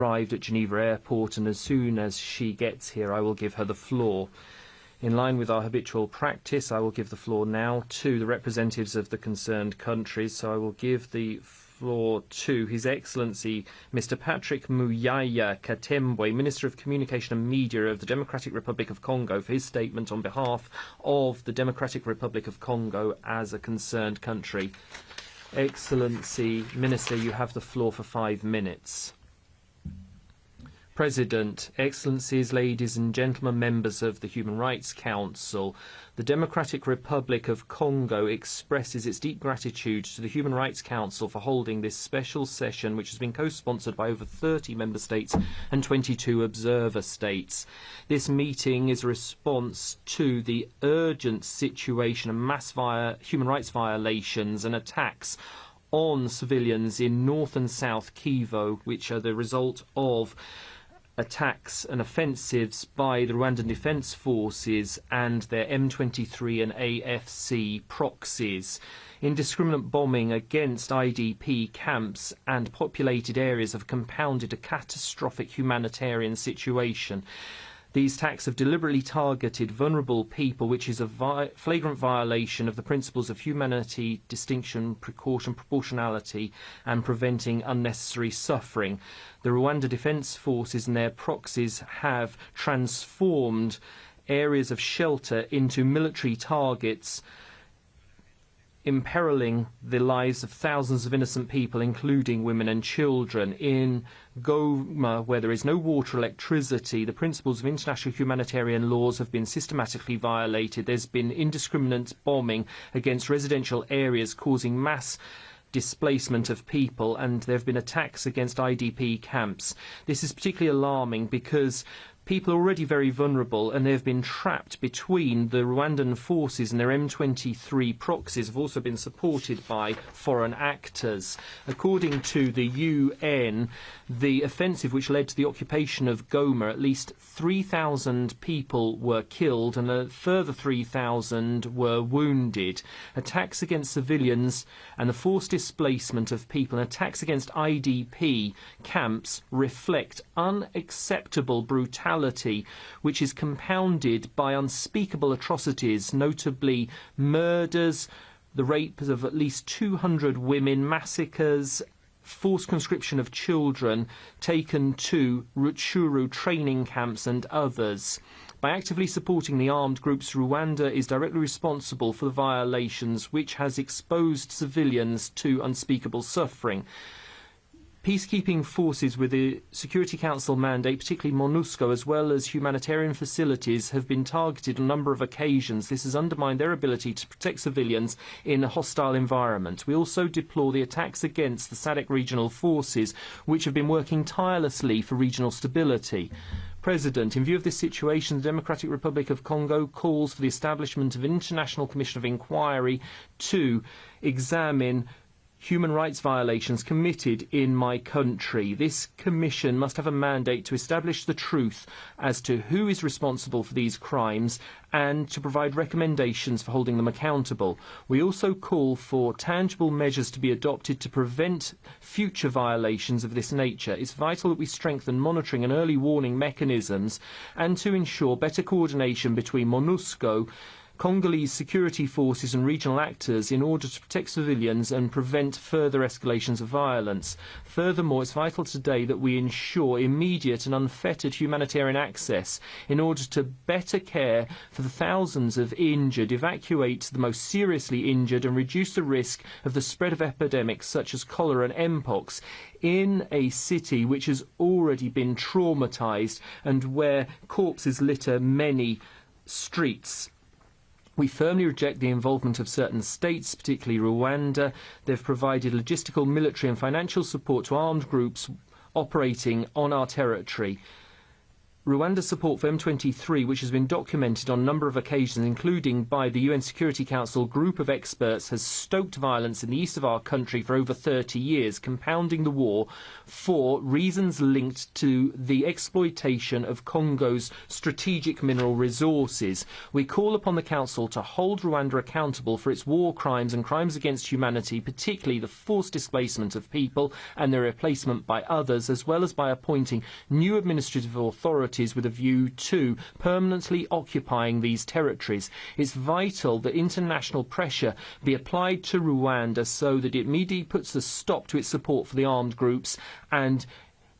Arrived at Geneva airport, and as soon as she gets here, I will give her the floor. In line with our habitual practice, I will give the floor now to the representatives of the concerned countries. So I will give the floor to His Excellency Mr. Patrick Muyaya Katembwe, Minister of Communication and Media of the Democratic Republic of Congo, for his statement on behalf of the Democratic Republic of Congo as a concerned country. Excellency, Minister, you have the floor for 5 minutes. President, Excellencies, ladies and gentlemen, members of the Human Rights Council, the Democratic Republic of Congo expresses its deep gratitude to the Human Rights Council for holding this special session, which has been co-sponsored by over 30 member states and 22 observer states. This meeting is a response to the urgent situation of mass human rights violations and attacks on civilians in North and South Kivu, which are the result of attacks and offensives by the Rwandan Defence Forces and their M23 and AFC proxies. Indiscriminate bombing against IDP camps and populated areas have compounded a catastrophic humanitarian situation. These attacks have deliberately targeted vulnerable people, which is a flagrant violation of the principles of humanity, distinction, precaution, proportionality, and preventing unnecessary suffering. The Rwanda Defence Forces and their proxies have transformed areas of shelter into military targets, imperiling the lives of thousands of innocent people, including women and children. In Goma, where there is no water or electricity, the principles of international humanitarian laws have been systematically violated. There's been indiscriminate bombing against residential areas, causing mass displacement of people, and there have been attacks against IDP camps. This is particularly alarming because people are already very vulnerable, and they have been trapped between the Rwandan forces and their M23 proxies, have also been supported by foreign actors. According to the UN, the offensive which led to the occupation of Goma, at least 3,000 people were killed and a further 3,000 were wounded. Attacks against civilians and the forced displacement of people and attacks against IDP camps reflect unacceptable brutality, which is compounded by unspeakable atrocities, notably murders, the rape of at least 200 women, massacres, forced conscription of children taken to Rutshuru training camps and others. By actively supporting the armed groups, Rwanda is directly responsible for the violations, which has exposed civilians to unspeakable suffering. Peacekeeping forces with the Security Council mandate, particularly MONUSCO, as well as humanitarian facilities, have been targeted on a number of occasions. This has undermined their ability to protect civilians in a hostile environment. We also deplore the attacks against the SADC regional forces, which have been working tirelessly for regional stability. President, in view of this situation, the Democratic Republic of Congo calls for the establishment of an International Commission of Inquiry to examine human rights violations committed in my country. This commission must have a mandate to establish the truth as to who is responsible for these crimes and to provide recommendations for holding them accountable. We also call for tangible measures to be adopted to prevent future violations of this nature. It's vital that we strengthen monitoring and early warning mechanisms and to ensure better coordination between MONUSCO, Congolese security forces and regional actors in order to protect civilians and prevent further escalations of violence. Furthermore, it's vital today that we ensure immediate and unfettered humanitarian access in order to better care for the thousands of injured, evacuate the most seriously injured and reduce the risk of the spread of epidemics such as cholera and mpox in a city which has already been traumatized and where corpses litter many streets. We firmly reject the involvement of certain states, particularly Rwanda. They've provided logistical, military and financial support to armed groups operating on our territory. Rwanda's support for M23, which has been documented on a number of occasions, including by the UN Security Council group of experts, has stoked violence in the east of our country for over 30 years, compounding the war for reasons linked to the exploitation of Congo's strategic mineral resources. We call upon the Council to hold Rwanda accountable for its war crimes and crimes against humanity, particularly the forced displacement of people and their replacement by others, as well as by appointing new administrative authorities with a view to permanently occupying these territories. It's vital that international pressure be applied to Rwanda so that it immediately puts a stop to its support for the armed groups and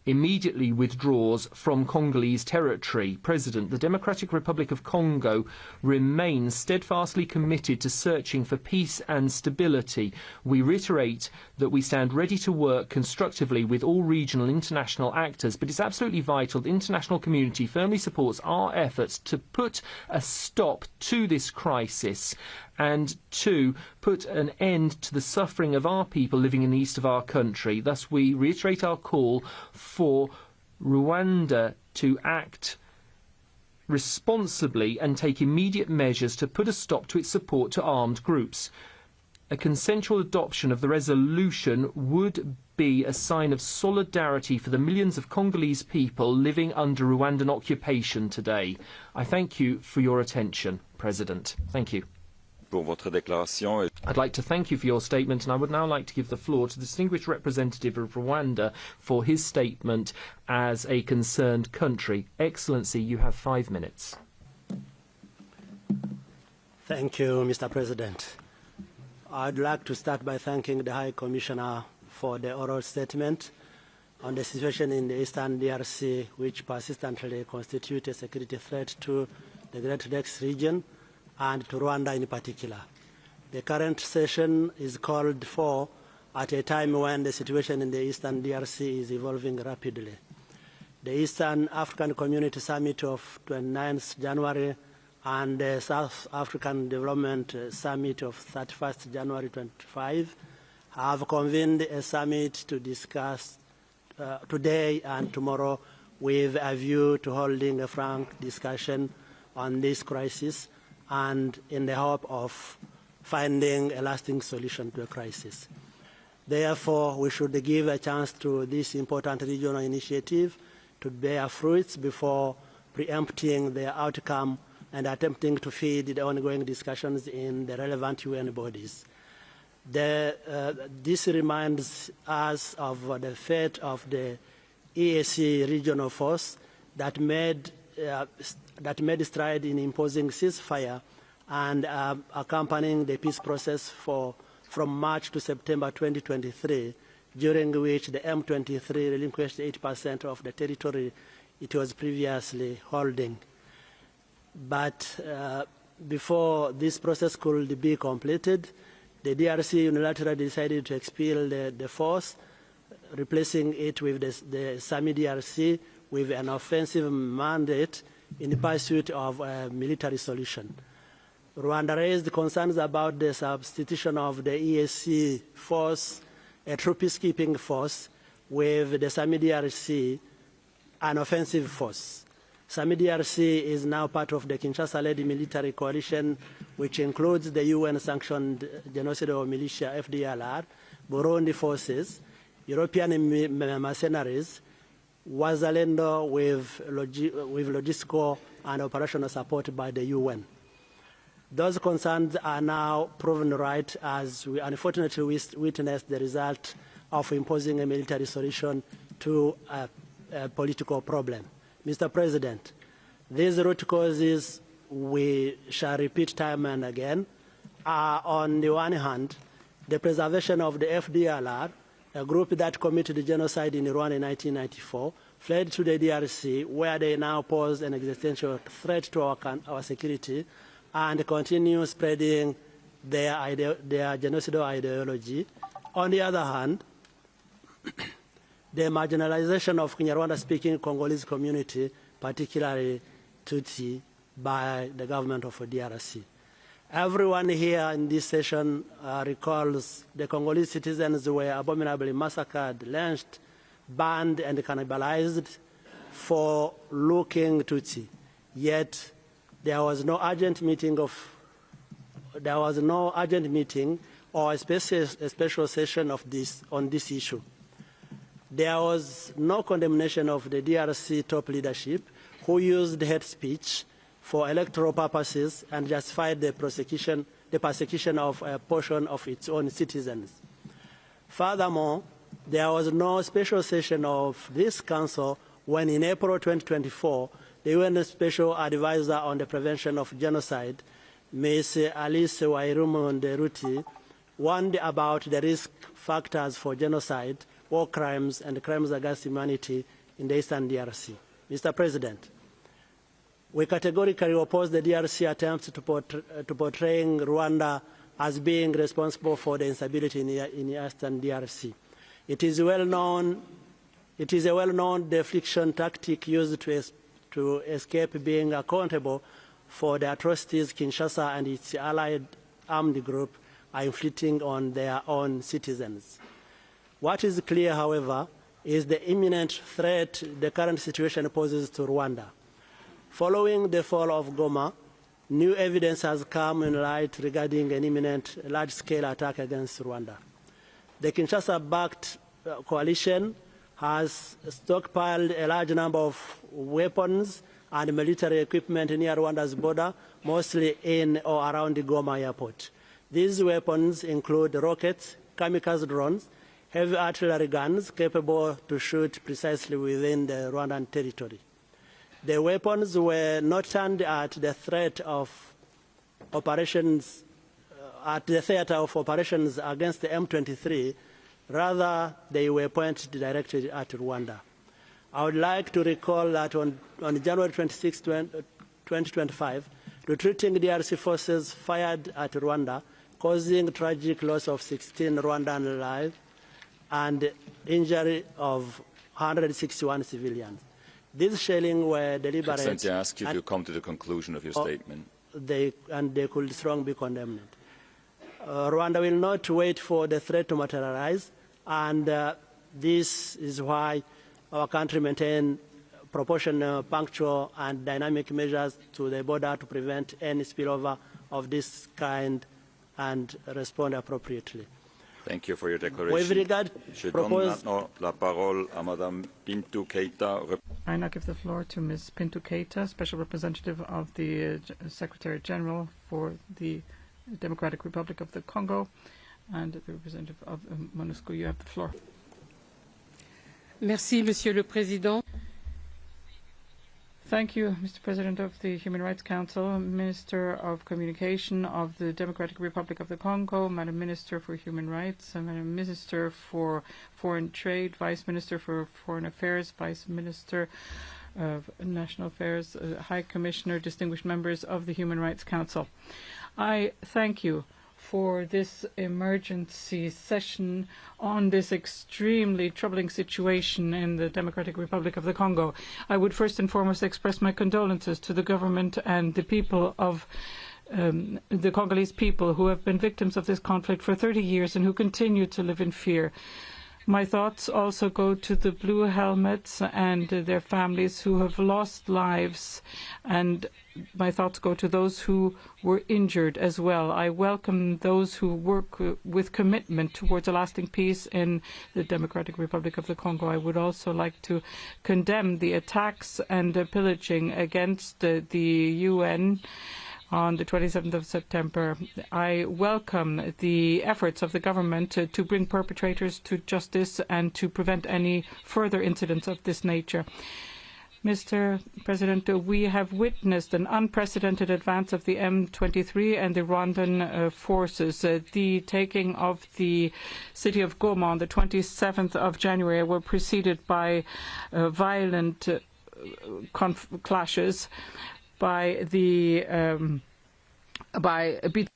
immediately withdraws from Congolese territory. President, the Democratic Republic of Congo remains steadfastly committed to searching for peace and stability. We reiterate that we stand ready to work constructively with all regional and international actors, but it's absolutely vital the international community firmly supports our efforts to put a stop to this crisis and to put an end to the suffering of our people living in the east of our country. Thus, we reiterate our call for Rwanda to act responsibly and take immediate measures to put a stop to its support to armed groups. A consensual adoption of the resolution would be a sign of solidarity for the millions of Congolese people living under Rwandan occupation today. I thank you for your attention, President. Thank you. I'd like to thank you for your statement, and I would now like to give the floor to the distinguished representative of Rwanda for his statement as a concerned country. Excellency, you have 5 minutes. Thank you, Mr. President. I'd like to start by thanking the High Commissioner for the oral statement on the situation in the Eastern DRC, which persistently constitutes a security threat to the Great Lakes region and to Rwanda in particular. The current session is called for at a time when the situation in the Eastern DRC is evolving rapidly. The Eastern African Community Summit of 29th January and the South African Development Summit of 31st January 25 have convened a summit to discuss today and tomorrow with a view to holding a frank discussion on this crisis and in the hope of finding a lasting solution to the crisis. Therefore, we should give a chance to this important regional initiative to bear fruits before preempting their outcome and attempting to feed the ongoing discussions in the relevant UN bodies. This reminds us of the fate of the EAC regional force that made stride in imposing ceasefire and accompanying the peace process from March to September 2023, during which the M23 relinquished 8% of the territory it was previously holding. But before this process could be completed, the DRC unilaterally decided to expel the force, replacing it with the SAMI DRC with an offensive mandate in the pursuit of a military solution. Rwanda raised concerns about the substitution of the EAC force, a true peacekeeping force, with the SAMI DRC, an offensive force. SAMI DRC is now part of the Kinshasa-led military coalition, which includes the UN-sanctioned genocidal militia FDLR, Burundi forces, European mercenaries, Wazalendo with logistical and operational support by the UN. Those concerns are now proven right, as we unfortunately witnessed the result of imposing a military solution to a political problem. Mr. President, these root causes, we shall repeat time and again, are on the one hand, the preservation of the FDLR, a group that committed genocide in Rwanda in 1994, fled to the DRC, where they now pose an existential threat to our security, and continue spreading their genocidal ideology. On the other hand, the marginalization of Kinyarwanda-speaking Congolese community, particularly Tutsi, by the government of DRC. Everyone here in this session recalls the Congolese citizens were abominably massacred, lynched, burned, and cannibalized for looking Tutsi. Yet there was no urgent meeting or a special session on this issue. There was no condemnation of the DRC top leadership who used hate speech for electoral purposes and justified the persecution of a portion of its own citizens. Furthermore, there was no special session of this council when in April 2024, the UN Special Advisor on the Prevention of Genocide, Ms. Alice Wairumunderuti, warned about the risk factors for genocide, war crimes, and crimes against humanity in the Eastern DRC. Mr. President, we categorically oppose the DRC attempts to portraying Rwanda as being responsible for the instability in Eastern DRC. It is a well-known deflection tactic used to escape being accountable for the atrocities Kinshasa and its allied armed group are inflicting on their own citizens. What is clear, however, is the imminent threat the current situation poses to Rwanda. Following the fall of Goma, new evidence has come in light regarding an imminent large-scale attack against Rwanda. The Kinshasa-backed coalition has stockpiled a large number of weapons and military equipment near Rwanda's border, mostly in or around the Goma airport. These weapons include rockets, kamikaze drones, heavy artillery guns capable to shoot precisely within the Rwandan territory. The weapons were not turned at the theater of operations against the M23. Rather, they were pointed directly at Rwanda. I would like to recall that on January 26, 2025, retreating DRC forces fired at Rwanda, causing tragic loss of 16 Rwandan lives and injury of 161 civilians. These shelling were deliberate. Excellency, I ask you to come to the conclusion of your statement. They could strongly be condemned. Rwanda will not wait for the threat to materialize, and this is why our country maintains proportional, punctual, and dynamic measures to the border to prevent any spillover of this kind and respond appropriately. Thank you for your declaration. With regard Je donne maintenant la parole à Madame Bintou Keita. I now give the floor to Ms. Bintou Keita, Special Representative of the Secretary General for the Democratic Republic of the Congo, and the representative of MONUSCO. You have the floor. Merci, Monsieur le Président. Thank you, Mr. President of the Human Rights Council, Minister of Communication of the Democratic Republic of the Congo, Madam Minister for Human Rights, Madam Minister for Foreign Trade, Vice Minister for Foreign Affairs, Vice Minister of National Affairs, High Commissioner, distinguished members of the Human Rights Council. I thank you for this emergency session on this extremely troubling situation in the Democratic Republic of the Congo. I would first and foremost express my condolences to the government and the people of the Congolese people who have been victims of this conflict for 30 years and who continue to live in fear. My thoughts also go to the Blue Helmets and their families who have lost lives, and my thoughts go to those who were injured as well. I welcome those who work with commitment towards a lasting peace in the Democratic Republic of the Congo. I would also like to condemn the attacks and pillaging against the UN on the 27th of September. I welcome the efforts of the government to bring perpetrators to justice and to prevent any further incidents of this nature. Mr. President, we have witnessed an unprecedented advance of the M23 and the Rwandan forces. The taking of the city of Goma on the 27th of January were preceded by violent clashes by the between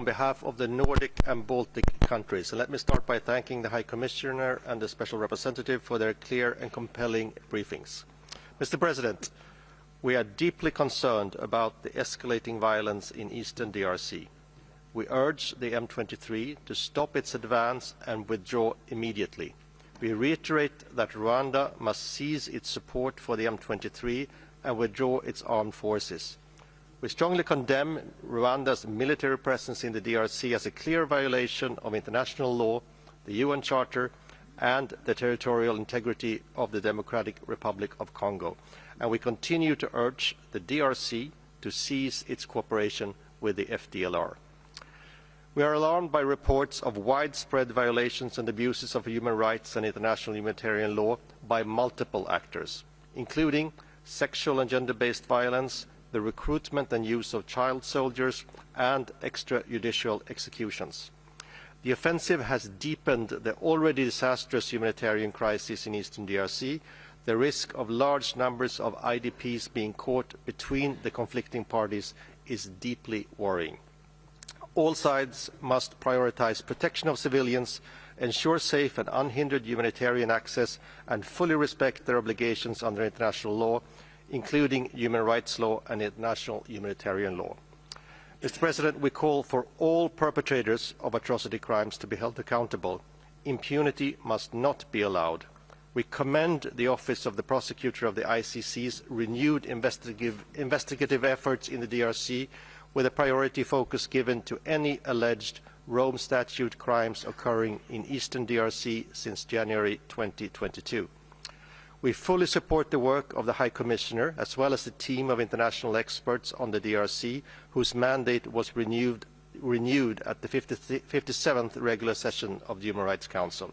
on behalf of the Nordic and Baltic countries. And let me start by thanking the High Commissioner and the Special Representative for their clear and compelling briefings. Mr. President, we are deeply concerned about the escalating violence in eastern DRC. We urge the M23 to stop its advance and withdraw immediately. We reiterate that Rwanda must cease its support for the M23 and withdraw its armed forces. We strongly condemn Rwanda's military presence in the DRC as a clear violation of international law, the UN Charter, and the territorial integrity of the Democratic Republic of Congo. And we continue to urge the DRC to cease its cooperation with the FDLR. We are alarmed by reports of widespread violations and abuses of human rights and international humanitarian law by multiple actors, including sexual and gender-based violence, the recruitment and use of child soldiers, and extrajudicial executions. The offensive has deepened the already disastrous humanitarian crisis in eastern DRC. The risk of large numbers of IDPs being caught between the conflicting parties is deeply worrying. All sides must prioritize protection of civilians, ensure safe and unhindered humanitarian access, and fully respect their obligations under international law, including human rights law and international humanitarian law. Mr. President, we call for all perpetrators of atrocity crimes to be held accountable. Impunity must not be allowed. We commend the Office of the Prosecutor of the ICC's renewed investigative efforts in the DRC, with a priority focus given to any alleged Rome Statute crimes occurring in eastern DRC since January 2022. We fully support the work of the High Commissioner, as well as the team of international experts on the DRC, whose mandate was renewed at the 57th regular session of the Human Rights Council.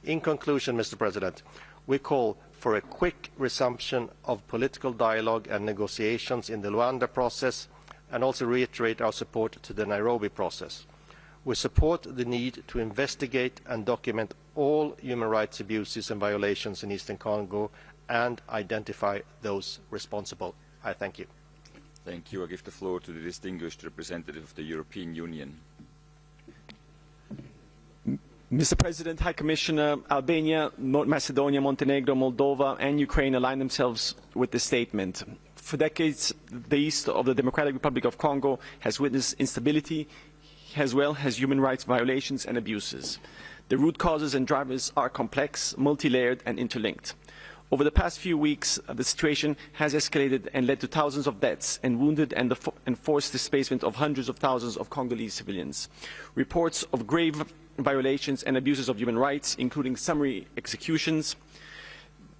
In conclusion, Mr. President, we call for a quick resumption of political dialogue and negotiations in the Luanda process, and also reiterate our support to the Nairobi process. We support the need to investigate and document all human rights abuses and violations in Eastern Congo and identify those responsible. I thank you. Thank you. I give the floor to the distinguished representative of the European Union. Mr. President, High Commissioner, Albania, North Macedonia, Montenegro, Moldova, and Ukraine align themselves with this statement. For decades, the east of the Democratic Republic of Congo has witnessed instability as well as human rights violations and abuses. The root causes and drivers are complex, multi-layered, and interlinked. Over the past few weeks, the situation has escalated and led to thousands of deaths and wounded and forced displacement of hundreds of thousands of Congolese civilians. Reports of grave violations and abuses of human rights, including summary executions,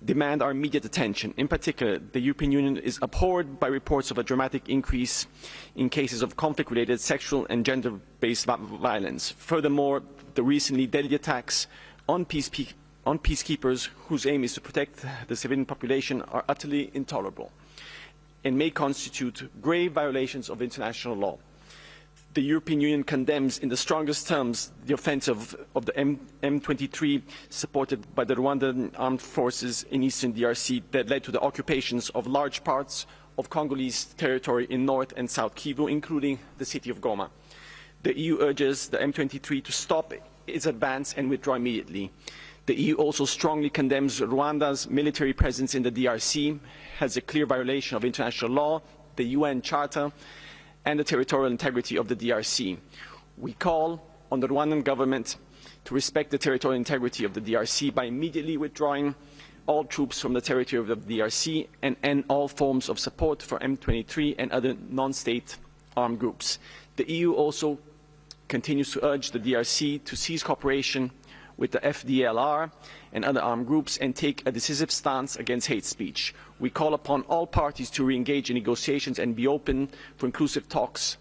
demand our immediate attention. In particular, the European Union is abhorred by reports of a dramatic increase in cases of conflict-related sexual and gender-based violence. Furthermore, the recently deadly attacks on peacekeepers whose aim is to protect the civilian population are utterly intolerable and may constitute grave violations of international law. The European Union condemns in the strongest terms the offensive of the M23 supported by the Rwandan armed forces in eastern DRC that led to the occupations of large parts of Congolese territory in North and South Kivu, including the city of Goma. The EU urges the M23 to stop its advance and withdraw immediately. The EU also strongly condemns Rwanda's military presence in the DRC as a clear violation of international law, the UN Charter, and the territorial integrity of the DRC. We call on the Rwandan government to respect the territorial integrity of the DRC by immediately withdrawing all troops from the territory of the DRC and end all forms of support for M23 and other non-state armed groups. The EU also continues to urge the DRC to cease cooperation with the FDLR and other armed groups and take a decisive stance against hate speech. We call upon all parties to re-engage in negotiations and be open for inclusive talks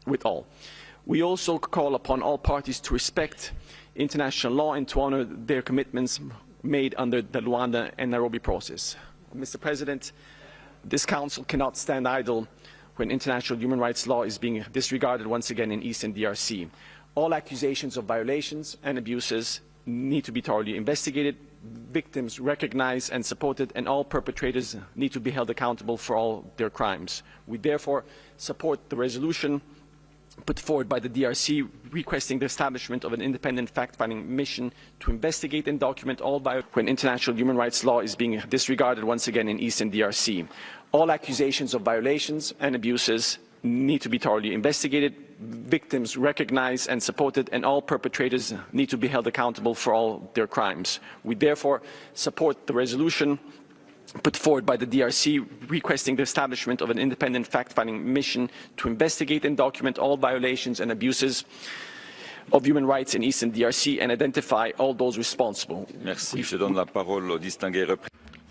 with all. We also call upon all parties to respect international law and to honor their commitments made under the Luanda and Nairobi process. Mr. President, this Council cannot stand idle when international human rights law is being disregarded once again in Eastern DRC. All accusations of violations and abuses need to be thoroughly investigated, victims recognized and supported, and all perpetrators need to be held accountable for all their crimes. We therefore support the resolution put forward by the DRC requesting the establishment of an independent fact-finding mission to investigate and document all when international human rights law is being disregarded once again in Eastern DRC. All accusations of violations and abuses need to be thoroughly investigated, victims recognized and supported, and all perpetrators need to be held accountable for all their crimes. We therefore support the resolution put forward by the DRC requesting the establishment of an independent fact-finding mission to investigate and document all violations and abuses of human rights in Eastern DRC and identify all those responsible. Merci. Je donne la parole au distingué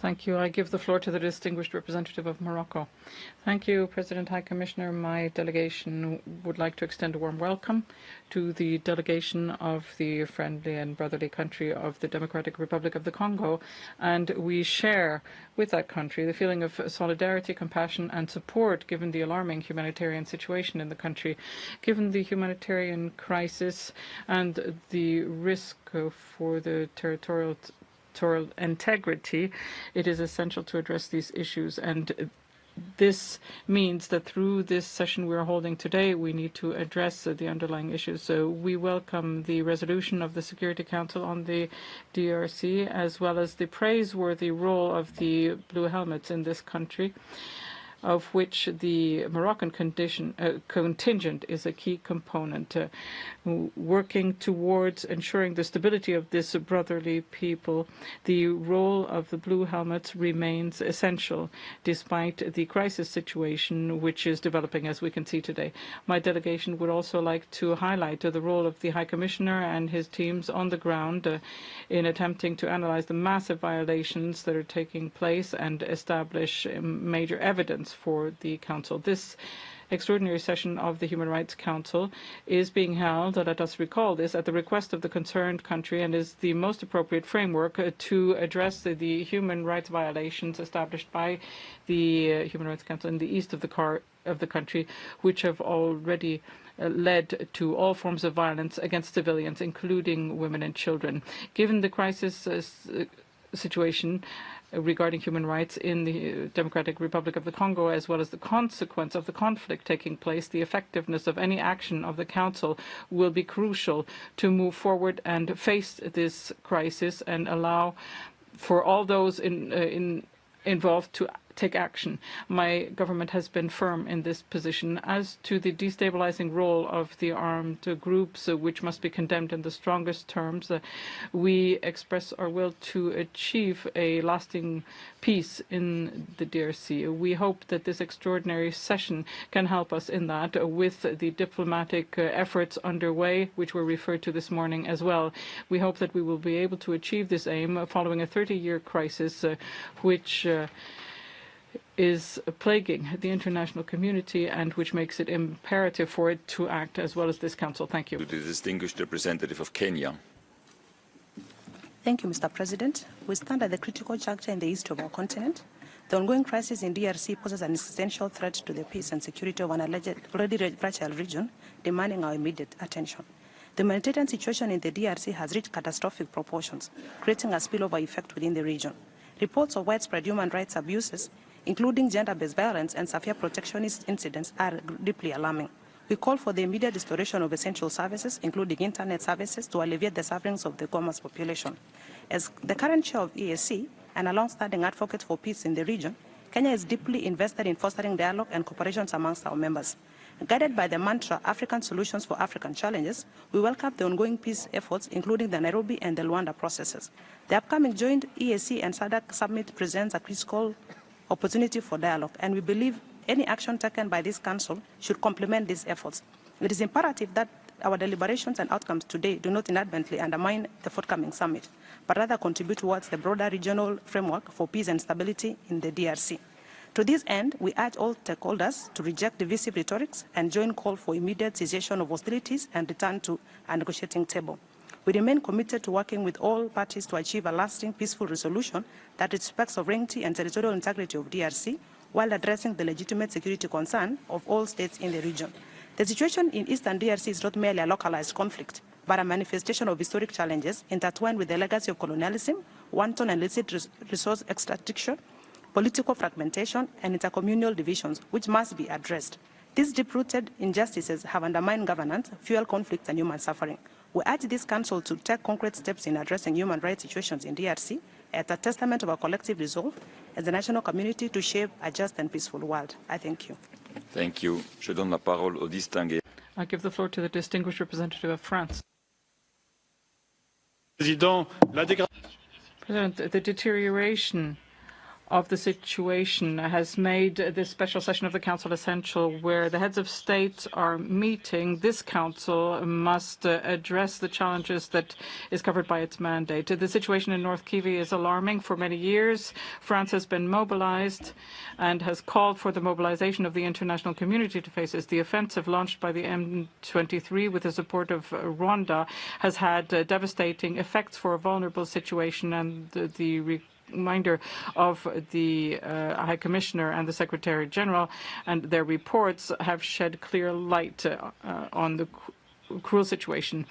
Thank you. I give the floor to the distinguished representative of Morocco. Thank you, President High Commissioner. My delegation would like to extend a warm welcome to the delegation of the friendly and brotherly country of the Democratic Republic of the Congo, and we share with that country the feeling of solidarity, compassion and support given the alarming humanitarian situation in the country. Given the humanitarian crisis and the risk for the territorial integrity, it is essential to address these issues, and this means that through this session we are holding today, we need to address the underlying issues. So we welcome the resolution of the Security Council on the DRC, as well as the praiseworthy role of the Blue Helmets in this country, of which the Moroccan contingent is a key component, working towards ensuring the stability of this brotherly people. The role of the Blue Helmets remains essential, despite the crisis situation which is developing, as we can see today. My delegation would also like to highlight the role of the High Commissioner and his teams on the ground in attempting to analyze the massive violations that are taking place and establish major evidence for the Council. This extraordinary session of the Human Rights Council is being held, let us recall this, at the request of the concerned country, and is the most appropriate framework to address the human rights violations established by the Human Rights Council in the east of the country, which have already led to all forms of violence against civilians, including women and children. Given the crisis situation regarding human rights in the Democratic Republic of the Congo, as well as the consequence of the conflict taking place, the effectiveness of any action of the Council will be crucial to move forward and face this crisis and allow for all those involved to take action. My government has been firm in this position. As to the destabilizing role of the armed groups, which must be condemned in the strongest terms, we express our will to achieve a lasting peace in the DRC. We hope that this extraordinary session can help us in that, with the diplomatic efforts underway, which were referred to this morning as well. We hope that we will be able to achieve this aim following a 30-year crisis which is plaguing the international community and which makes it imperative for it to act, as well as this Council. Thank you. To the distinguished representative of Kenya. Thank you, Mr. President. We stand at the critical juncture in the east of our continent. The ongoing crisis in DRC poses an existential threat to the peace and security of an already fragile region, demanding our immediate attention. The humanitarian situation in the DRC has reached catastrophic proportions, creating a spillover effect within the region. Reports of widespread human rights abuses, including gender-based violence and severe protectionist incidents, are deeply alarming. We call for the immediate restoration of essential services, including internet services, to alleviate the sufferings of the Goma's population. As the current chair of EAC and a long-standing advocate for peace in the region, Kenya is deeply invested in fostering dialogue and cooperation amongst our members. Guided by the mantra, African Solutions for African Challenges, we welcome the ongoing peace efforts, including the Nairobi and the Rwanda processes. The upcoming joint EAC and SADC summit presents a critical opportunity for dialogue, and we believe any action taken by this Council should complement these efforts. It is imperative that our deliberations and outcomes today do not inadvertently undermine the forthcoming summit, but rather contribute towards the broader regional framework for peace and stability in the DRC. To this end, we urge all stakeholders to reject divisive rhetorics and join call for immediate cessation of hostilities and return to a negotiating table. We remain committed to working with all parties to achieve a lasting, peaceful resolution that respects sovereignty and territorial integrity of DRC, while addressing the legitimate security concern of all states in the region. The situation in Eastern DRC is not merely a localized conflict, but a manifestation of historic challenges intertwined with the legacy of colonialism, wanton and illicit resource extraction, political fragmentation, and intercommunal divisions, which must be addressed. These deep-rooted injustices have undermined governance, fueled conflicts, and human suffering. We urge this Council to take concrete steps in addressing human rights situations in DRC as a testament of our collective resolve as a national community to shape a just and peaceful world. I thank you. Thank you. Je donne la parole au distingué. I give the floor to the distinguished representative of France. President, the deterioration of the situation has made this special session of the Council essential, where the heads of state are meeting. This Council must address the challenges that is covered by its mandate. The situation in North Kivu is alarming. For many years, France has been mobilized and has called for the mobilization of the international community to face this. The offensive launched by the M23 with the support of Rwanda has had devastating effects for a vulnerable situation, and the reminder of the High Commissioner and the Secretary General and their reports have shed clear light on the cruel situation.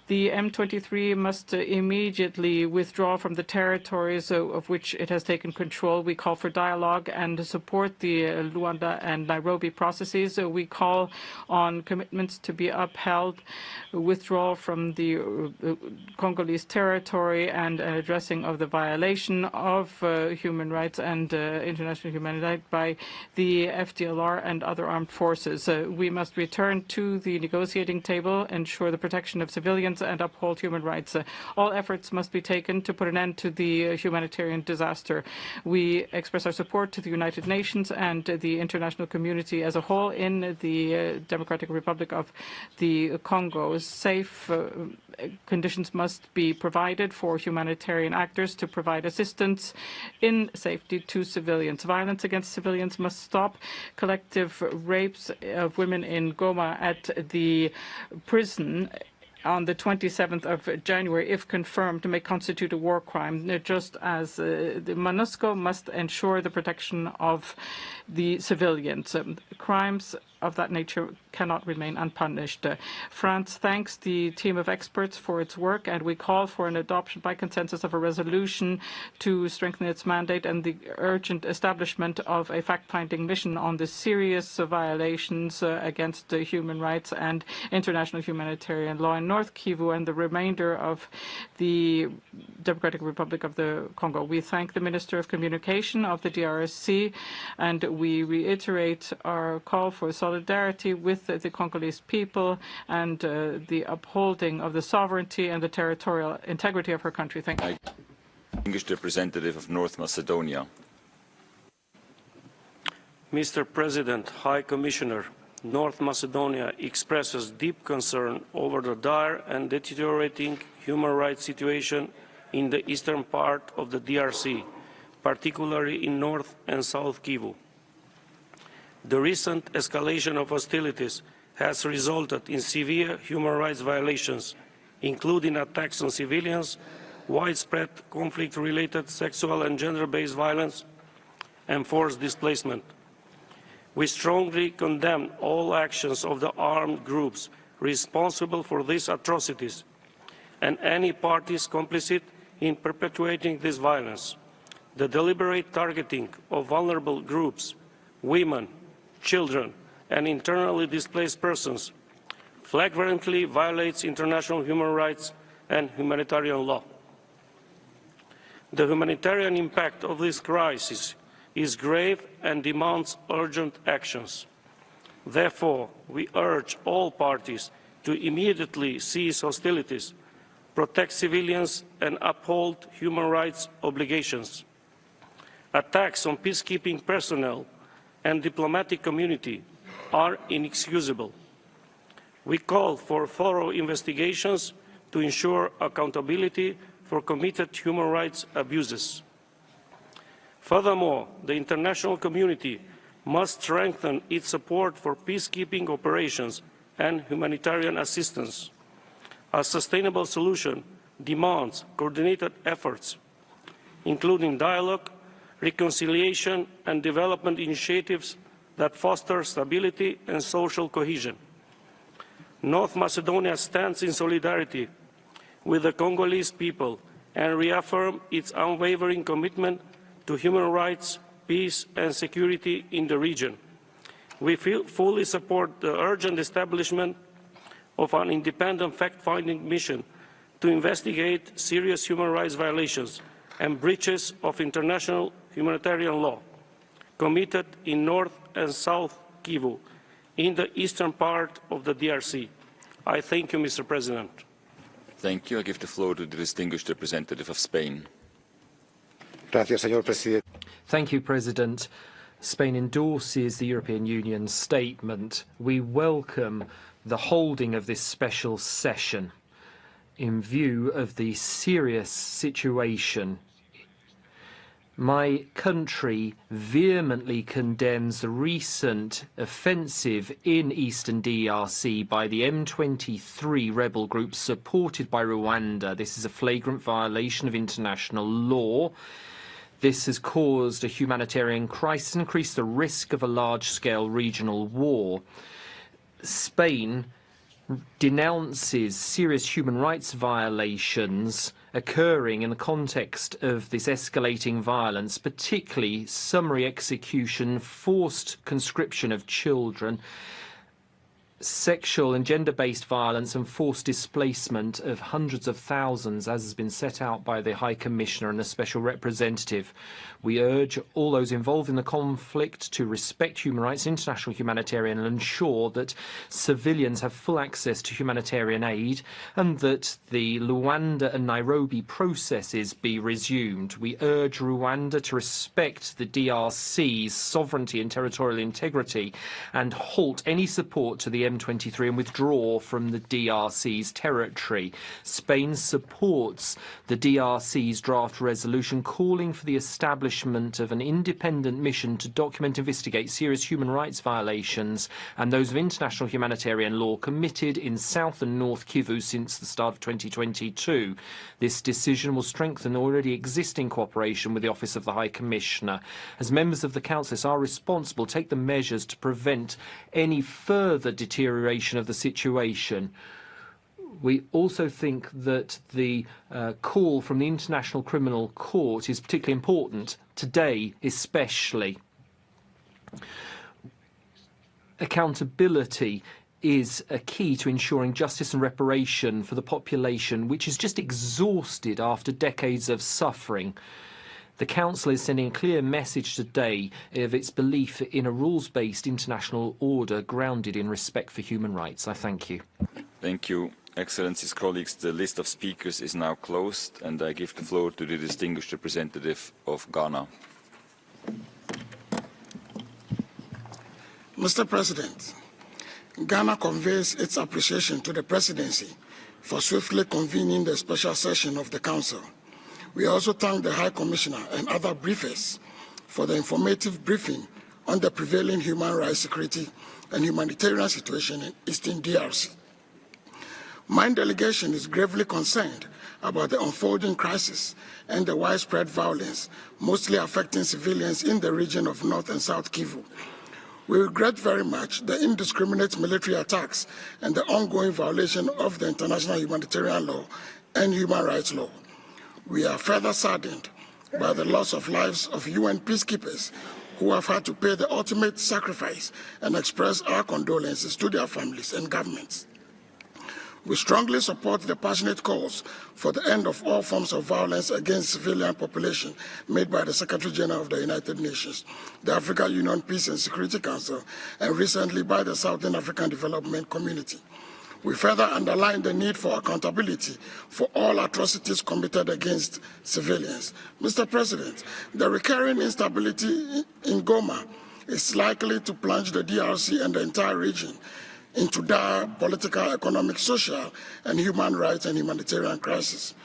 The M23 must immediately withdraw from the territories of which it has taken control. We call for dialogue and support the Luanda and Nairobi processes. We call on commitments to be upheld, withdrawal from the Congolese territory, and an addressing of the violation of human rights and international humanitarian by the FDLR and other armed forces. We must return to the negotiating table, ensure the protection of civilians, and uphold human rights. All efforts must be taken to put an end to the humanitarian disaster. We express our support to the United Nations and the international community as a whole in the Democratic Republic of the Congo. Safe conditions must be provided for humanitarian actors to provide assistance in safety to civilians. Violence against civilians must stop. Collective rapes of women in Goma at the prison on the 27th of January, if confirmed, may constitute a war crime, just as the MONUSCO must ensure the protection of the civilians. Crimes of that nature cannot remain unpunished. France thanks the team of experts for its work, and we call for an adoption by consensus of a resolution to strengthen its mandate and the urgent establishment of a fact-finding mission on the serious violations against human rights and international humanitarian law in North Kivu and the remainder of the Democratic Republic of the Congo. We thank the Minister of Communication of the DRC, and we reiterate our call for solidarity with the Congolese people and the upholding of the sovereignty and the territorial integrity of her country. Thank you. Distinguished representative of North Macedonia. Mr. President, High Commissioner, North Macedonia expresses deep concern over the dire and deteriorating human rights situation in the eastern part of the DRC, particularly in North and South Kivu. The recent escalation of hostilities has resulted in severe human rights violations, including attacks on civilians, widespread conflict-related sexual and gender-based violence, and forced displacement. We strongly condemn all actions of the armed groups responsible for these atrocities and any parties complicit in perpetuating this violence. The deliberate targeting of vulnerable groups, women, children, and internally displaced persons flagrantly violates international human rights and humanitarian law. The humanitarian impact of this crisis is grave and demands urgent actions. Therefore, we urge all parties to immediately cease hostilities, protect civilians, and uphold human rights obligations. Attacks on peacekeeping personnel and diplomatic community are inexcusable. We call for thorough investigations to ensure accountability for committed human rights abuses. Furthermore, the international community must strengthen its support for peacekeeping operations and humanitarian assistance. A sustainable solution demands coordinated efforts, including dialogue, reconciliation, and development initiatives that foster stability and social cohesion. North Macedonia stands in solidarity with the Congolese people and reaffirms its unwavering commitment to human rights, peace, and security in the region. We fully support the urgent establishment of an independent fact-finding mission to investigate serious human rights violations and breaches of international humanitarian law committed in North and South Kivu, in the eastern part of the DRC. I thank you, Mr. President. Thank you. I give the floor to the distinguished representative of Spain. Gracias, señor presidente. Thank you, President. Spain endorses the European Union's statement. We welcome the holding of this special session in view of the serious situation. My country vehemently condemns the recent offensive in eastern DRC by the M23 rebel group supported by Rwanda. This is a flagrant violation of international law. This has caused a humanitarian crisis and increased the risk of a large-scale regional war. Spain denounces serious human rights violations occurring in the context of this escalating violence, particularly summary execution, forced conscription of children, sexual and gender-based violence and forced displacement of hundreds of thousands, as has been set out by the High Commissioner and the Special Representative. We urge all those involved in the conflict to respect human rights, international humanitarian, and ensure that civilians have full access to humanitarian aid and that the Luanda and Nairobi processes be resumed. We urge Rwanda to respect the DRC's sovereignty and territorial integrity and halt any support to the M23 and withdraw from the DRC's territory. Spain supports the DRC's draft resolution calling for the establishment of an independent mission to document and investigate serious human rights violations and those of international humanitarian law committed in South and North Kivu since the start of 2022. This decision will strengthen already existing cooperation with the Office of the High Commissioner. As members of the Council, it's our responsible to take the measures to prevent any further deterioration of the situation. We also think that the call from the International Criminal Court is particularly important, today especially. Accountability is a key to ensuring justice and reparation for the population, which is just exhausted after decades of suffering. The Council is sending a clear message today of its belief in a rules-based international order grounded in respect for human rights. I thank you. Thank you. Excellencies, colleagues, the list of speakers is now closed, and I give the floor to the distinguished representative of Ghana. Mr. President, Ghana conveys its appreciation to the Presidency for swiftly convening the special session of the Council. We also thank the High Commissioner and other briefers for the informative briefing on the prevailing human rights, security, and humanitarian situation in Eastern DRC. My delegation is gravely concerned about the unfolding crisis and the widespread violence, mostly affecting civilians in the region of North and South Kivu. We regret very much the indiscriminate military attacks and the ongoing violation of the international humanitarian law and human rights law. We are further saddened by the loss of lives of UN peacekeepers who have had to pay the ultimate sacrifice and express our condolences to their families and governments. We strongly support the passionate calls for the end of all forms of violence against civilian population made by the Secretary General of the United Nations, the African Union Peace and Security Council, and recently by the Southern African Development Community. We further underline the need for accountability for all atrocities committed against civilians. Mr. President, the recurring instability in Goma is likely to plunge the DRC and the entire region into dire political, economic, social, and human rights and humanitarian crisis.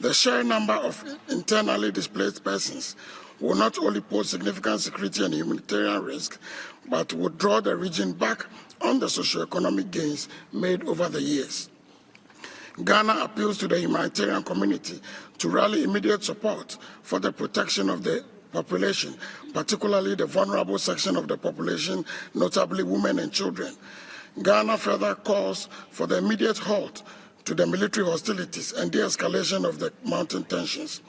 The sheer number of internally displaced persons will not only pose significant security and humanitarian risk, but would draw the region back on the socio-economic gains made over the years. Ghana appeals to the humanitarian community to rally immediate support for the protection of the population, particularly the vulnerable section of the population, notably women and children. Ghana further calls for the immediate halt to the military hostilities and de-escalation of the mounting tensions.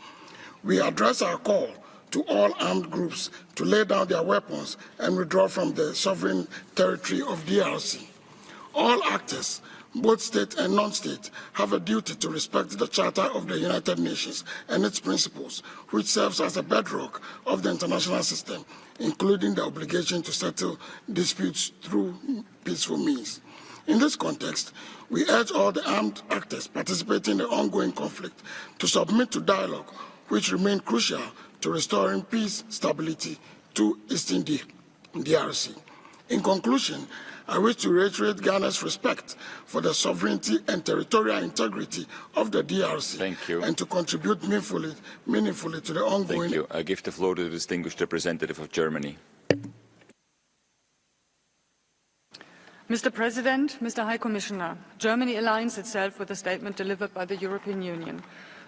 We address our call to all armed groups to lay down their weapons and withdraw from the sovereign territory of DRC. All actors, both state and non-state, have a duty to respect the Charter of the United Nations and its principles, which serves as a bedrock of the international system, including the obligation to settle disputes through peaceful means. In this context, we urge all the armed actors participating in the ongoing conflict to submit to dialogue, which remain crucial to restoring peace, stability to Eastern DRC. In conclusion, I wish to reiterate Ghana's respect for the sovereignty and territorial integrity of the DRC and to contribute meaningfully to the ongoing... Thank you. I give the floor to the distinguished representative of Germany. Mr. President, Mr. High Commissioner, Germany aligns itself with the statement delivered by the European Union.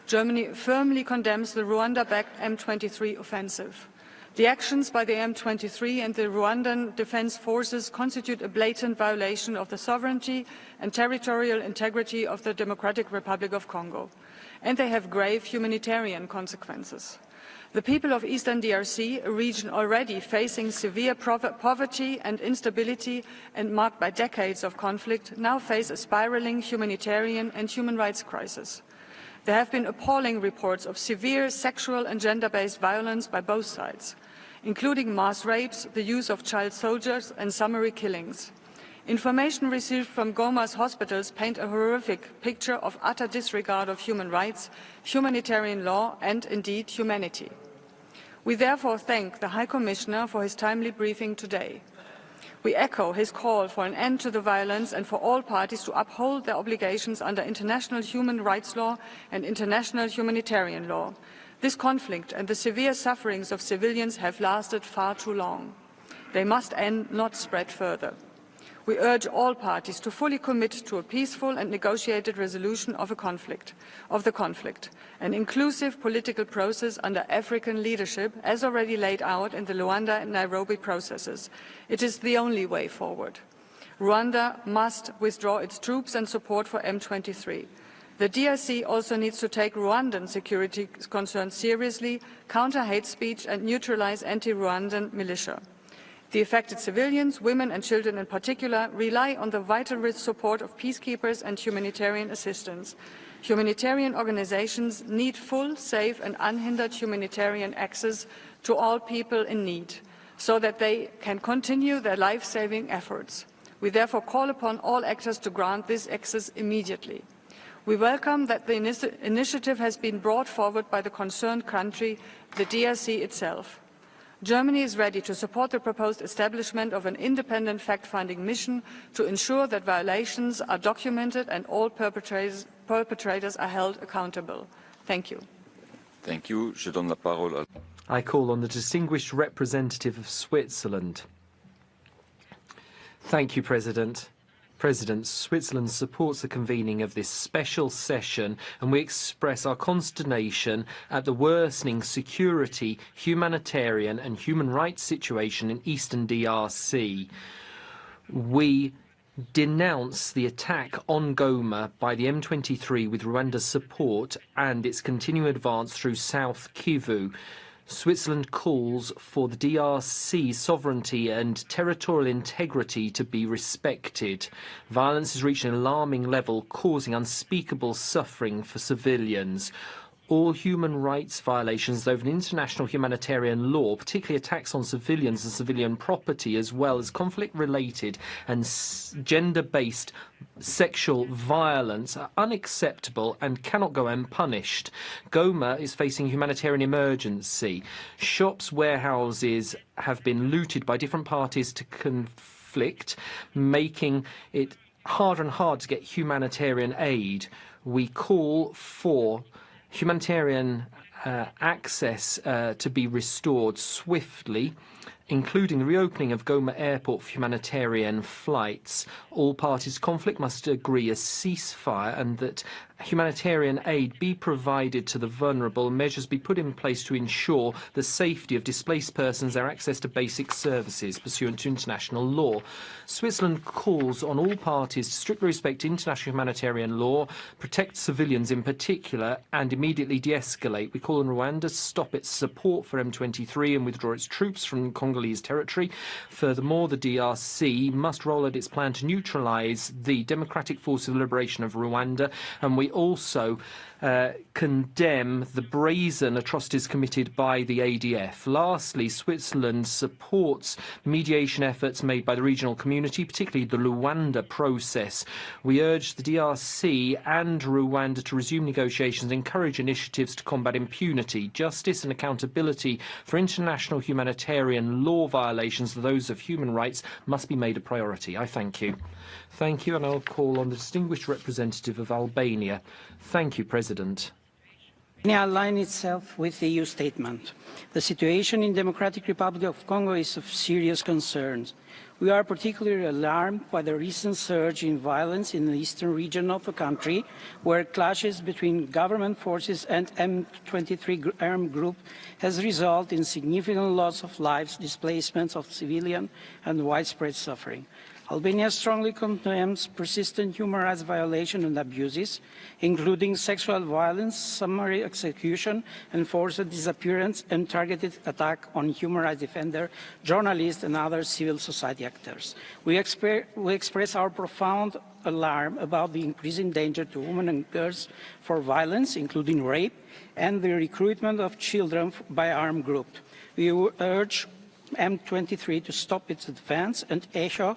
Germany firmly condemns the Rwanda-backed M23 offensive. The actions by the M23 and the Rwandan Defense Forces constitute a blatant violation of the sovereignty and territorial integrity of the Democratic Republic of Congo, and they have grave humanitarian consequences. The people of Eastern DRC, a region already facing severe poverty and instability and marked by decades of conflict, now face a spiraling humanitarian and human rights crisis. There have been appalling reports of severe sexual and gender-based violence by both sides, including mass rapes, the use of child soldiers, and summary killings. Information received from Goma's hospitals paint a horrific picture of utter disregard of human rights, humanitarian law, and indeed humanity. We therefore thank the High Commissioner for his timely briefing today. We echo his call for an end to the violence and for all parties to uphold their obligations under international human rights law and international humanitarian law. This conflict and the severe sufferings of civilians have lasted far too long. They must end, not spread further. We urge all parties to fully commit to a peaceful and negotiated resolution of the conflict, an inclusive political process under African leadership, as already laid out in the Luanda and Nairobi processes. It is the only way forward. Rwanda must withdraw its troops and support for M23. The DRC also needs to take Rwandan security concerns seriously, counter hate speech and neutralize anti-Rwandan militia. The affected civilians, women and children in particular, rely on the vital support of peacekeepers and humanitarian assistance. Humanitarian organizations need full, safe and unhindered humanitarian access to all people in need, so that they can continue their life-saving efforts. We therefore call upon all actors to grant this access immediately. We welcome that the initiative has been brought forward by the concerned country, the DRC itself. Germany is ready to support the proposed establishment of an independent fact-finding mission to ensure that violations are documented and all perpetrators are held accountable. Thank you. Thank you. Je donne la parole. I call on the distinguished representative of Switzerland. Thank you, President. Switzerland supports the convening of this special session, and we express our consternation at the worsening security, humanitarian and human rights situation in Eastern DRC. We denounce the attack on Goma by the M23 with Rwanda's support and its continuing advance through South Kivu. Switzerland calls for the DRC's sovereignty and territorial integrity to be respected. Violence has reached an alarming level, causing unspeakable suffering for civilians. All human rights violations over international humanitarian law, particularly attacks on civilians and civilian property, as well as conflict-related and gender-based sexual violence, are unacceptable and cannot go unpunished. Goma is facing a humanitarian emergency. Shops, warehouses have been looted by different parties to conflict, making it harder and harder to get humanitarian aid. We call for humanitarian access to be restored swiftly, including the reopening of Goma airport for humanitarian flights. All parties to conflict must agree a ceasefire and that humanitarian aid be provided to the vulnerable, measures be put in place to ensure the safety of displaced persons, their access to basic services pursuant to international law. Switzerland calls on all parties to strictly respect international humanitarian law, protect civilians in particular, and immediately de-escalate. We call on Rwanda to stop its support for M23 and withdraw its troops from Congolese territory. Furthermore, the DRC must roll out its plan to neutralise the Democratic Forces of Liberation of Rwanda, and we also condemn the brazen atrocities committed by the ADF. Lastly, Switzerland supports mediation efforts made by the regional community, particularly the Luanda process. We urge the DRC and Rwanda to resume negotiations and encourage initiatives to combat impunity. Justice and accountability for international humanitarian law violations, those of human rights, must be made a priority. I thank you. Thank you, and I'll call on the distinguished representative of Albania. Thank you, President. Albania aligns itself with the EU statement. The situation in Democratic Republic of Congo is of serious concern. We are particularly alarmed by the recent surge in violence in the eastern region of the country, where clashes between government forces and M23 armed group has resulted in significant loss of lives, displacements of civilians, and widespread suffering. Albania strongly condemns persistent human rights violations and abuses, including sexual violence, summary execution, enforced disappearance, and targeted attack on human rights defenders, journalists, and other civil society actors. We express our profound alarm about the increasing danger to women and girls for violence, including rape, and the recruitment of children by armed groups. We urge M23 to stop its advance and echo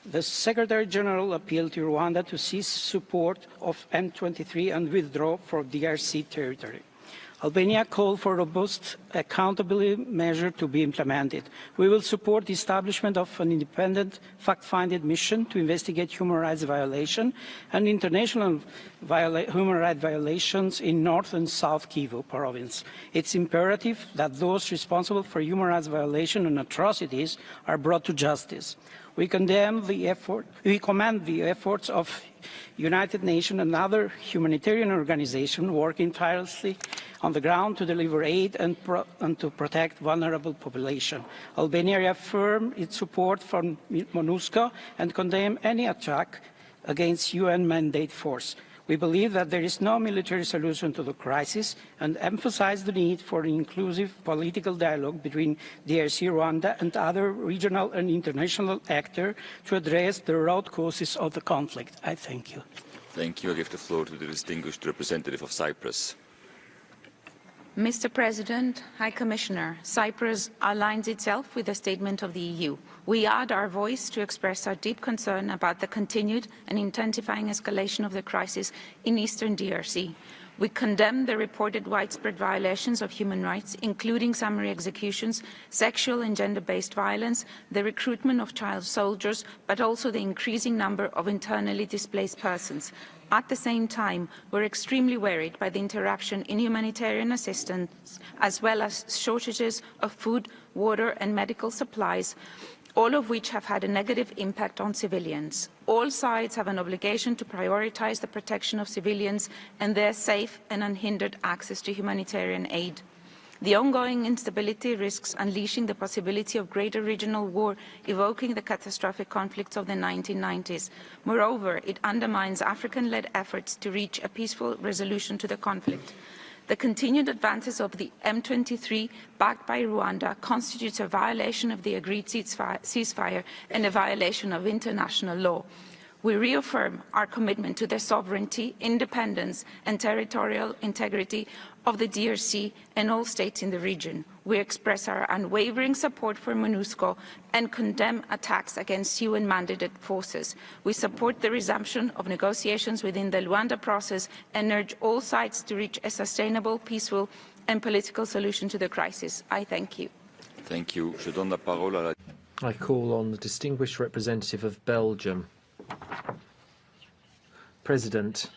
the Secretary General appealed to Rwanda to cease support of M23 and withdraw from DRC territory. Albania called for robust accountability measures to be implemented. We will support the establishment of an independent fact-finding mission to investigate human rights violations and international human rights violations in North and South Kivu province. It's imperative that those responsible for human rights violations and atrocities are brought to justice. We commend the efforts of United Nations and other humanitarian organizations working tirelessly on the ground to deliver aid and to protect vulnerable populations. Albania reaffirms its support for MONUSCO and condemns any attack against UN mandate force. We believe that there is no military solution to the crisis and emphasize the need for an inclusive political dialogue between DRC, Rwanda, and other regional and international actors to address the root causes of the conflict. I thank you. Thank you. I give the floor to the distinguished representative of Cyprus. Mr. President, High Commissioner, Cyprus aligns itself with the statement of the EU. We add our voice to express our deep concern about the continued and intensifying escalation of the crisis in eastern DRC. We condemn the reported widespread violations of human rights, including summary executions, sexual and gender-based violence, the recruitment of child soldiers, but also the increasing number of internally displaced persons. At the same time, we're extremely worried by the interruption in humanitarian assistance, as well as shortages of food, water and medical supplies, all of which have had a negative impact on civilians. All sides have an obligation to prioritize the protection of civilians and their safe and unhindered access to humanitarian aid. The ongoing instability risks unleashing the possibility of greater regional war, evoking the catastrophic conflicts of the 1990s. Moreover, it undermines African-led efforts to reach a peaceful resolution to the conflict. The continued advances of the M23, backed by Rwanda, constitutes a violation of the agreed ceasefire and a violation of international law. We reaffirm our commitment to the sovereignty, independence and territorial integrity of the DRC and all states in the region. We express our unwavering support for MONUSCO and condemn attacks against UN-mandated forces. We support the resumption of negotiations within the Luanda process and urge all sides to reach a sustainable, peaceful and political solution to the crisis. I thank you. Thank you. Je donne la parole à la... I call on the distinguished representative of Belgium. President,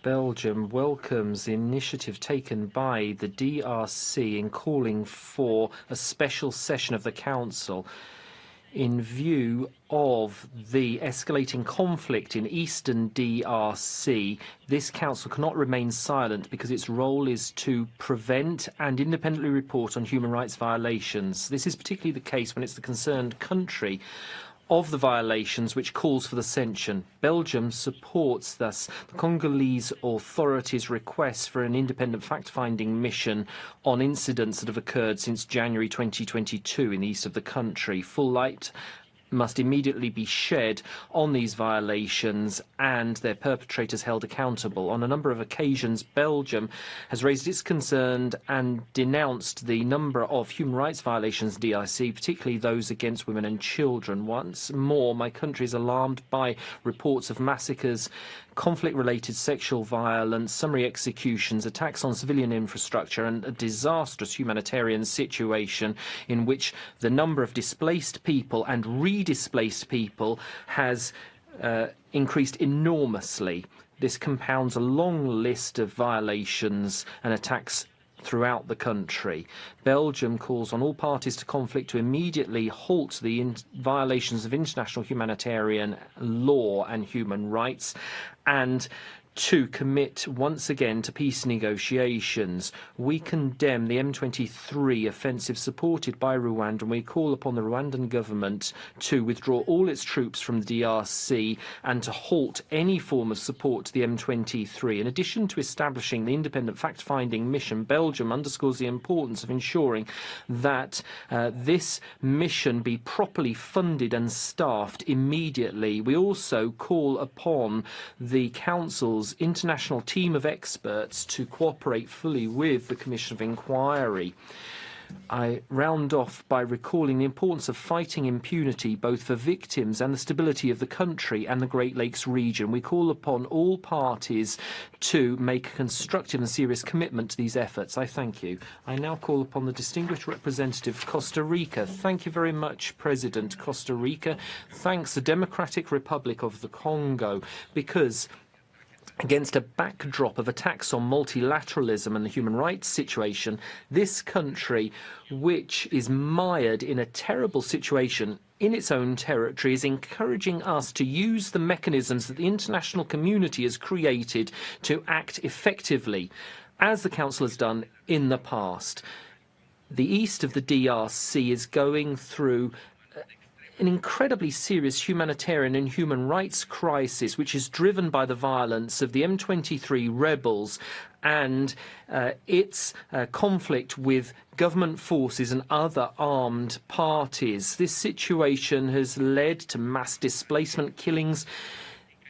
Belgium welcomes the initiative taken by the DRC in calling for a special session of the Council in view of the escalating conflict in eastern DRC. This Council cannot remain silent because its role is to prevent and independently report on human rights violations. This is particularly the case when it's the concerned country of the violations which calls for the sanction. Belgium supports thus the Congolese authorities' request for an independent fact-finding mission on incidents that have occurred since January 2022 in the east of the country. Full light must immediately be shed on these violations and their perpetrators held accountable. On a number of occasions, Belgium has raised its concern and denounced the number of human rights violations in DRC, particularly those against women and children. Once more, my country is alarmed by reports of massacres, conflict-related sexual violence, summary executions, attacks on civilian infrastructure, and a disastrous humanitarian situation in which the number of displaced people and redisplaced people has increased enormously. This compounds a long list of violations and attacks throughout the country. Belgium calls on all parties to conflict to immediately halt the violations of international humanitarian law and human rights and to commit once again to peace negotiations. We condemn the M23 offensive supported by Rwanda, and we call upon the Rwandan government to withdraw all its troops from the DRC and to halt any form of support to the M23. In addition to establishing the independent fact-finding mission, Belgium underscores the importance of ensuring that this mission be properly funded and staffed immediately. We also call upon the Council's international team of experts to cooperate fully with the Commission of Inquiry. I round off by recalling the importance of fighting impunity both for victims and the stability of the country and the Great Lakes region. We call upon all parties to make a constructive and serious commitment to these efforts. I thank you. I now call upon the distinguished representative of Costa Rica. Thank you very much, President. Costa Rica thanks the Democratic Republic of the Congo because against a backdrop of attacks on multilateralism and the human rights situation, this country, which is mired in a terrible situation in its own territory, is encouraging us to use the mechanisms that the international community has created to act effectively, as the Council has done in the past. The east of the DRC is going through an incredibly serious humanitarian and human rights crisis, which is driven by the violence of the M23 rebels and its conflict with government forces and other armed parties. This situation has led to mass displacement, killings,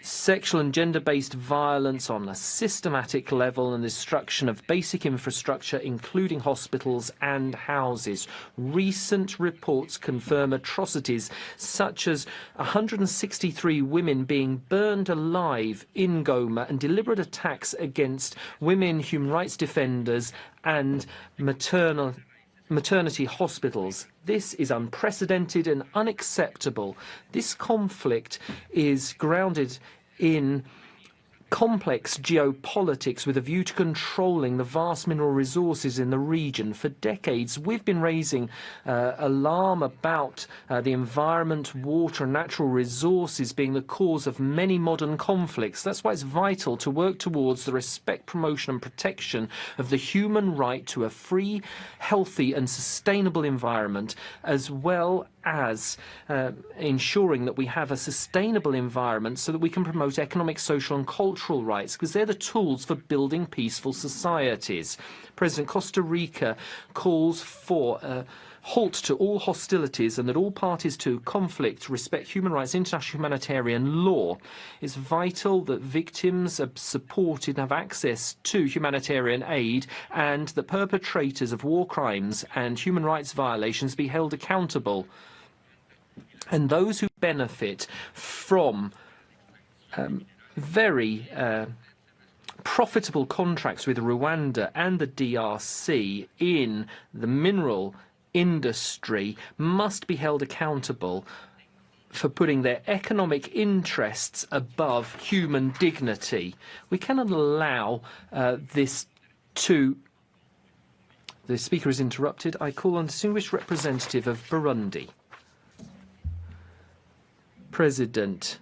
sexual and gender-based violence on a systematic level, and destruction of basic infrastructure, including hospitals and houses. Recent reports confirm atrocities such as 163 women being burned alive in Goma and deliberate attacks against women, human rights defenders and maternity hospitals. This is unprecedented and unacceptable. This conflict is grounded in complex geopolitics with a view to controlling the vast mineral resources in the region. For decades, we've been raising alarm about the environment, water and natural resources being the cause of many modern conflicts. That's why it's vital to work towards the respect, promotion and protection of the human right to a free, healthy and sustainable environment, as well as ensuring that we have a sustainable environment so that we can promote economic, social and cultural rights, because they're the tools for building peaceful societies. President Costa Rica calls for a halt to all hostilities and that all parties to conflict respect human rights, international humanitarian law. It's vital that victims are supported and have access to humanitarian aid, and that perpetrators of war crimes and human rights violations be held accountable. And those who benefit from very profitable contracts with Rwanda and the DRC in the mineral industry must be held accountable for putting their economic interests above human dignity. We cannot allow this to... The speaker is interrupted. I call on the distinguished representative of Burundi. President,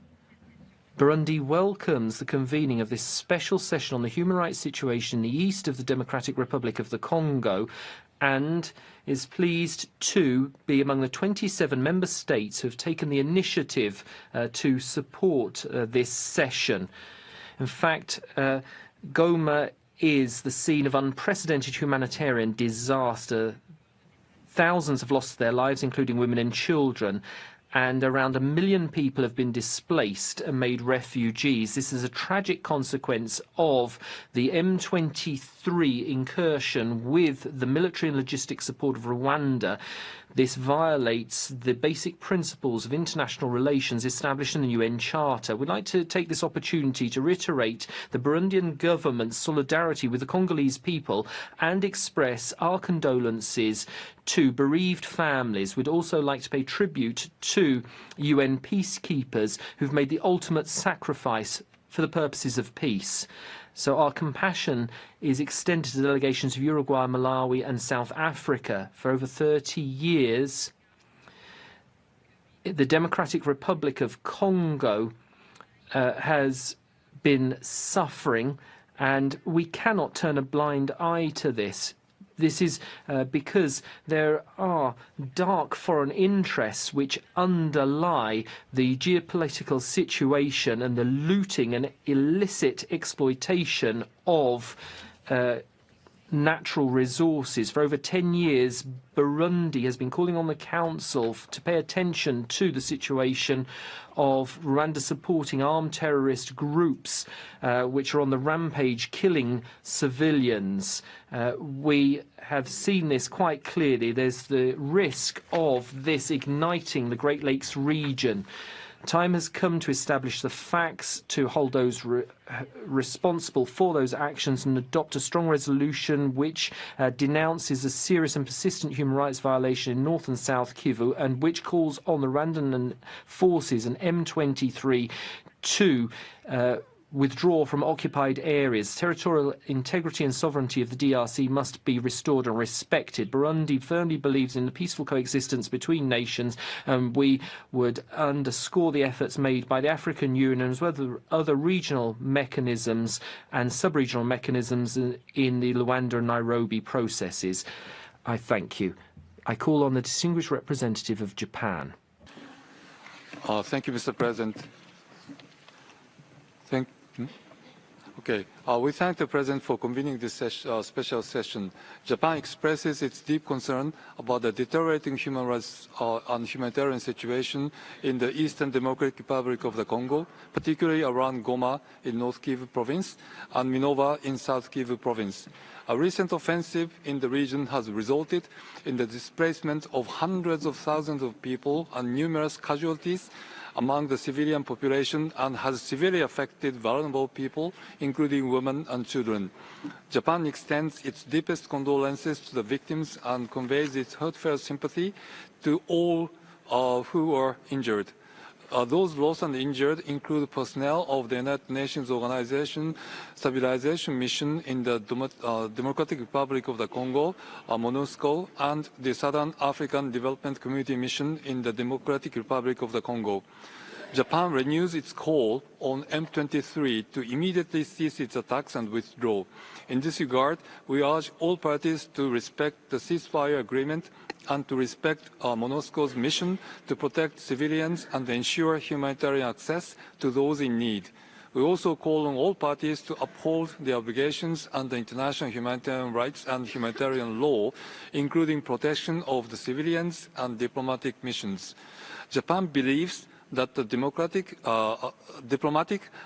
Burundi welcomes the convening of this special session on the human rights situation in the east of the Democratic Republic of the Congo and is pleased to be among the 27 member states who have taken the initiative to support this session. In fact, Goma is the scene of unprecedented humanitarian disaster. Thousands have lost their lives, including women and children, and around 1 million people have been displaced and made refugees. This is a tragic consequence of the M23 incursion with the military and logistic support of Rwanda. This violates the basic principles of international relations established in the UN Charter. We'd like to take this opportunity to reiterate the Burundian government's solidarity with the Congolese people and express our condolences to bereaved families. We'd also like to pay tribute to UN peacekeepers who've made the ultimate sacrifice for the purposes of peace. So our compassion is extended to delegations of Uruguay, Malawi and South Africa. For over 30 years, the Democratic Republic of Congo has been suffering, and we cannot turn a blind eye to this. This is because there are dark foreign interests which underlie the geopolitical situation and the looting and illicit exploitation of natural resources. For over 10 years, Burundi has been calling on the Council to pay attention to the situation of Rwanda supporting armed terrorist groups which are on the rampage killing civilians. We have seen this quite clearly. There's the risk of this igniting the Great Lakes region. Time has come to establish the facts, to hold those responsible for those actions and adopt a strong resolution which denounces a serious and persistent human rights violation in North and South Kivu and which calls on the Rwandan forces and M23 to withdraw from occupied areas. Territorial integrity and sovereignty of the DRC must be restored and respected. Burundi firmly believes in the peaceful coexistence between nations, and we would underscore the efforts made by the African Union as well as other regional mechanisms and sub-regional mechanisms in the Luanda and Nairobi processes. I thank you. I call on the distinguished representative of Japan. Thank you, Mr. President. We thank the President for convening this special session. Japan expresses its deep concern about the deteriorating human rights and humanitarian situation in the Eastern Democratic Republic of the Congo, particularly around Goma in North Kivu Province and Minova in South Kivu Province. A recent offensive in the region has resulted in the displacement of hundreds of thousands of people and numerous casualties among the civilian population and has severely affected vulnerable people, including women and children. Japan extends its deepest condolences to the victims and conveys its heartfelt sympathy to all who are injured. Those lost and injured include personnel of the United Nations Organization Stabilization Mission in the Democratic Republic of the Congo, MONUSCO, and the Southern African Development Community Mission in the Democratic Republic of the Congo. Japan renews its call on M23 to immediately cease its attacks and withdraw. In this regard, we urge all parties to respect the ceasefire agreement and to respect MONUSCO's mission to protect civilians and ensure humanitarian access to those in need. We also call on all parties to uphold their obligations under international humanitarian rights and humanitarian law, including protection of the civilians and diplomatic missions. Japan believes that the diplomatic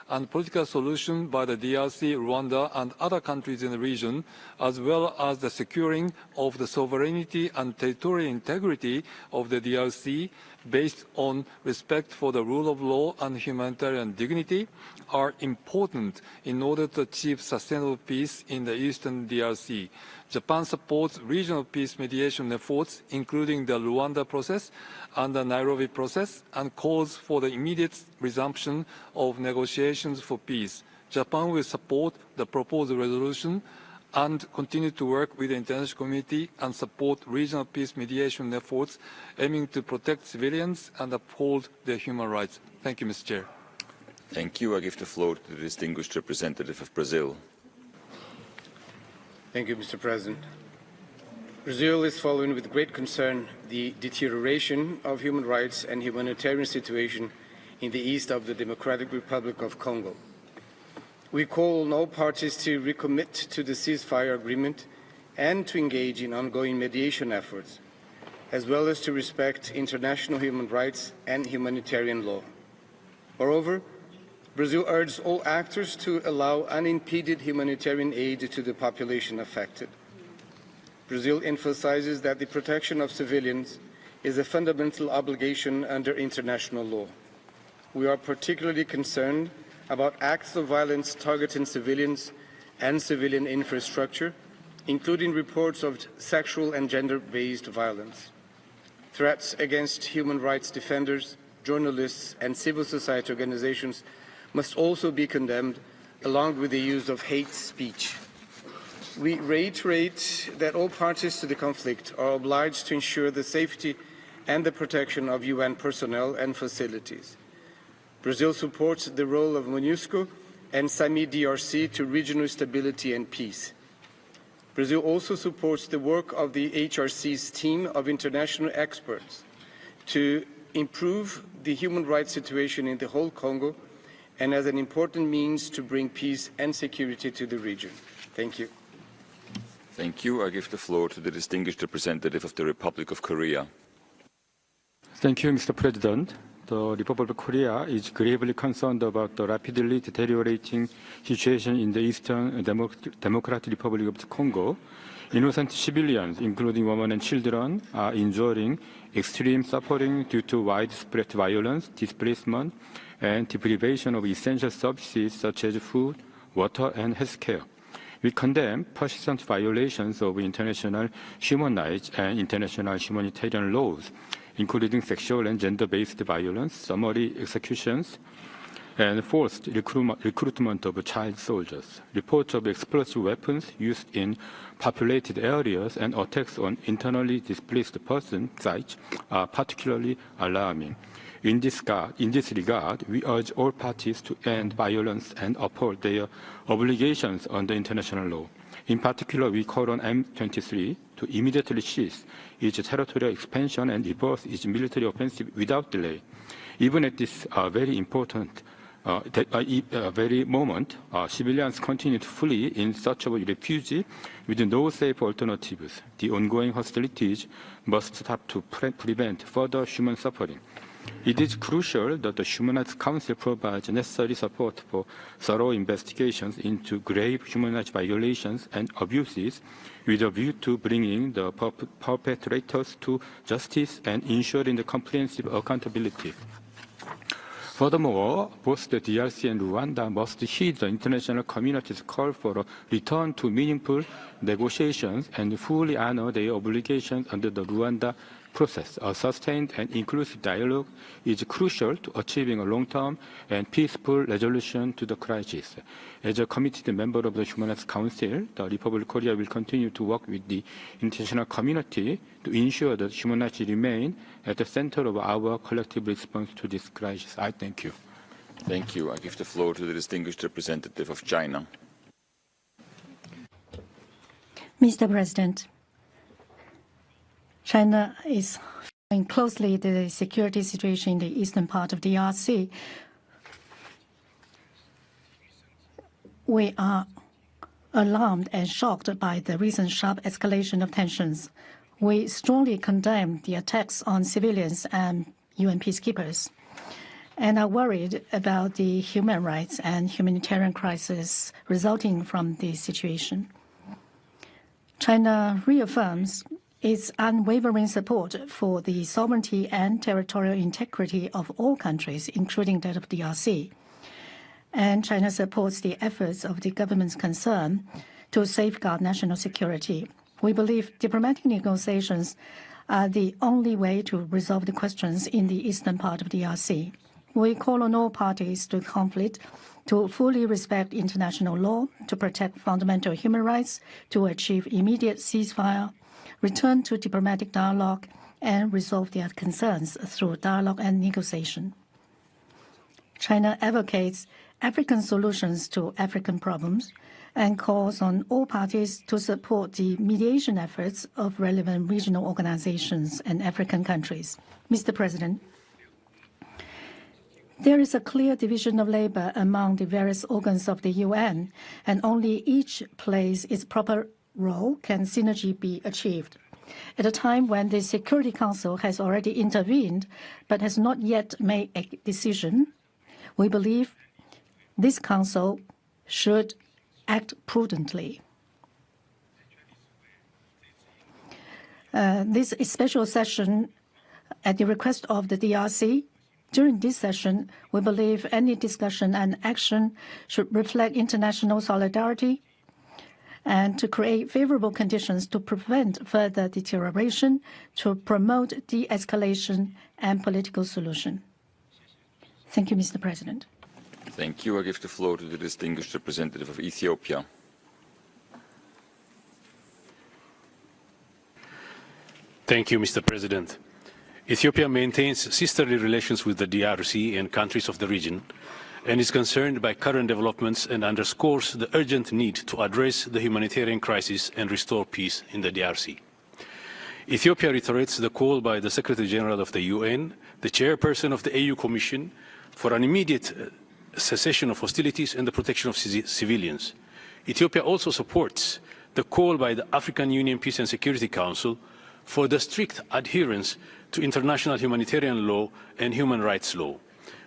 and political solution by the DRC, Rwanda and other countries in the region, as well as the securing of the sovereignty and territorial integrity of the DRC based on respect for the rule of law and humanitarian dignity, are important in order to achieve sustainable peace in the eastern DRC. Japan supports regional peace mediation efforts, including the Rwanda process and the Nairobi process, and calls for the immediate resumption of negotiations for peace. Japan will support the proposed resolution and continue to work with the international community and support regional peace mediation efforts aiming to protect civilians and uphold their human rights. Thank you, Mr. Chair. Thank you. I give the floor to the distinguished representative of Brazil. Thank you, Mr. President. Brazil is following with great concern the deterioration of human rights and humanitarian situation in the east of the Democratic Republic of Congo. We call on all parties to recommit to the ceasefire agreement and to engage in ongoing mediation efforts, as well as to respect international human rights and humanitarian law. Moreover, Brazil urges all actors to allow unimpeded humanitarian aid to the population affected. Brazil emphasizes that the protection of civilians is a fundamental obligation under international law. We are particularly concerned about acts of violence targeting civilians and civilian infrastructure, including reports of sexual and gender-based violence. Threats against human rights defenders, journalists, and civil society organizations must also be condemned, along with the use of hate speech. We reiterate that all parties to the conflict are obliged to ensure the safety and the protection of UN personnel and facilities. Brazil supports the role of MONUSCO and SAMI DRC to regional stability and peace. Brazil also supports the work of the HRC's team of international experts to improve the human rights situation in the whole Congo and as an important means to bring peace and security to the region. Thank you. Thank you. I give the floor to the distinguished representative of the Republic of Korea. Thank you, Mr. President. The Republic of Korea is gravely concerned about the rapidly deteriorating situation in the Eastern Democratic Republic of the Congo. Innocent civilians, including women and children, are enduring extreme suffering due to widespread violence, displacement, and deprivation of essential services such as food, water, and health care. We condemn persistent violations of international human rights and international humanitarian laws, including sexual and gender-based violence, summary executions, and forced recruitment of child soldiers. Reports of explosive weapons used in populated areas and attacks on internally displaced person sites are particularly alarming. In this regard, we urge all parties to end violence and uphold their obligations under international law. In particular, we call on M23 to immediately cease its territorial expansion and reverse its military offensive without delay. Even at this very moment, civilians continue to flee in search of refuge with no safe alternatives. The ongoing hostilities must stop to prevent further human suffering. It is crucial that the Human Rights Council provides necessary support for thorough investigations into grave human rights violations and abuses with a view to bringing the perpetrators to justice and ensuring the comprehensive accountability. Furthermore, both the DRC and Rwanda must heed the international community's call for a return to meaningful negotiations and fully honor their obligations under the Rwanda process. A sustained and inclusive dialogue is crucial to achieving a long-term and peaceful resolution to the crisis. As a committed member of the Human Rights Council, the Republic of Korea will continue to work with the international community to ensure that human rights remain at the center of our collective response to this crisis. I thank you. Thank you. I give the floor to the distinguished representative of China. Mr. President, China is following closely the security situation in the eastern part of the DRC. We are alarmed and shocked by the recent sharp escalation of tensions. We strongly condemn the attacks on civilians and UN peacekeepers, and are worried about the human rights and humanitarian crisis resulting from this situation. China reaffirms its unwavering support for the sovereignty and territorial integrity of all countries, including that of DRC. And China supports the efforts of the governments concerned to safeguard national security. We believe diplomatic negotiations are the only way to resolve the questions in the eastern part of the DRC. We call on all parties to the conflict to fully respect international law, to protect fundamental human rights, to achieve immediate ceasefire, return to diplomatic dialogue, and resolve their concerns through dialogue and negotiation. China advocates African solutions to African problems and calls on all parties to support the mediation efforts of relevant regional organizations and African countries. Mr. President, there is a clear division of labor among the various organs of the UN, and only each plays its proper role can synergy be achieved. At a time when the Security Council has already intervened but has not yet made a decision, we believe this Council should act prudently. This is a special session at the request of the DRC. During this session, we believe any discussion and action should reflect international solidarity and to create favorable conditions to prevent further deterioration, to promote de-escalation and political solution. Thank you, Mr. President. Thank you. I give the floor to the distinguished representative of Ethiopia. Thank you, Mr. President. Ethiopia maintains sisterly relations with the DRC and countries of the region and is concerned by current developments and underscores the urgent need to address the humanitarian crisis and restore peace in the DRC. Ethiopia reiterates the call by the Secretary General of the UN, the chairperson of the AU Commission, for an immediate cessation of hostilities and the protection of civilians. Ethiopia also supports the call by the African Union Peace and Security Council for the strict adherence to international humanitarian law and human rights law.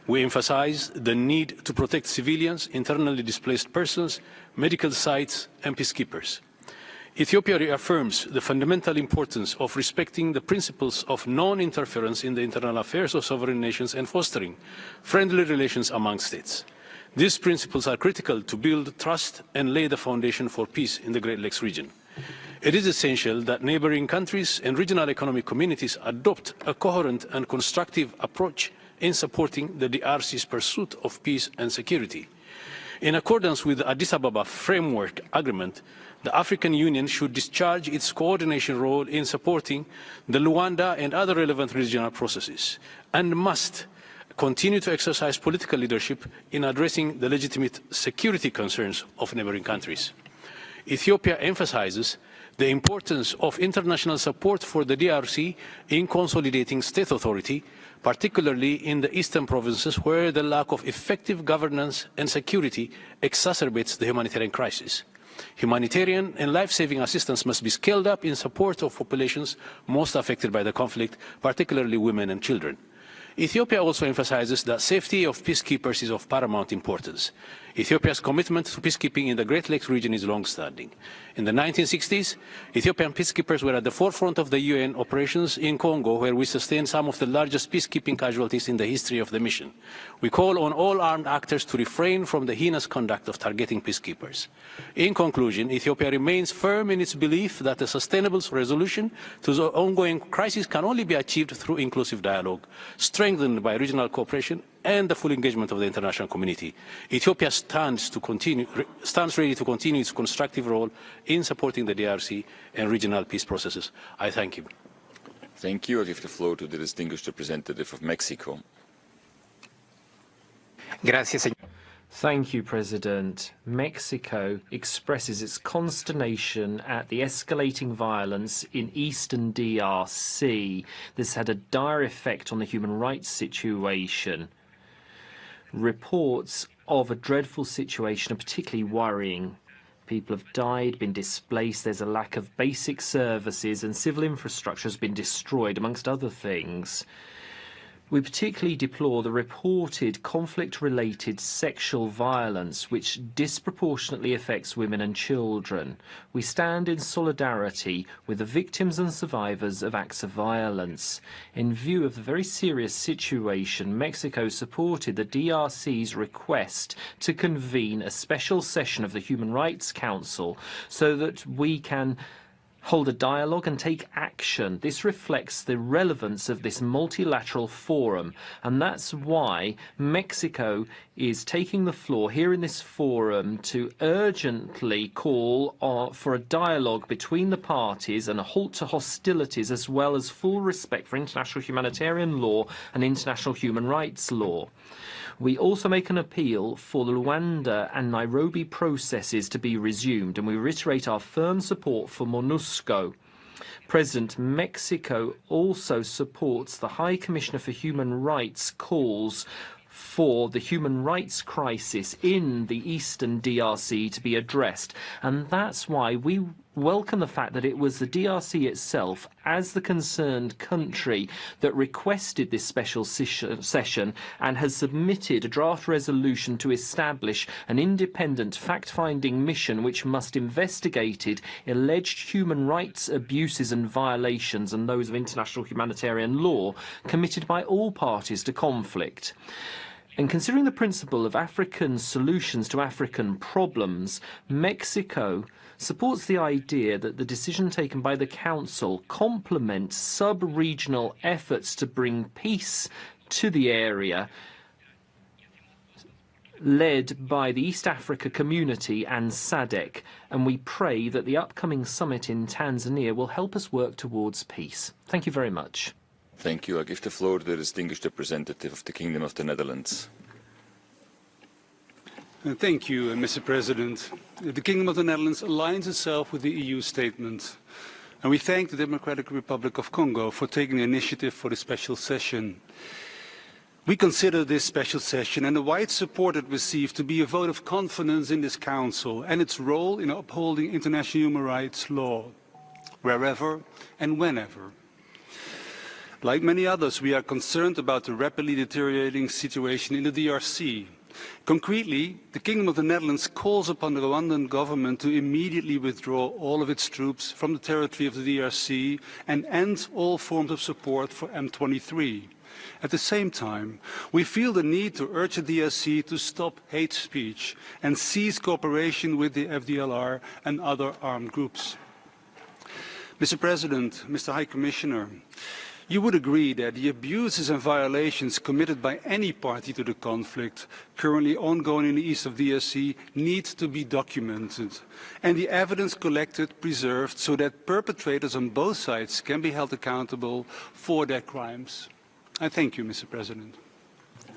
We emphasize the need to protect civilians, internally displaced persons, medical sites, and peacekeepers. Ethiopia reaffirms the fundamental importance of respecting the principles of non-interference in the internal affairs of sovereign nations and fostering friendly relations among states. These principles are critical to build trust and lay the foundation for peace in the Great Lakes region. It is essential that neighboring countries and regional economic communities adopt a coherent and constructive approach in supporting the DRC's pursuit of peace and security. In accordance with the Addis Ababa Framework Agreement, the African Union should discharge its coordination role in supporting the Luanda and other relevant regional processes and must continue to exercise political leadership in addressing the legitimate security concerns of neighboring countries. Ethiopia emphasizes the importance of international support for the DRC in consolidating state authority, particularly in the eastern provinces where the lack of effective governance and security exacerbates the humanitarian crisis. Humanitarian and life-saving assistance must be scaled up in support of populations most affected by the conflict, particularly women and children. Ethiopia also emphasizes that safety of peacekeepers is of paramount importance. Ethiopia's commitment to peacekeeping in the Great Lakes region is long-standing. In the 1960s, Ethiopian peacekeepers were at the forefront of the UN operations in Congo, where we sustained some of the largest peacekeeping casualties in the history of the mission. We call on all armed actors to refrain from the heinous conduct of targeting peacekeepers. In conclusion, Ethiopia remains firm in its belief that a sustainable resolution to the ongoing crisis can only be achieved through inclusive dialogue, strengthened by regional cooperation and the full engagement of the international community. Ethiopia stands ready to continue its constructive role in supporting the DRC and regional peace processes. I thank you. Thank you. I give the floor to the distinguished representative of Mexico. Gracias, señor. Thank you, President. Mexico expresses its consternation at the escalating violence in eastern DRC. This had a dire effect on the human rights situation. Reports of a dreadful situation are particularly worrying. People have died, been displaced, there's a lack of basic services, and civil infrastructure has been destroyed, amongst other things. We particularly deplore the reported conflict-related sexual violence which disproportionately affects women and children. We stand in solidarity with the victims and survivors of acts of violence. In view of the very serious situation, Mexico supported the DRC's request to convene a special session of the Human Rights Council so that we can hold a dialogue and take action. This reflects the relevance of this multilateral forum, and that's why Mexico is taking the floor here in this forum to urgently call for a dialogue between the parties and a halt to hostilities, as well as full respect for international humanitarian law and international human rights law. We also make an appeal for the Rwanda and Nairobi processes to be resumed, and we reiterate our firm support for MONUSCO. President, Mexico also supports the High Commissioner for Human Rights calls for the human rights crisis in the Eastern DRC to be addressed. And that's why we welcome the fact that it was the DRC itself, as the concerned country, that requested this special session and has submitted a draft resolution to establish an independent fact-finding mission which must investigate alleged human rights abuses and violations and those of international humanitarian law committed by all parties to conflict. And considering the principle of African solutions to African problems, Mexico supports the idea that the decision taken by the Council complements sub-regional efforts to bring peace to the area led by the East Africa Community and SADC, and we pray that the upcoming summit in Tanzania will help us work towards peace. Thank you very much. Thank you. I give the floor to the distinguished representative of the Kingdom of the Netherlands. Thank you, Mr. President. The Kingdom of the Netherlands aligns itself with the EU statement, and we thank the Democratic Republic of Congo for taking the initiative for the special session. We consider this special session and the wide support it received to be a vote of confidence in this Council and its role in upholding international human rights law, wherever and whenever. Like many others, we are concerned about the rapidly deteriorating situation in the DRC. Concretely, the Kingdom of the Netherlands calls upon the Rwandan government to immediately withdraw all of its troops from the territory of the DRC and end all forms of support for M23. At the same time, we feel the need to urge the DRC to stop hate speech and cease cooperation with the FDLR and other armed groups. Mr. President, Mr. High Commissioner, you would agree that the abuses and violations committed by any party to the conflict currently ongoing in the east of DRC need to be documented and the evidence collected preserved so that perpetrators on both sides can be held accountable for their crimes. I thank you, Mr. President.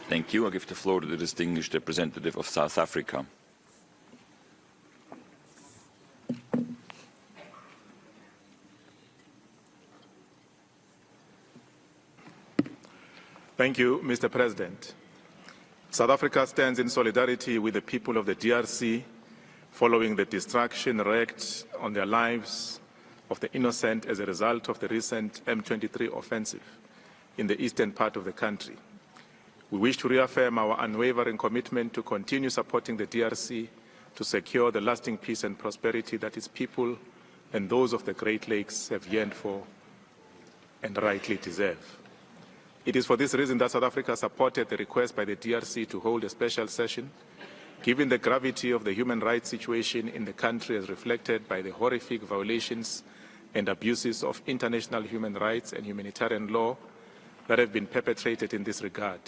Thank you. I give the floor to the distinguished representative of South Africa. Thank you, Mr. President. South Africa stands in solidarity with the people of the DRC following the destruction wreaked on their lives of the innocent as a result of the recent M23 offensive in the eastern part of the country. We wish to reaffirm our unwavering commitment to continue supporting the DRC to secure the lasting peace and prosperity that its people and those of the Great Lakes have yearned for and rightly deserve. It is for this reason that South Africa supported the request by the DRC to hold a special session, given the gravity of the human rights situation in the country as reflected by the horrific violations and abuses of international human rights and humanitarian law that have been perpetrated in this regard.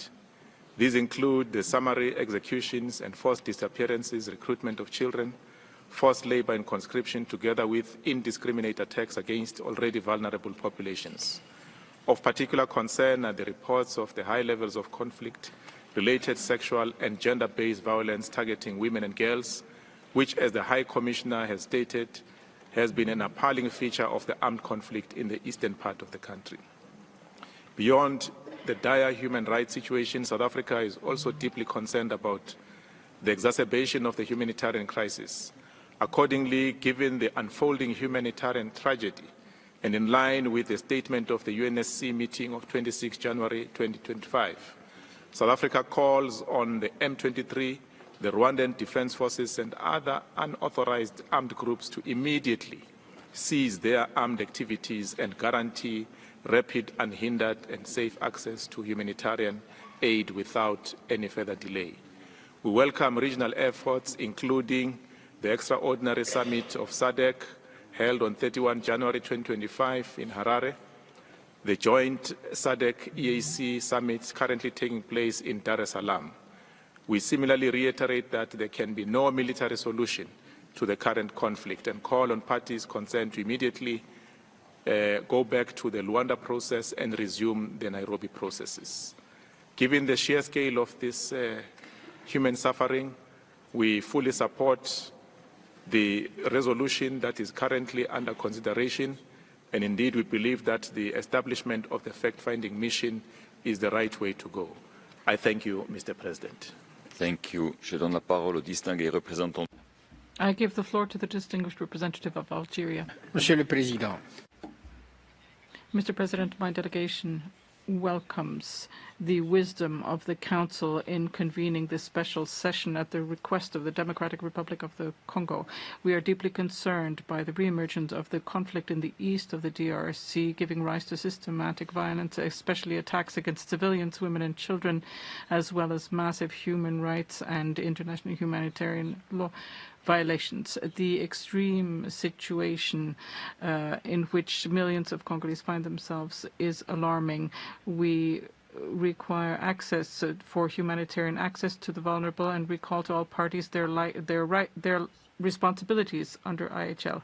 These include the summary executions and forced disappearances, recruitment of children, forced labor and conscription, together with indiscriminate attacks against already vulnerable populations. Of particular concern are the reports of the high levels of conflict-related sexual and gender-based violence targeting women and girls, which, as the High Commissioner has stated, has been an appalling feature of the armed conflict in the eastern part of the country. Beyond the dire human rights situation, South Africa is also deeply concerned about the exacerbation of the humanitarian crisis. Accordingly, given the unfolding humanitarian tragedy and in line with the statement of the UNSC meeting of 26 January 2025. South Africa calls on the M23, the Rwandan Defense Forces and other unauthorized armed groups to immediately cease their armed activities and guarantee rapid, unhindered and safe access to humanitarian aid without any further delay. We welcome regional efforts, including the extraordinary summit of SADC held on 31 January 2025 in Harare, the joint SADC-EAC summit currently taking place in Dar es Salaam. We similarly reiterate that there can be no military solution to the current conflict and call on parties concerned to immediately go back to the Luanda process and resume the Nairobi processes. Given the sheer scale of this human suffering, we fully support the resolution that is currently under consideration, and indeed we believe that the establishment of the fact-finding mission is the right way to go. I thank you, Mr. President. Thank you. Je donne la parole au distingué représentant. I give the floor to the distinguished representative of Algeria. Monsieur le Président. Mr. President, my delegation welcomes the wisdom of the Council in convening this special session at the request of the Democratic Republic of the Congo. We are deeply concerned by the reemergence of the conflict in the east of the DRC, giving rise to systematic violence, especially attacks against civilians, women and children, as well as massive human rights and international humanitarian law violations. The extreme situation in which millions of Congolese find themselves is alarming. We require access for humanitarian access to the vulnerable, and we call to all parties their responsibilities under IHL.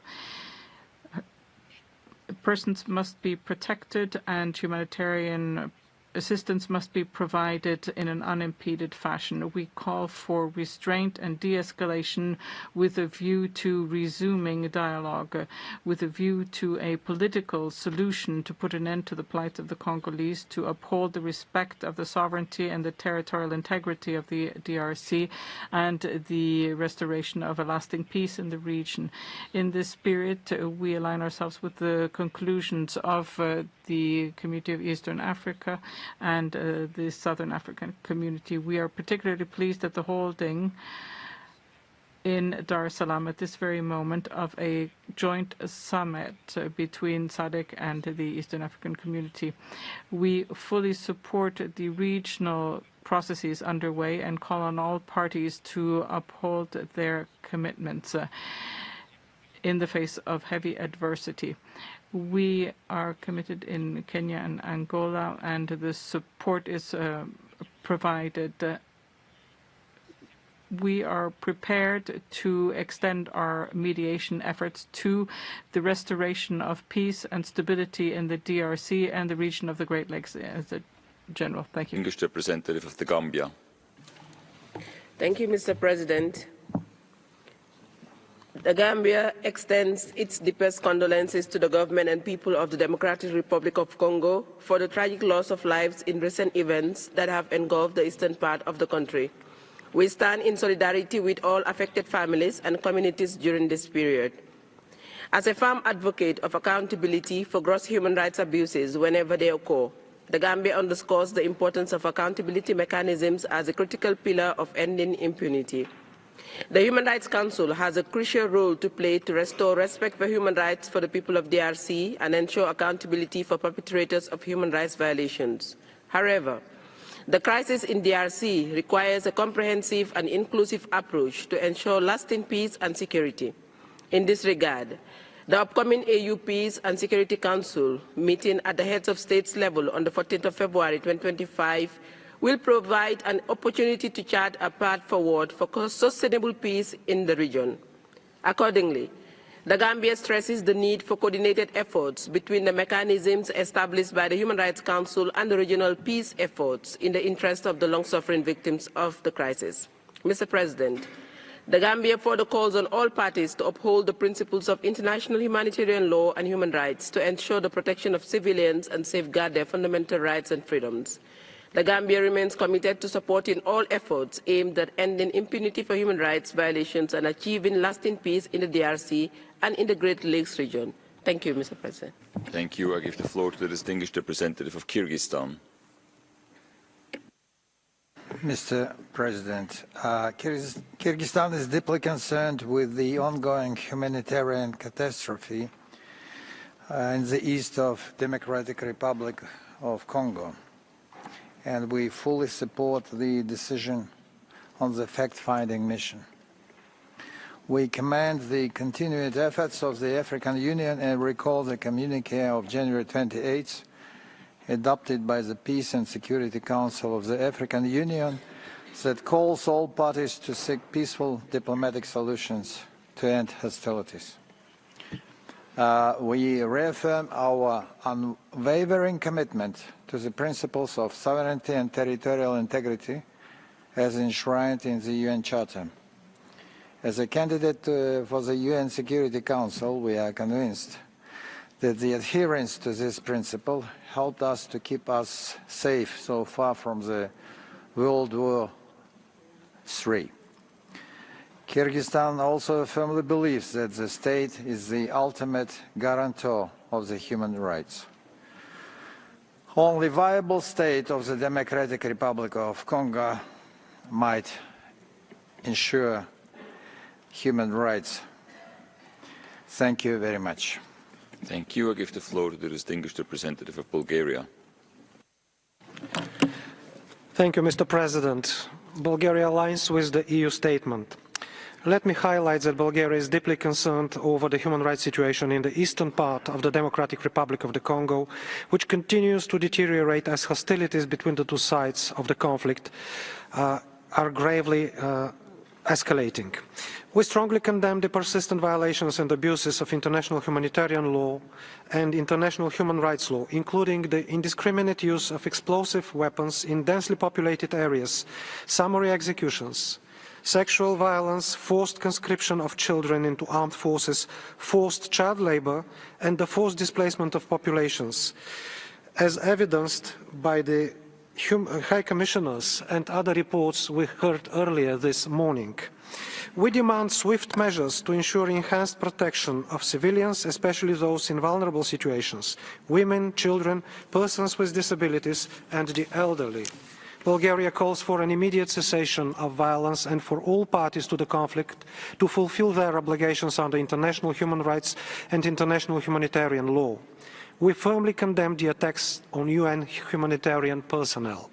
Persons must be protected, and humanitarian assistance must be provided in an unimpeded fashion. We call for restraint and de-escalation with a view to resuming dialogue, with a view to a political solution to put an end to the plight of the Congolese, to uphold the respect of the sovereignty and the territorial integrity of the DRC, and the restoration of a lasting peace in the region. In this spirit, we align ourselves with the conclusions of the Community of Eastern Africa and the Southern African Community. We are particularly pleased at the holding in Dar es Salaam at this very moment of a joint summit between SADC and the Eastern African Community. We fully support the regional processes underway and call on all parties to uphold their commitments in the face of heavy adversity. We are committed in Kenya and Angola, and the support is provided. We are prepared to extend our mediation efforts to the restoration of peace and stability in the DRC and the region of the Great Lakes as a general. Thank you. English representative of the Gambia. Thank you, Mr. President. The Gambia extends its deepest condolences to the government and people of the Democratic Republic of Congo for the tragic loss of lives in recent events that have engulfed the eastern part of the country. We stand in solidarity with all affected families and communities during this period. As a firm advocate of accountability for gross human rights abuses whenever they occur, the Gambia underscores the importance of accountability mechanisms as a critical pillar of ending impunity. The Human Rights Council has a crucial role to play to restore respect for human rights for the people of DRC and ensure accountability for perpetrators of human rights violations. However, the crisis in DRC requires a comprehensive and inclusive approach to ensure lasting peace and security. In this regard, the upcoming AU Peace and Security Council meeting at the heads of states level on the 14th of February 2025 will provide an opportunity to chart a path forward for sustainable peace in the region. Accordingly, the Gambia stresses the need for coordinated efforts between the mechanisms established by the Human Rights Council and the regional peace efforts in the interest of the long-suffering victims of the crisis. Mr. President, the Gambia further calls on all parties to uphold the principles of international humanitarian law and human rights to ensure the protection of civilians and safeguard their fundamental rights and freedoms. The Gambia remains committed to supporting all efforts aimed at ending impunity for human rights violations and achieving lasting peace in the DRC and in the Great Lakes region. Thank you, Mr. President. Thank you. I give the floor to the distinguished representative of Kyrgyzstan. Mr. President, Kyrgyzstan is deeply concerned with the ongoing humanitarian catastrophe in the east of Democratic Republic of Congo, and we fully support the decision on the fact-finding mission. We commend the continued efforts of the African Union and recall the communique of January 28th, adopted by the Peace and Security Council of the African Union, that calls all parties to seek peaceful diplomatic solutions to end hostilities. We reaffirm our unwavering commitment to the principles of sovereignty and territorial integrity as enshrined in the UN Charter. As a candidate for the UN Security Council, we are convinced that the adherence to this principle helped us to keep us safe so far from the World War III. Kyrgyzstan also firmly believes that the state is the ultimate guarantor of the human rights. Only viable state of the Democratic Republic of Congo might ensure human rights. Thank you very much. Thank you. I give the floor to the distinguished representative of Bulgaria. Thank you, Mr. President. Bulgaria aligns with the EU statement. Let me highlight that Bulgaria is deeply concerned over the human rights situation in the eastern part of the Democratic Republic of the Congo, which continues to deteriorate as hostilities between the two sides of the conflict are gravely escalating. We strongly condemn the persistent violations and abuses of international humanitarian law and international human rights law, including the indiscriminate use of explosive weapons in densely populated areas, summary executions, sexual violence, forced conscription of children into armed forces, forced child labor, and the forced displacement of populations, as evidenced by the High Commissioners and other reports we heard earlier this morning. We demand swift measures to ensure enhanced protection of civilians, especially those in vulnerable situations, women, children, persons with disabilities, and the elderly. Bulgaria calls for an immediate cessation of violence and for all parties to the conflict to fulfill their obligations under international human rights and international humanitarian law. We firmly condemn the attacks on UN humanitarian personnel.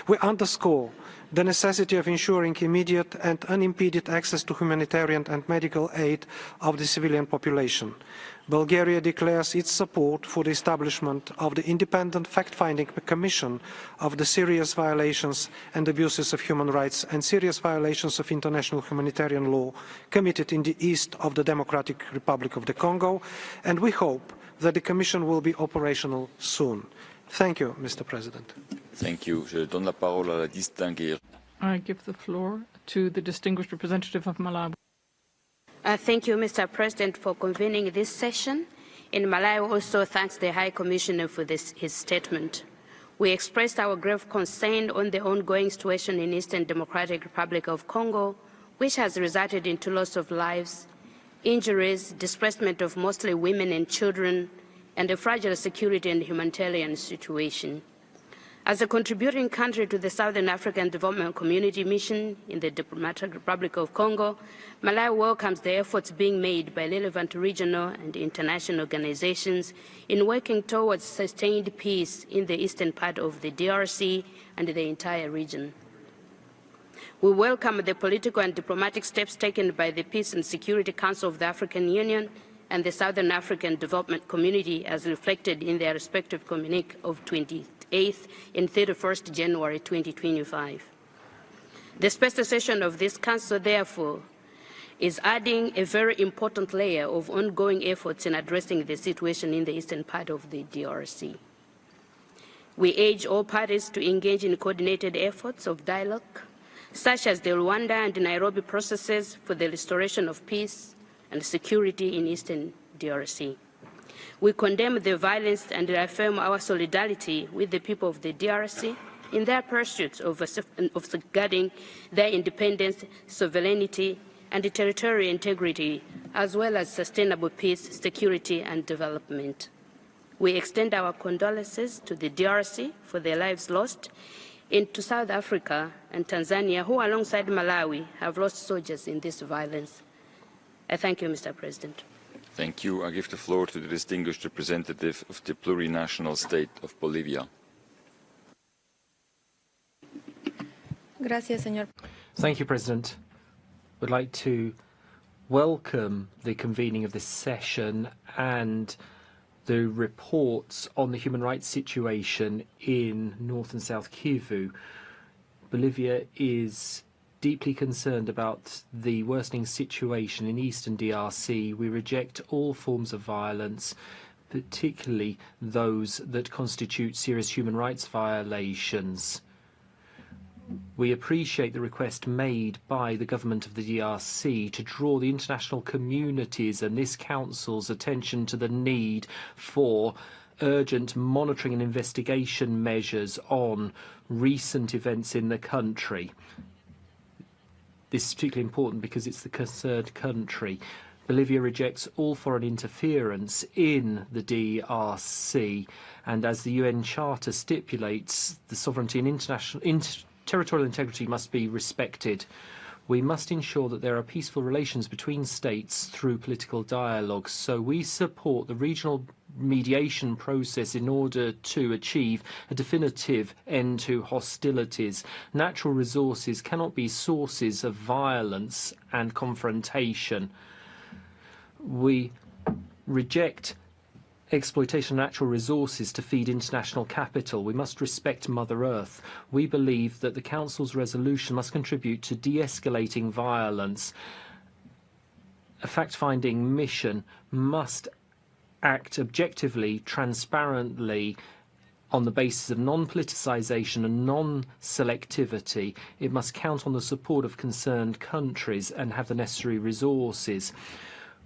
We underscore the necessity of ensuring immediate and unimpeded access to humanitarian and medical aid of the civilian population. Bulgaria declares its support for the establishment of the independent fact-finding commission of the serious violations and abuses of human rights and serious violations of international humanitarian law committed in the east of the Democratic Republic of the Congo, and we hope that the Commission will be operational soon. Thank you, Mr. President. Thank you. Je donne la parole à la distinguée. I give the floor to the distinguished representative of Malawi. Thank you, Mr. President, for convening this session. And Malawi also thanks the High Commissioner for his statement. We expressed our grave concern on the ongoing situation in Eastern Democratic Republic of Congo, which has resulted in loss of lives, injuries, displacement of mostly women and children, and a fragile security and humanitarian situation. As a contributing country to the Southern African Development Community Mission in the Democratic Republic of Congo, Malawi welcomes the efforts being made by relevant regional and international organizations in working towards sustained peace in the eastern part of the DRC and the entire region. We welcome the political and diplomatic steps taken by the Peace and Security Council of the African Union and the Southern African Development Community as reflected in their respective communique of 28th and 31st January 2025. The special session of this Council, therefore, is adding a very important layer of ongoing efforts in addressing the situation in the eastern part of the DRC. We urge all parties to engage in coordinated efforts of dialogue, such as the Rwanda and Nairobi processes for the restoration of peace and security in Eastern DRC. We condemn the violence and reaffirm our solidarity with the people of the DRC in their pursuit of safeguarding their independence, sovereignty, and the territorial integrity, as well as sustainable peace, security, and development. We extend our condolences to the DRC for their lives lost, and to South Africa and Tanzania, who alongside Malawi have lost soldiers in this violence. I thank you, Mr. President. Thank you. I give the floor to the distinguished representative of the plurinational state of Bolivia. Gracias, señor. Thank you, President. Would like to welcome the convening of this session and the reports on the human rights situation in North and South Kivu. Bolivia is deeply concerned about the worsening situation in Eastern DRC. We reject all forms of violence, particularly those that constitute serious human rights violations. We appreciate the request made by the government of the DRC to draw the international community's and this council's attention to the need for urgent monitoring and investigation measures on recent events in the country. This is particularly important because it's the concerned country. Bolivia rejects all foreign interference in the DRC, and as the UN Charter stipulates, the sovereignty and territorial integrity must be respected. We must ensure that there are peaceful relations between states through political dialogue. So we support the regional mediation process in order to achieve a definitive end to hostilities. Natural resources cannot be sources of violence and confrontation. We reject exploitation of natural resources to feed international capital. We must respect Mother Earth. We believe that the Council's resolution must contribute to de-escalating violence. A fact-finding mission must act objectively, transparently, on the basis of non-politicization and non-selectivity. It must count on the support of concerned countries and have the necessary resources.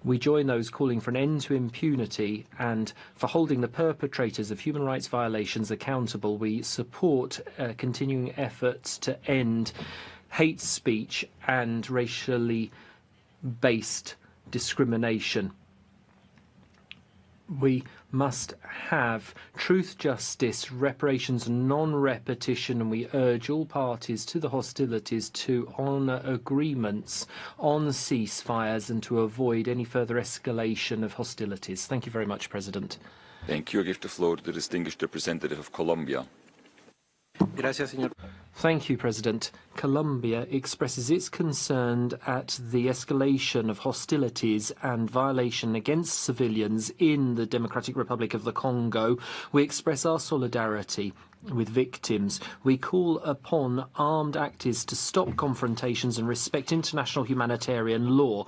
We join those calling for an end to impunity and for holding the perpetrators of human rights violations accountable. We support continuing efforts to end hate speech and racially based discrimination. We must have truth, justice, reparations, and non-repetition, and we urge all parties to the hostilities to honour agreements on ceasefires and to avoid any further escalation of hostilities. Thank you very much, President. Thank you. I give the floor to the distinguished representative of Colombia. Gracias, señor. Thank you, President. Colombia expresses its concern at the escalation of hostilities and violation against civilians in the Democratic Republic of the Congo. We express our solidarity with victims. We call upon armed actors to stop confrontations and respect international humanitarian law.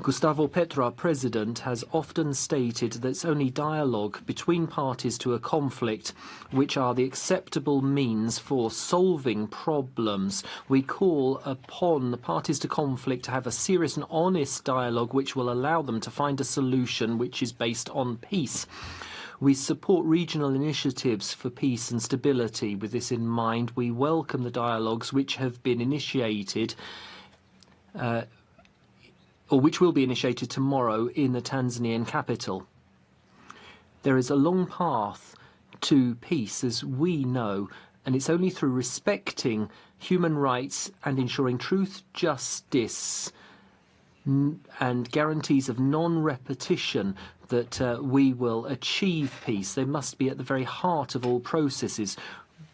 Gustavo Petro, our president, has often stated that it's only dialogue between parties to a conflict which are the acceptable means for solving problems. We call upon the parties to conflict to have a serious and honest dialogue which will allow them to find a solution which is based on peace. We support regional initiatives for peace and stability. With this in mind, we welcome the dialogues which have been initiated or which will be initiated tomorrow in the Tanzanian capital. There is a long path to peace, as we know, and it's only through respecting human rights and ensuring truth, justice, and guarantees of non-repetition that we will achieve peace. They must be at the very heart of all processes.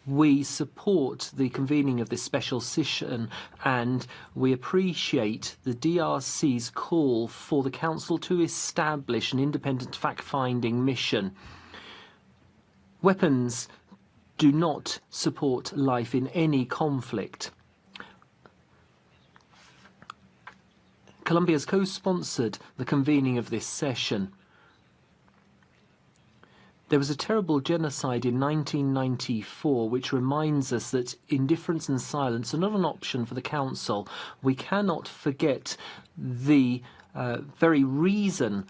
We support the convening of this special session and we appreciate the DRC's call for the Council to establish an independent fact-finding mission. Weapons do not support life in any conflict. Colombia has co-sponsored the convening of this session. There was a terrible genocide in 1994 which reminds us that indifference and silence are not an option for the Council. We cannot forget the very reason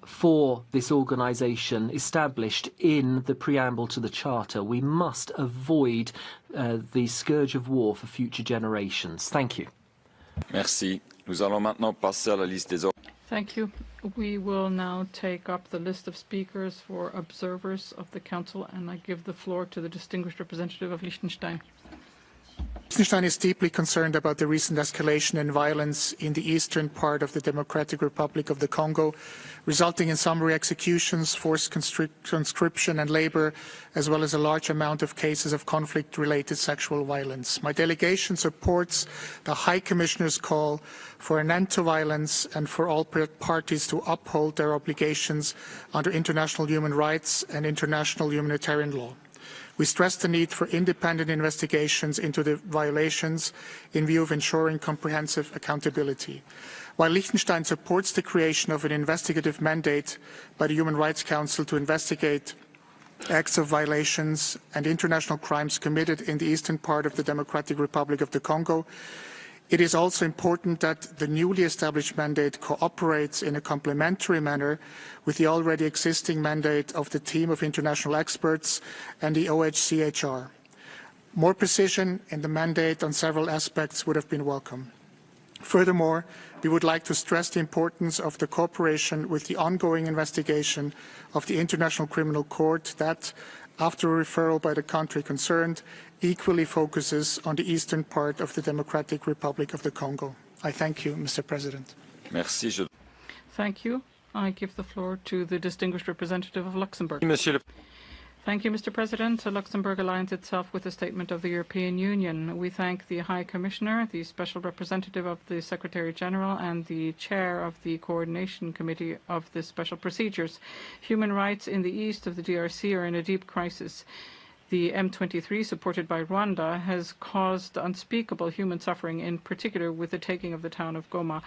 for this organisation established in the preamble to the Charter. We must avoid the scourge of war for future generations. Thank you. Merci. Nous allons maintenant passer à la liste des Thank you. We will now take up the list of speakers for observers of the Council, and I give the floor to the distinguished representative of Liechtenstein. Liechtenstein is deeply concerned about the recent escalation in violence in the eastern part of the Democratic Republic of the Congo, resulting in summary executions, forced conscription and labor, as well as a large amount of cases of conflict-related sexual violence. My delegation supports the High Commissioner's call for an end to violence and for all parties to uphold their obligations under international human rights and international humanitarian law. We stress the need for independent investigations into the violations in view of ensuring comprehensive accountability. While Liechtenstein supports the creation of an investigative mandate by the Human Rights Council to investigate acts of violations and international crimes committed in the eastern part of the Democratic Republic of the Congo, it is also important that the newly established mandate cooperates in a complementary manner with the already existing mandate of the team of international experts and the OHCHR. More precision in the mandate on several aspects would have been welcome. Furthermore, we would like to stress the importance of the cooperation with the ongoing investigation of the International Criminal Court that, after a referral by the country concerned, equally focuses on the eastern part of the Democratic Republic of the Congo. I thank you, Mr. President. Merci. Thank you. I give the floor to the distinguished representative of Luxembourg. Thank you, Mr. President. Luxembourg aligns itself with the statement of the European Union. We thank the High Commissioner, the Special Representative of the Secretary General, and the Chair of the Coordination Committee of the Special Procedures. Human rights in the east of the DRC are in a deep crisis. The M23, supported by Rwanda, has caused unspeakable human suffering, in particular with the taking of the town of Goma.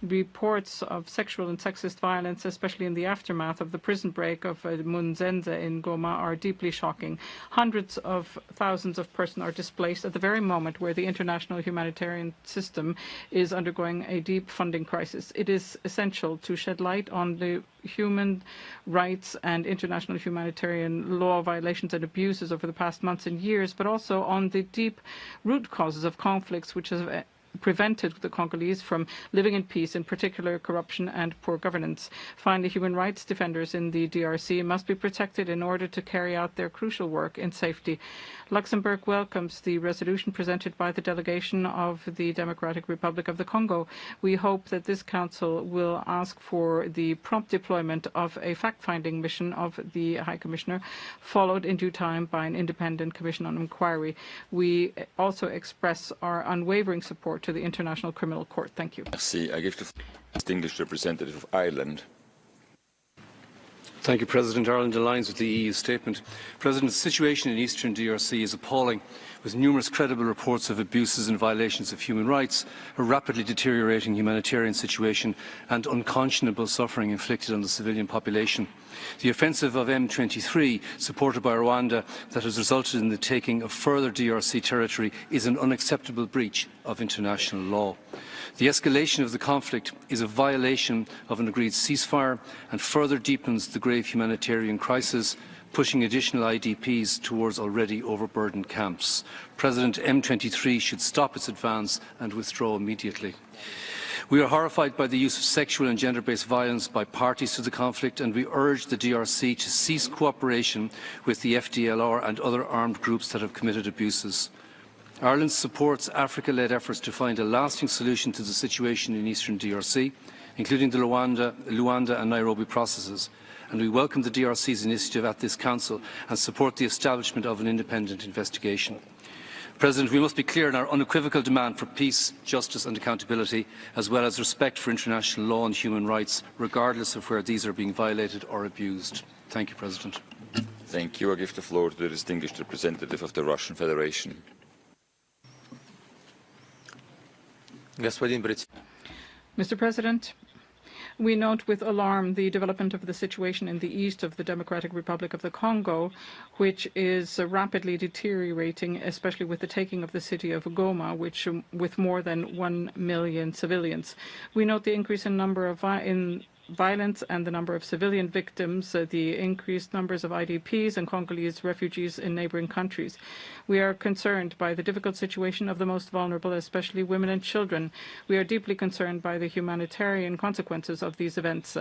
Reports of sexual and sexist violence, especially in the aftermath of the prison break of Munzenze in Goma, are deeply shocking. Hundreds of thousands of persons are displaced at the very moment where the international humanitarian system is undergoing a deep funding crisis. It is essential to shed light on the human rights and international humanitarian law violations and abuses over the past months and years, but also on the deep root causes of conflicts which have prevented the Congolese from living in peace, in particular corruption and poor governance. Finally, human rights defenders in the DRC must be protected in order to carry out their crucial work in safety. Luxembourg welcomes the resolution presented by the delegation of the Democratic Republic of the Congo. We hope that this Council will ask for the prompt deployment of a fact-finding mission of the High Commissioner, followed in due time by an independent commission on inquiry. We also express our unwavering support to the International Criminal Court. Thank you. Merci. I give the distinguished representative of Ireland. Thank you, President. Ireland aligns with the EU statement. President, the situation in eastern DRC is appalling, with numerous credible reports of abuses and violations of human rights, a rapidly deteriorating humanitarian situation and unconscionable suffering inflicted on the civilian population. The offensive of M23, supported by Rwanda, that has resulted in the taking of further DRC territory is an unacceptable breach of international law. The escalation of the conflict is a violation of an agreed ceasefire and further deepens the grave humanitarian crisis, pushing additional IDPs towards already overburdened camps. President M23 should stop its advance and withdraw immediately. We are horrified by the use of sexual and gender-based violence by parties to the conflict, and we urge the DRC to cease cooperation with the FDLR and other armed groups that have committed abuses. Ireland supports Africa-led efforts to find a lasting solution to the situation in eastern DRC, including the Luanda and Nairobi processes, and we welcome the DRC's initiative at this Council and support the establishment of an independent investigation. President, we must be clear in our unequivocal demand for peace, justice and accountability, as well as respect for international law and human rights, regardless of where these are being violated or abused. Thank you, President. Thank you. I give the floor to the distinguished representative of the Russian Federation. Mr. President, we note with alarm the development of the situation in the east of the Democratic Republic of the Congo, which is rapidly deteriorating, especially with the taking of the city of Goma, with more than 1 million civilians. We note the increase in number of violence and the number of civilian victims, the increased numbers of IDPs and Congolese refugees in neighboring countries. We are concerned by the difficult situation of the most vulnerable, especially women and children. We are deeply concerned by the humanitarian consequences of these events.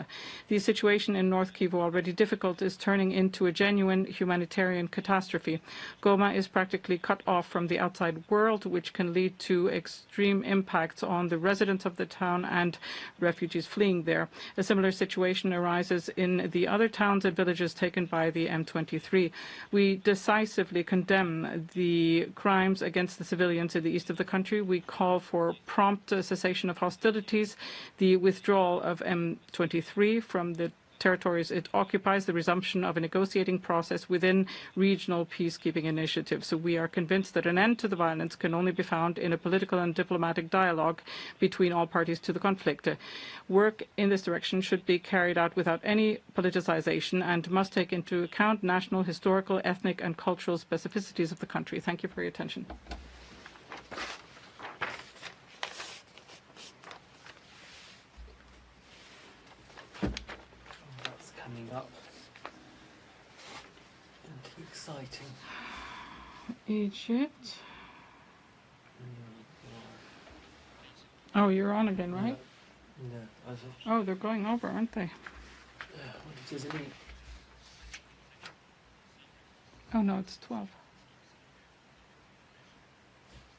The situation in North Kivu, already difficult, is turning into a genuine humanitarian catastrophe. Goma is practically cut off from the outside world, which can lead to extreme impacts on the residents of the town and refugees fleeing there. A similar situation arises in the other towns and villages taken by the M23. We decisively condemn the crimes against the civilians in the east of the country. We call for prompt cessation of hostilities, the withdrawal of M23 from the territories it occupies, the resumption of a negotiating process within regional peacekeeping initiatives. So we are convinced that an end to the violence can only be found in a political and diplomatic dialogue between all parties to the conflict. Work in this direction should be carried out without any politicization and must take into account national, historical, ethnic and cultural specificities of the country. Thank you for your attention. Up and exciting. Egypt. Oh, you're on again, right? No. Oh, they're going over, aren't they? What is it? Oh no, it's 12.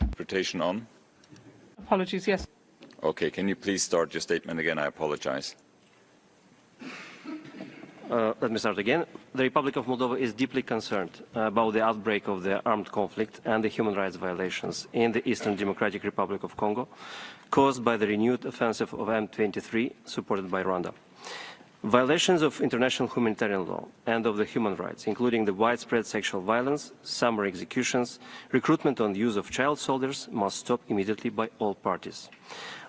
Interpretation on? Apologies, yes. Okay, can you please start your statement again? I apologize. Let me start again. The Republic of Moldova is deeply concerned about the outbreak of the armed conflict and the human rights violations in the Eastern Democratic Republic of Congo caused by the renewed offensive of M23 supported by Rwanda. Violations of international humanitarian law and of the human rights, including the widespread sexual violence, summary executions, recruitment and use of child soldiers, must stop immediately by all parties.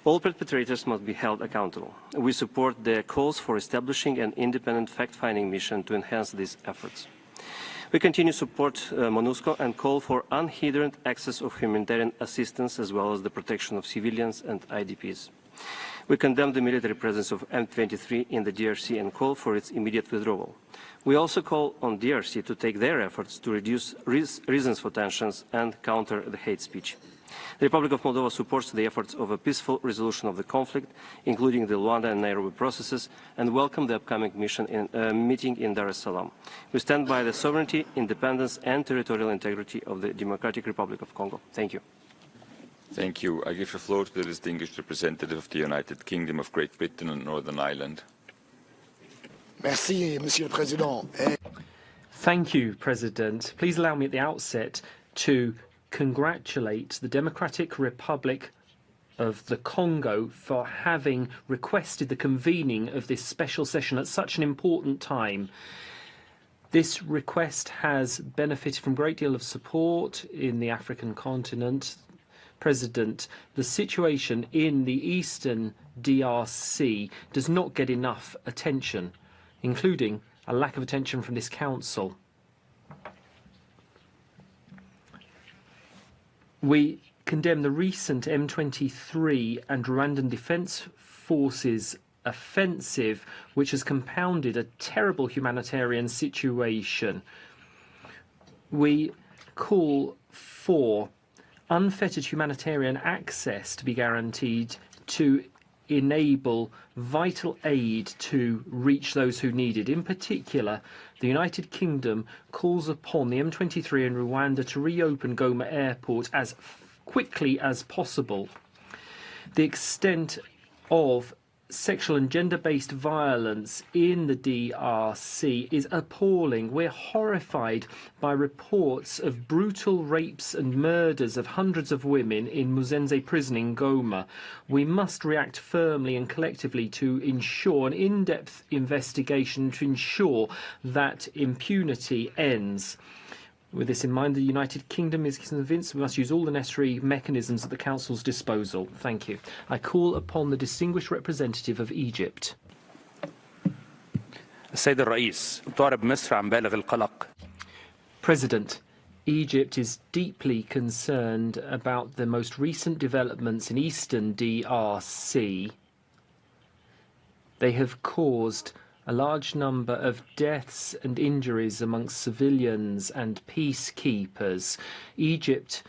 All perpetrators must be held accountable. We support the calls for establishing an independent fact-finding mission to enhance these efforts. We continue to support MONUSCO and call for unhindered access of humanitarian assistance as well as the protection of civilians and IDPs. We condemn the military presence of M23 in the DRC and call for its immediate withdrawal. We also call on DRC to take their efforts to reduce reasons for tensions and counter the hate speech. The Republic of Moldova supports the efforts of a peaceful resolution of the conflict, including the Luanda and Nairobi processes, and welcome the upcoming meeting in Dar es Salaam. We stand by the sovereignty, independence and territorial integrity of the Democratic Republic of Congo. Thank you. Thank you. I give the floor to the distinguished representative of the United Kingdom of Great Britain and Northern Ireland. Merci, Monsieur le Président. Thank you, President. Please allow me at the outset to congratulate the Democratic Republic of the Congo for having requested the convening of this special session at such an important time. This request has benefited from a great deal of support in the African continent. President, the situation in the eastern DRC does not get enough attention, including a lack of attention from this Council. We condemn the recent M23 and Rwandan Defence Forces offensive, which has compounded a terrible humanitarian situation. We call for unfettered humanitarian access to be guaranteed to enable vital aid to reach those who need it. In particular, the United Kingdom calls upon the M23 in Rwanda to reopen Goma Airport as quickly as possible. The extent of sexual and gender-based violence in the DRC is appalling. We're horrified by reports of brutal rapes and murders of hundreds of women in Muzenze prison in Goma. We must react firmly and collectively to ensure an in-depth investigation to ensure that impunity ends. With this in mind, the United Kingdom is convinced we must use all the necessary mechanisms at the Council's disposal. Thank you. I call upon the distinguished representative of Egypt. President, Egypt is deeply concerned about the most recent developments in eastern DRC. They have caused a large number of deaths and injuries amongst civilians and peacekeepers. Egypt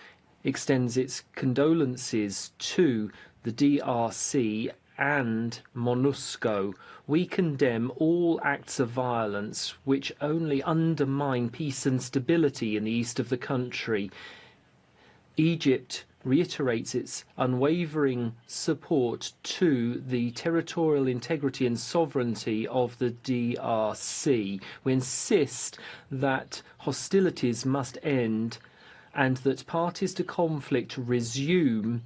extends its condolences to the DRC and MONUSCO. We condemn all acts of violence which only undermine peace and stability in the east of the country. Egypt reiterates its unwavering support to the territorial integrity and sovereignty of the DRC. We insist that hostilities must end and that parties to conflict resume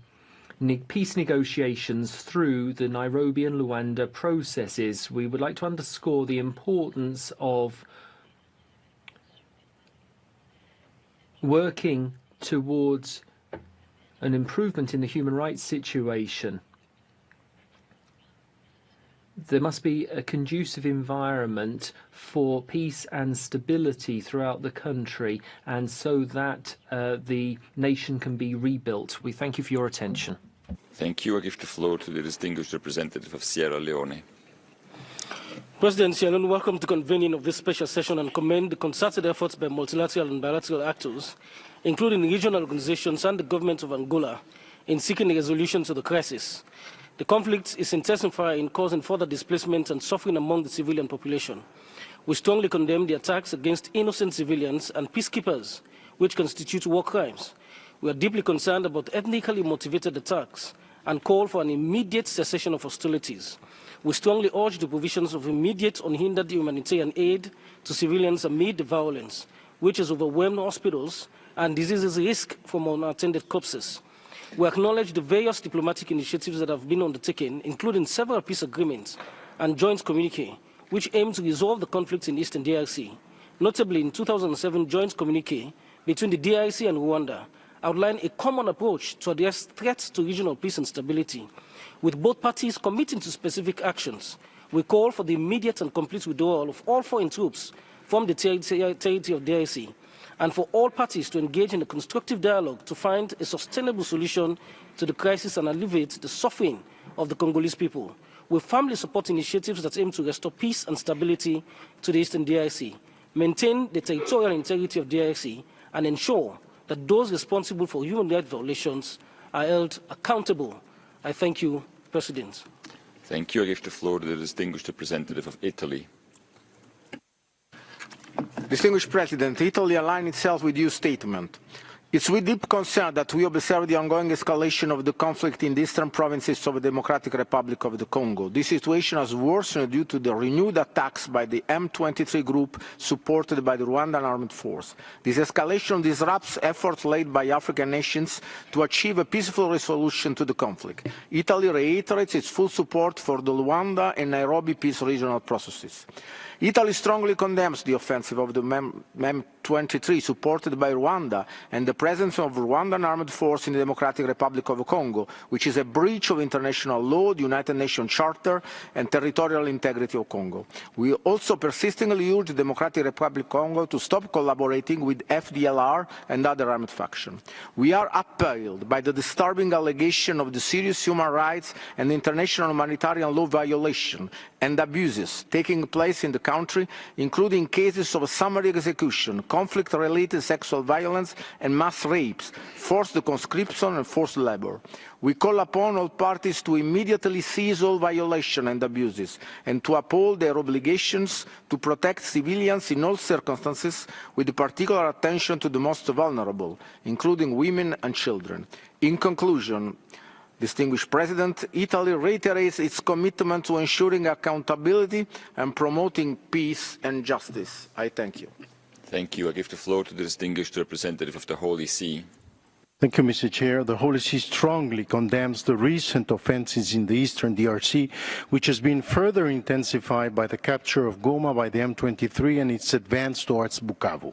peace negotiations through the Nairobi and Luanda processes. We would like to underscore the importance of working towards an improvement in the human rights situation. There must be a conducive environment for peace and stability throughout the country, and so that the nation can be rebuilt. We thank you for your attention. Thank you. I give the floor to the distinguished representative of Sierra Leone. President Shannon, welcome to convening of this special session and commend the concerted efforts by multilateral and bilateral actors, including regional organizations and the government of Angola, in seeking a resolution to the crisis. The conflict is intensifying, causing further displacement and suffering among the civilian population. We strongly condemn the attacks against innocent civilians and peacekeepers, which constitute war crimes. We are deeply concerned about ethnically motivated attacks and call for an immediate cessation of hostilities. We strongly urge the provisions of immediate, unhindered humanitarian aid to civilians amid the violence, which has overwhelmed hospitals and diseases risk from unattended corpses. We acknowledge the various diplomatic initiatives that have been undertaken, including several peace agreements and joint communique, which aim to resolve the conflicts in Eastern DRC. Notably, in 2007 joint communique between the DRC and Rwanda outlined a common approach to address threats to regional peace and stability, with both parties committing to specific actions. We call for the immediate and complete withdrawal of all foreign troops from the territory of DRC, and for all parties to engage in a constructive dialogue to find a sustainable solution to the crisis and alleviate the suffering of the Congolese people. We firmly support initiatives that aim to restore peace and stability to the Eastern DRC, maintain the territorial integrity of DRC, and ensure that those responsible for human rights violations are held accountable. I thank you, President. Thank you. I give the floor to the distinguished representative of Italy. Distinguished President, Italy aligned itself with your statement. It's with deep concern that we observe the ongoing escalation of the conflict in the eastern provinces of the Democratic Republic of the Congo. This situation has worsened due to the renewed attacks by the M23 group supported by the Rwandan armed force. This escalation disrupts efforts laid by African nations to achieve a peaceful resolution to the conflict. Italy reiterates its full support for the Luanda and Nairobi peace regional processes. Italy strongly condemns the offensive of the M23 supported by Rwanda and the presence of Rwandan armed force in the Democratic Republic of Congo, which is a breach of international law, the United Nations Charter and territorial integrity of Congo. We also persistently urge the Democratic Republic of Congo to stop collaborating with FDLR and other armed factions. We are appalled by the disturbing allegation of the serious human rights and international humanitarian law violation and abuses taking place in the country, including cases of summary execution, conflict-related sexual violence and mass rapes, forced conscription and forced labor. We call upon all parties to immediately cease all violations and abuses and to uphold their obligations to protect civilians in all circumstances, with particular attention to the most vulnerable, including women and children. In conclusion, Distinguished President, Italy reiterates its commitment to ensuring accountability and promoting peace and justice. I thank you. Thank you. I give the floor to the distinguished representative of the Holy See. Thank you, Mr. Chair. The Holy See strongly condemns the recent offenses in the eastern DRC, which has been further intensified by the capture of Goma by the M23 and its advance towards Bukavu.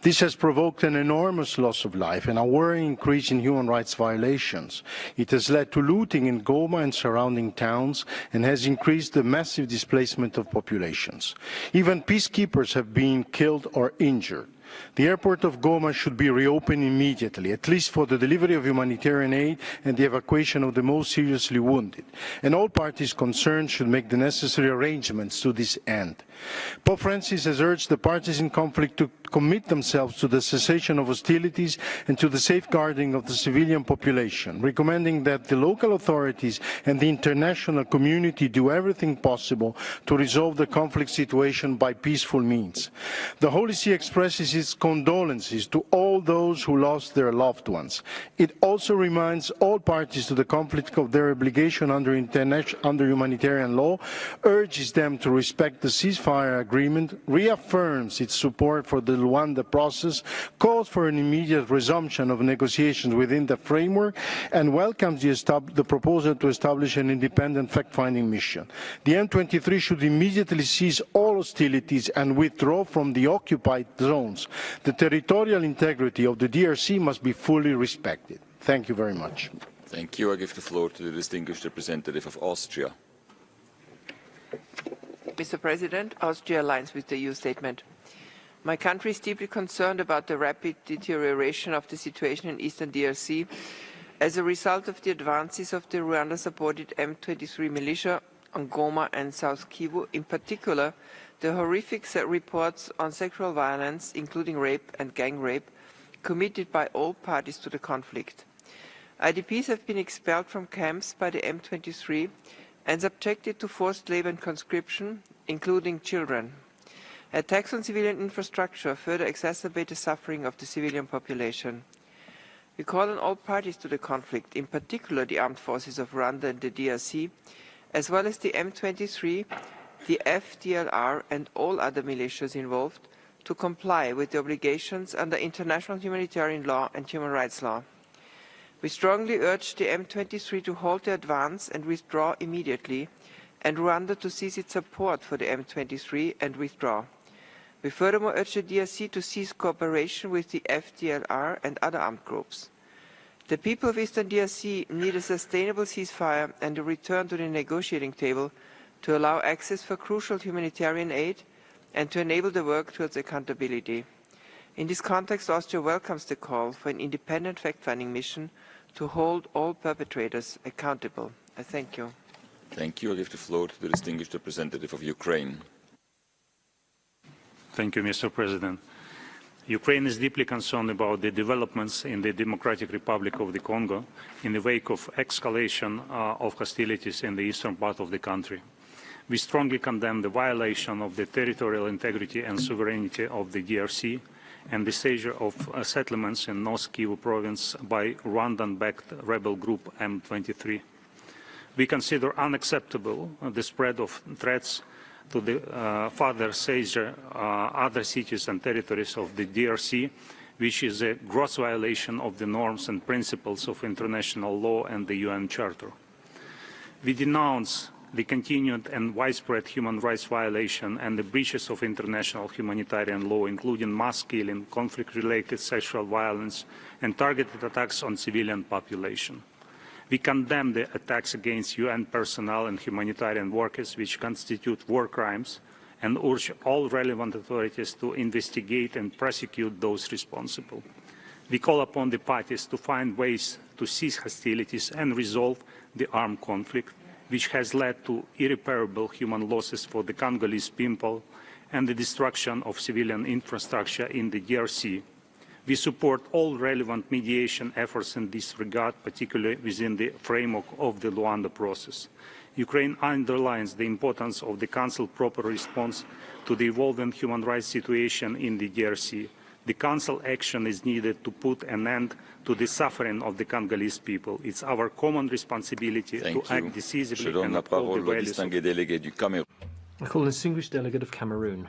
This has provoked an enormous loss of life and a worrying increase in human rights violations. It has led to looting in Goma and surrounding towns and has increased the massive displacement of populations. Even peacekeepers have been killed or injured. The airport of Goma should be reopened immediately, at least for the delivery of humanitarian aid and the evacuation of the most seriously wounded. And all parties concerned should make the necessary arrangements to this end. Pope Francis has urged the parties in conflict to commit themselves to the cessation of hostilities and to the safeguarding of the civilian population, recommending that the local authorities and the international community do everything possible to resolve the conflict situation by peaceful means. The Holy See expresses its condolences to all those who lost their loved ones. It also reminds all parties to the conflict of their obligation under humanitarian law, urges them to respect the ceasefire agreement, reaffirms its support for the Rwanda process, calls for an immediate resumption of negotiations within the framework, and welcomes the proposal to establish an independent fact-finding mission. The M23 should immediately cease all hostilities and withdraw from the occupied zones. The territorial integrity of the DRC must be fully respected. Thank you very much. Thank you. I give the floor to the distinguished representative of Austria. Mr. President, Austria aligns with the EU statement. My country is deeply concerned about the rapid deterioration of the situation in eastern DRC as a result of the advances of the Rwanda-supported M23 militia on Goma and South Kivu, in particular the horrific reports on sexual violence, including rape and gang rape, committed by all parties to the conflict. IDPs have been expelled from camps by the M23 and subjected to forced labor and conscription, including children. Attacks on civilian infrastructure further exacerbate the suffering of the civilian population. We call on all parties to the conflict, in particular the armed forces of Rwanda and the DRC, as well as the M23, the FDLR and all other militias involved, to comply with the obligations under international humanitarian law and human rights law. We strongly urge the M23 to halt their advance and withdraw immediately, and Rwanda to cease its support for the M23 and withdraw. We furthermore urge the DRC to cease cooperation with the FDLR and other armed groups. The people of Eastern DRC need a sustainable ceasefire and a return to the negotiating table to allow access for crucial humanitarian aid and to enable the work towards accountability. In this context, Austria welcomes the call for an independent fact-finding mission to hold all perpetrators accountable. I thank you. Thank you. I give the floor to the distinguished representative of Ukraine. Thank you, Mr. President. Ukraine is deeply concerned about the developments in the Democratic Republic of the Congo in the wake of escalation of hostilities in the eastern part of the country. We strongly condemn the violation of the territorial integrity and sovereignty of the DRC and the seizure of settlements in North Kivu province by Rwandan-backed rebel group M23. We consider unacceptable the spread of threats to the further seizure other cities and territories of the DRC, which is a gross violation of the norms and principles of international law and the UN Charter. We denounce the continued and widespread human rights violation and the breaches of international humanitarian law, including mass killing, conflict-related sexual violence, and targeted attacks on civilian population. We condemn the attacks against UN personnel and humanitarian workers, which constitute war crimes, and urge all relevant authorities to investigate and prosecute those responsible. We call upon the parties to find ways to cease hostilities and resolve the armed conflict, which has led to irreparable human losses for the Congolese people and the destruction of civilian infrastructure in the DRC. We support all relevant mediation efforts in this regard, particularly within the framework of the Rwanda process. Ukraine underlines the importance of the Council's proper response to the evolving human rights situation in the DRC. The Council action is needed to put an end to the suffering of the Congolese people. It's our common responsibility to act decisively and uphold the values of... I call the distinguished delegate of Cameroon.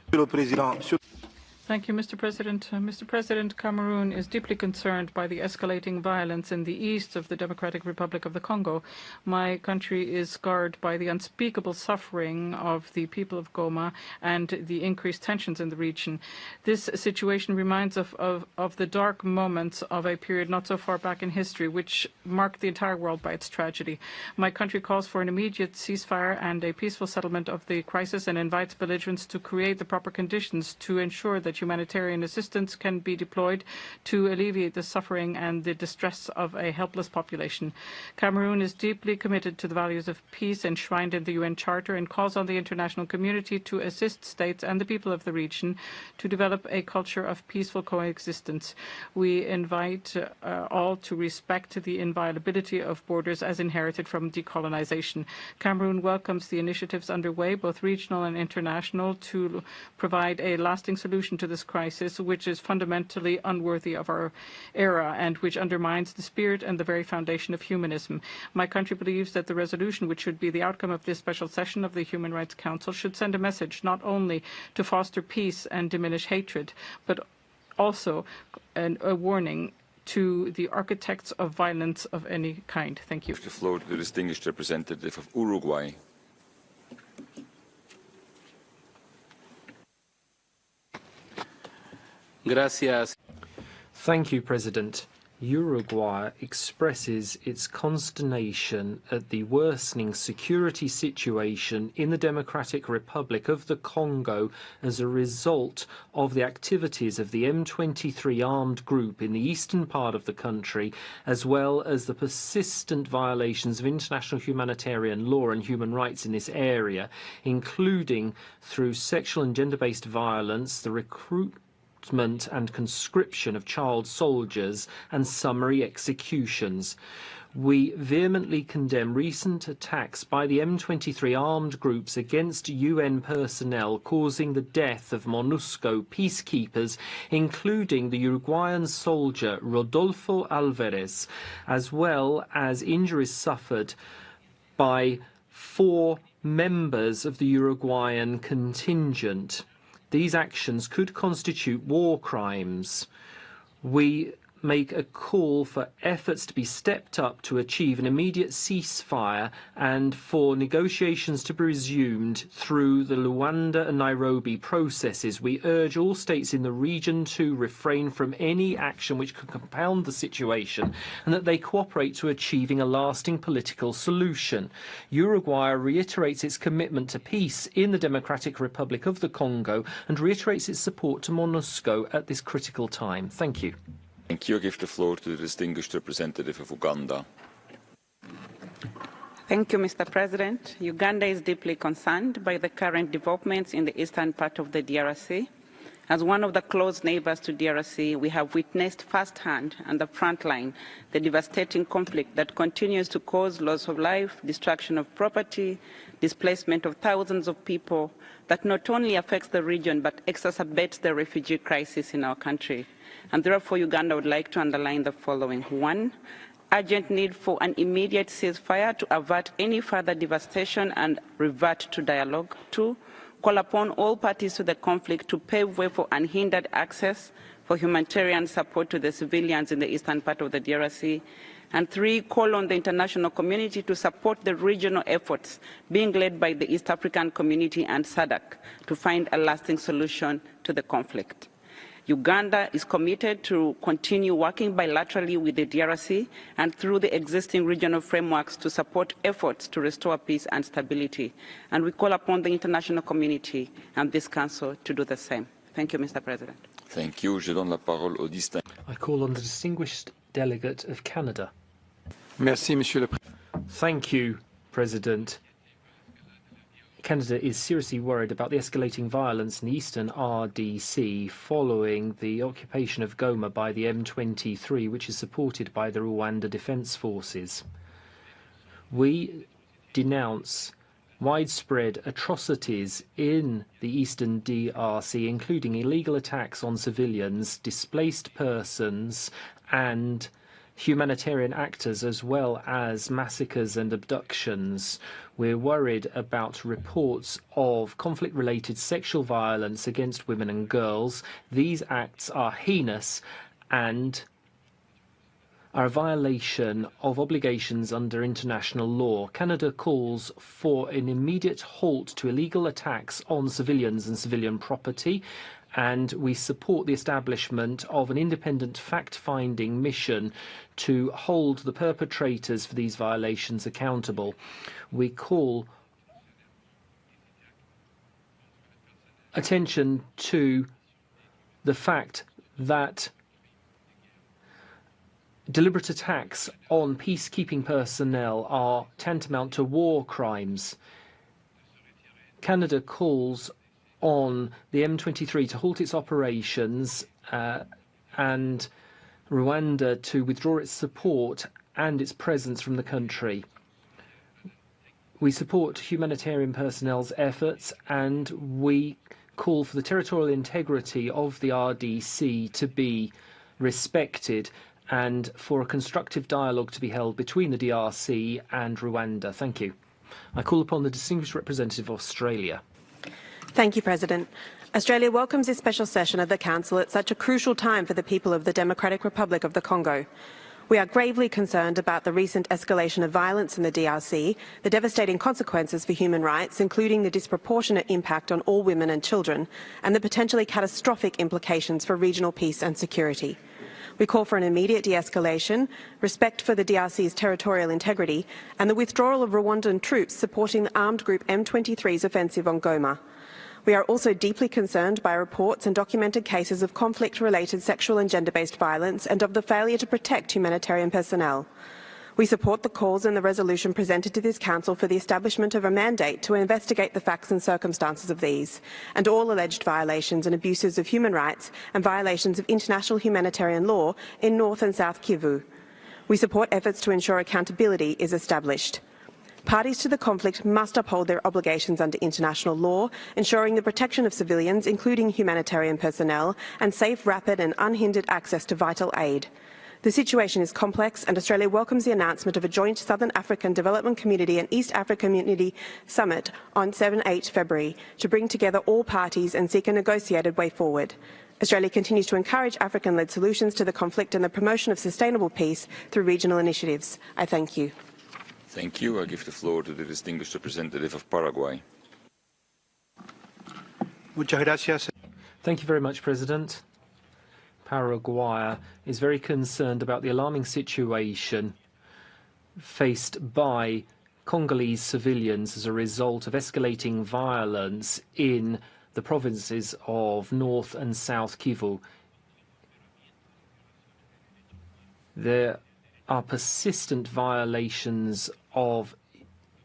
Thank you, Mr. President. Mr. President, Cameroon is deeply concerned by the escalating violence in the east of the Democratic Republic of the Congo. My country is scarred by the unspeakable suffering of the people of Goma and the increased tensions in the region. This situation reminds of the dark moments of a period not so far back in history, which marked the entire world by its tragedy. My country calls for an immediate ceasefire and a peaceful settlement of the crisis and invites belligerents to create the proper conditions to ensure that humanitarian assistance can be deployed to alleviate the suffering and the distress of a helpless population. Cameroon is deeply committed to the values of peace enshrined in the UN Charter and calls on the international community to assist states and the people of the region to develop a culture of peaceful coexistence. We invite all to respect the inviolability of borders as inherited from decolonization. Cameroon welcomes the initiatives underway, both regional and international, to provide a lasting solution to this crisis, which is fundamentally unworthy of our era and which undermines the spirit and the very foundation of humanism. My country believes that the resolution, which should be the outcome of this special session of the Human Rights Council, should send a message not only to foster peace and diminish hatred, but also a warning to the architects of violence of any kind. Thank you. The floor to the distinguished representative of Uruguay. Gracias. Thank you, President. Uruguay expresses its consternation at the worsening security situation in the Democratic Republic of the Congo as a result of the activities of the M23 armed group in the eastern part of the country, as well as the persistent violations of international humanitarian law and human rights in this area, including through sexual and gender-based violence, the recruitment and conscription of child soldiers, and summary executions. We vehemently condemn recent attacks by the M23 armed groups against UN personnel, causing the death of MONUSCO peacekeepers, including the Uruguayan soldier Rodolfo Alvarez, as well as injuries suffered by 4 members of the Uruguayan contingent. These actions could constitute war crimes. We make a call for efforts to be stepped up to achieve an immediate ceasefire and for negotiations to be resumed through the Luanda and Nairobi processes. We urge all states in the region to refrain from any action which could compound the situation and that they cooperate to achieving a lasting political solution. Uruguay reiterates its commitment to peace in the Democratic Republic of the Congo and reiterates its support to MONUSCO at this critical time. Thank you. Thank you. I give the floor to the distinguished representative of Uganda. Thank you, Mr. President. Uganda is deeply concerned by the current developments in the eastern part of the DRC. As one of the close neighbors to DRC, we have witnessed firsthand on the front line the devastating conflict that continues to cause loss of life, destruction of property, displacement of thousands of people that not only affects the region but exacerbates the refugee crisis in our country. And therefore, Uganda would like to underline the following. 1, urgent need for an immediate ceasefire to avert any further devastation and revert to dialogue. 2, call upon all parties to the conflict to pave way for unhindered access for humanitarian support to the civilians in the eastern part of the DRC. And 3, call on the international community to support the regional efforts being led by the East African Community and SADC to find a lasting solution to the conflict. Uganda is committed to continue working bilaterally with the DRC and through the existing regional frameworks to support efforts to restore peace and stability. And we call upon the international community and this Council to do the same. Thank you, Mr. President. Thank you. Je donne la parole au I call on the distinguished delegate of Canada. Merci, Monsieur le Président. Thank you, President. Canada is seriously worried about the escalating violence in the eastern RDC following the occupation of Goma by the M23, which is supported by the Rwanda Defense Forces. We denounce widespread atrocities in the eastern DRC, including illegal attacks on civilians, displaced persons, and humanitarian actors, as well as massacres and abductions. We're worried about reports of conflict-related sexual violence against women and girls. These acts are heinous and are a violation of obligations under international law. Canada calls for an immediate halt to illegal attacks on civilians and civilian property, and we support the establishment of an independent fact-finding mission to hold the perpetrators for these violations accountable. We call attention to the fact that deliberate attacks on peacekeeping personnel are tantamount to war crimes. Canada calls on the M23 to halt its operations and Rwanda to withdraw its support and its presence from the country. We support humanitarian personnel's efforts and we call for the territorial integrity of the RDC to be respected and for a constructive dialogue to be held between the DRC and Rwanda. Thank you. I call upon the distinguished representative of Australia. Thank you, President. Australia welcomes this special session of the Council at such a crucial time for the people of the Democratic Republic of the Congo. We are gravely concerned about the recent escalation of violence in the DRC, the devastating consequences for human rights, including the disproportionate impact on all women and children, and the potentially catastrophic implications for regional peace and security. We call for an immediate de-escalation, respect for the DRC's territorial integrity, and the withdrawal of Rwandan troops supporting the armed group M23's offensive on Goma. We are also deeply concerned by reports and documented cases of conflict-related sexual and gender-based violence and of the failure to protect humanitarian personnel. We support the calls in the resolution presented to this Council for the establishment of a mandate to investigate the facts and circumstances of these, and all alleged violations and abuses of human rights and violations of international humanitarian law in North and South Kivu. We support efforts to ensure accountability is established. Parties to the conflict must uphold their obligations under international law, ensuring the protection of civilians, including humanitarian personnel, and safe, rapid and unhindered access to vital aid. The situation is complex, and Australia welcomes the announcement of a joint Southern African Development Community and East Africa Community Summit on 7-8 February to bring together all parties and seek a negotiated way forward. Australia continues to encourage African-led solutions to the conflict and the promotion of sustainable peace through regional initiatives. I thank you. Thank you. I give the floor to the distinguished representative of Paraguay. Thank you very much, President. Paraguay is very concerned about the alarming situation faced by Congolese civilians as a result of escalating violence in the provinces of North and South Kivu. There are persistent violations of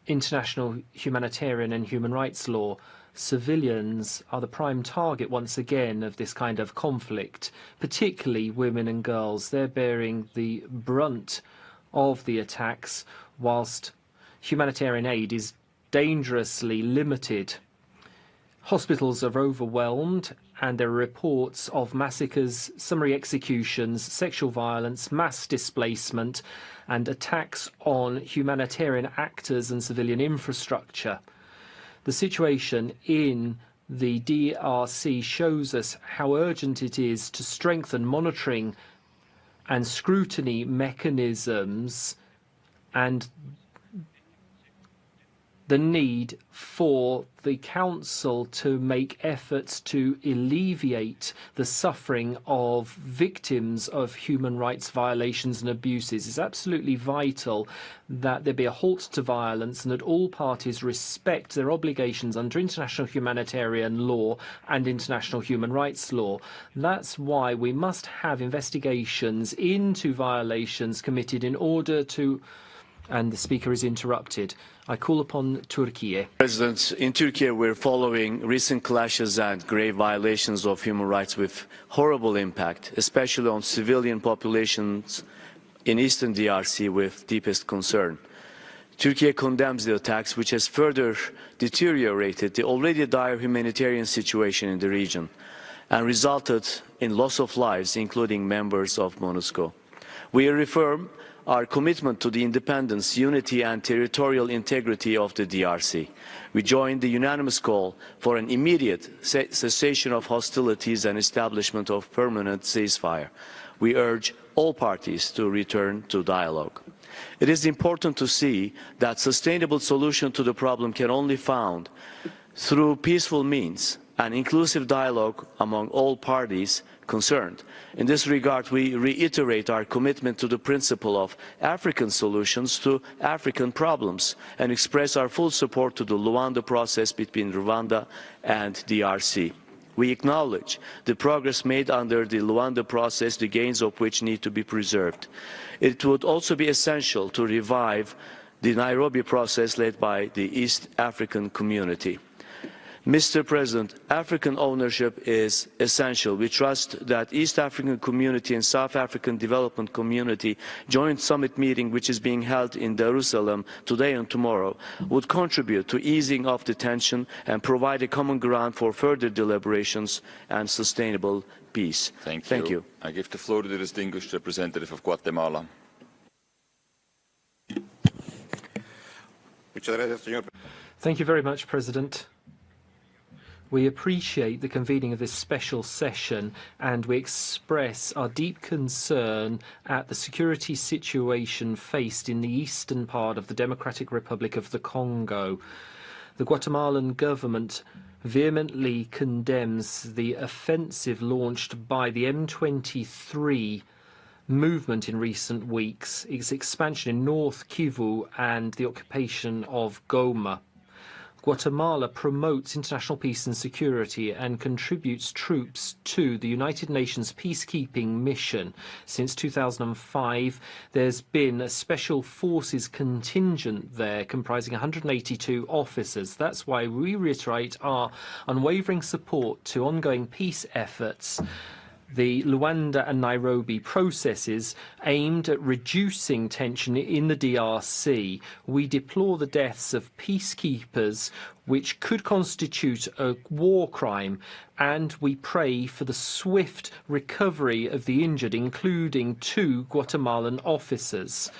international humanitarian and human rights law. Civilians are the prime target once again of this kind of conflict, particularly women and girls. They're bearing the brunt of the attacks, whilst humanitarian aid is dangerously limited. Hospitals are overwhelmed, and there are reports of massacres, summary executions, sexual violence, mass displacement, and attacks on humanitarian actors and civilian infrastructure. The situation in the DRC shows us how urgent it is to strengthen monitoring and scrutiny mechanisms and the need for the Council to make efforts to alleviate the suffering of victims of human rights violations and abuses. It's absolutely vital that there be a halt to violence and that all parties respect their obligations under international humanitarian law and international human rights law. That's why we must have investigations into violations committed in order to... And the speaker is interrupted. I call upon Turkey. President, in Turkey we're following recent clashes and grave violations of human rights with horrible impact, especially on civilian populations in eastern DRC with deepest concern. Turkey condemns the attacks, which has further deteriorated the already dire humanitarian situation in the region and resulted in loss of lives, including members of MONUSCO. We reaffirm our commitment to the independence, unity and territorial integrity of the DRC. We join the unanimous call for an immediate cessation of hostilities and establishment of permanent ceasefire. We urge all parties to return to dialogue. It is important to see that sustainable solution to the problem can only be found through peaceful means and inclusive dialogue among all parties concerned. In this regard, we reiterate our commitment to the principle of African solutions to African problems and express our full support to the Luanda process between Rwanda and DRC. We acknowledge the progress made under the Luanda process, the gains of which need to be preserved. It would also be essential to revive the Nairobi process led by the East African community. Mr. President, African ownership is essential. We trust that East African community and South African Development Community joint summit meeting, which is being held in Jerusalem today and tomorrow, would contribute to easing of the tension and provide a common ground for further deliberations and sustainable peace. Thank you. I give the floor to the distinguished representative of Guatemala. Thank you very much, President. We appreciate the convening of this special session, and we express our deep concern at the security situation faced in the eastern part of the Democratic Republic of the Congo. The Guatemalan government vehemently condemns the offensive launched by the M23 movement in recent weeks, its expansion in North Kivu and the occupation of Goma. Guatemala promotes international peace and security and contributes troops to the United Nations peacekeeping mission. Since 2005, there's been a special forces contingent there comprising 182 officers. That's why we reiterate our unwavering support to ongoing peace efforts. The Luanda and Nairobi processes aimed at reducing tension in the DRC. We deplore the deaths of peacekeepers, which could constitute a war crime, and we pray for the swift recovery of the injured, including 2 Guatemalan officers.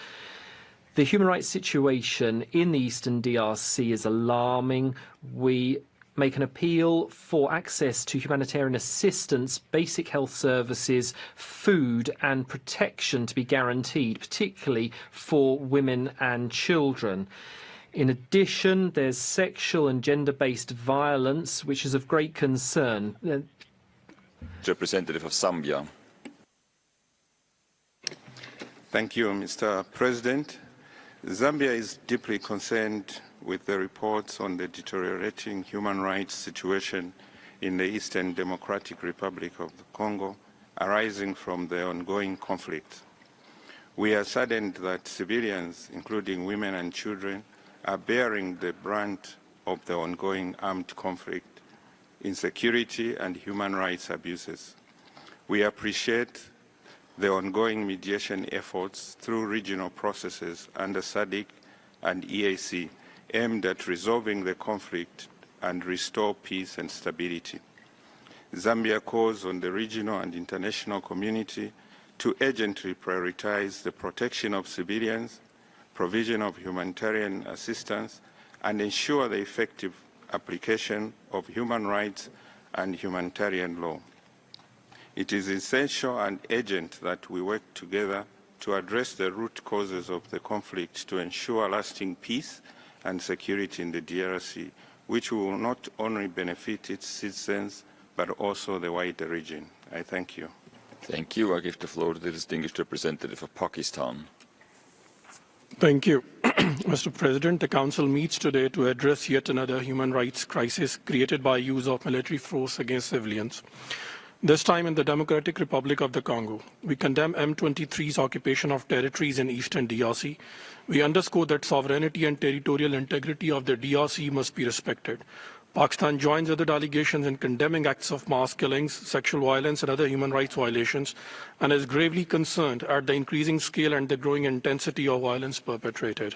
The human rights situation in the eastern DRC is alarming. We make an appeal for access to humanitarian assistance, basic health services, food and protection to be guaranteed, particularly for women and children. In addition, there's sexual and gender-based violence, which is of great concern. Representative of Zambia. Thank you, Mr. President. Zambia is deeply concerned with the reports on the deteriorating human rights situation in the Eastern Democratic Republic of the Congo arising from the ongoing conflict. We are saddened that civilians, including women and children, are bearing the brunt of the ongoing armed conflict, insecurity, and human rights abuses. We appreciate the ongoing mediation efforts through regional processes under SADC and EAC aimed at resolving the conflict and restore peace and stability. Zambia calls on the regional and international community to urgently prioritize the protection of civilians, provision of humanitarian assistance, and ensure the effective application of human rights and humanitarian law. It is essential and urgent that we work together to address the root causes of the conflict to ensure lasting peace and security in the DRC, which will not only benefit its citizens, but also the wider region. I thank you. Thank you. I give the floor to the distinguished representative of Pakistan. Thank you. Mr. President, the Council meets today to address yet another human rights crisis created by use of military force against civilians. This time in the Democratic Republic of the Congo. We condemn M23's occupation of territories in eastern DRC. We underscore that sovereignty and territorial integrity of the DRC must be respected. Pakistan joins other delegations in condemning acts of mass killings, sexual violence, and other human rights violations, and is gravely concerned at the increasing scale and the growing intensity of violence perpetrated.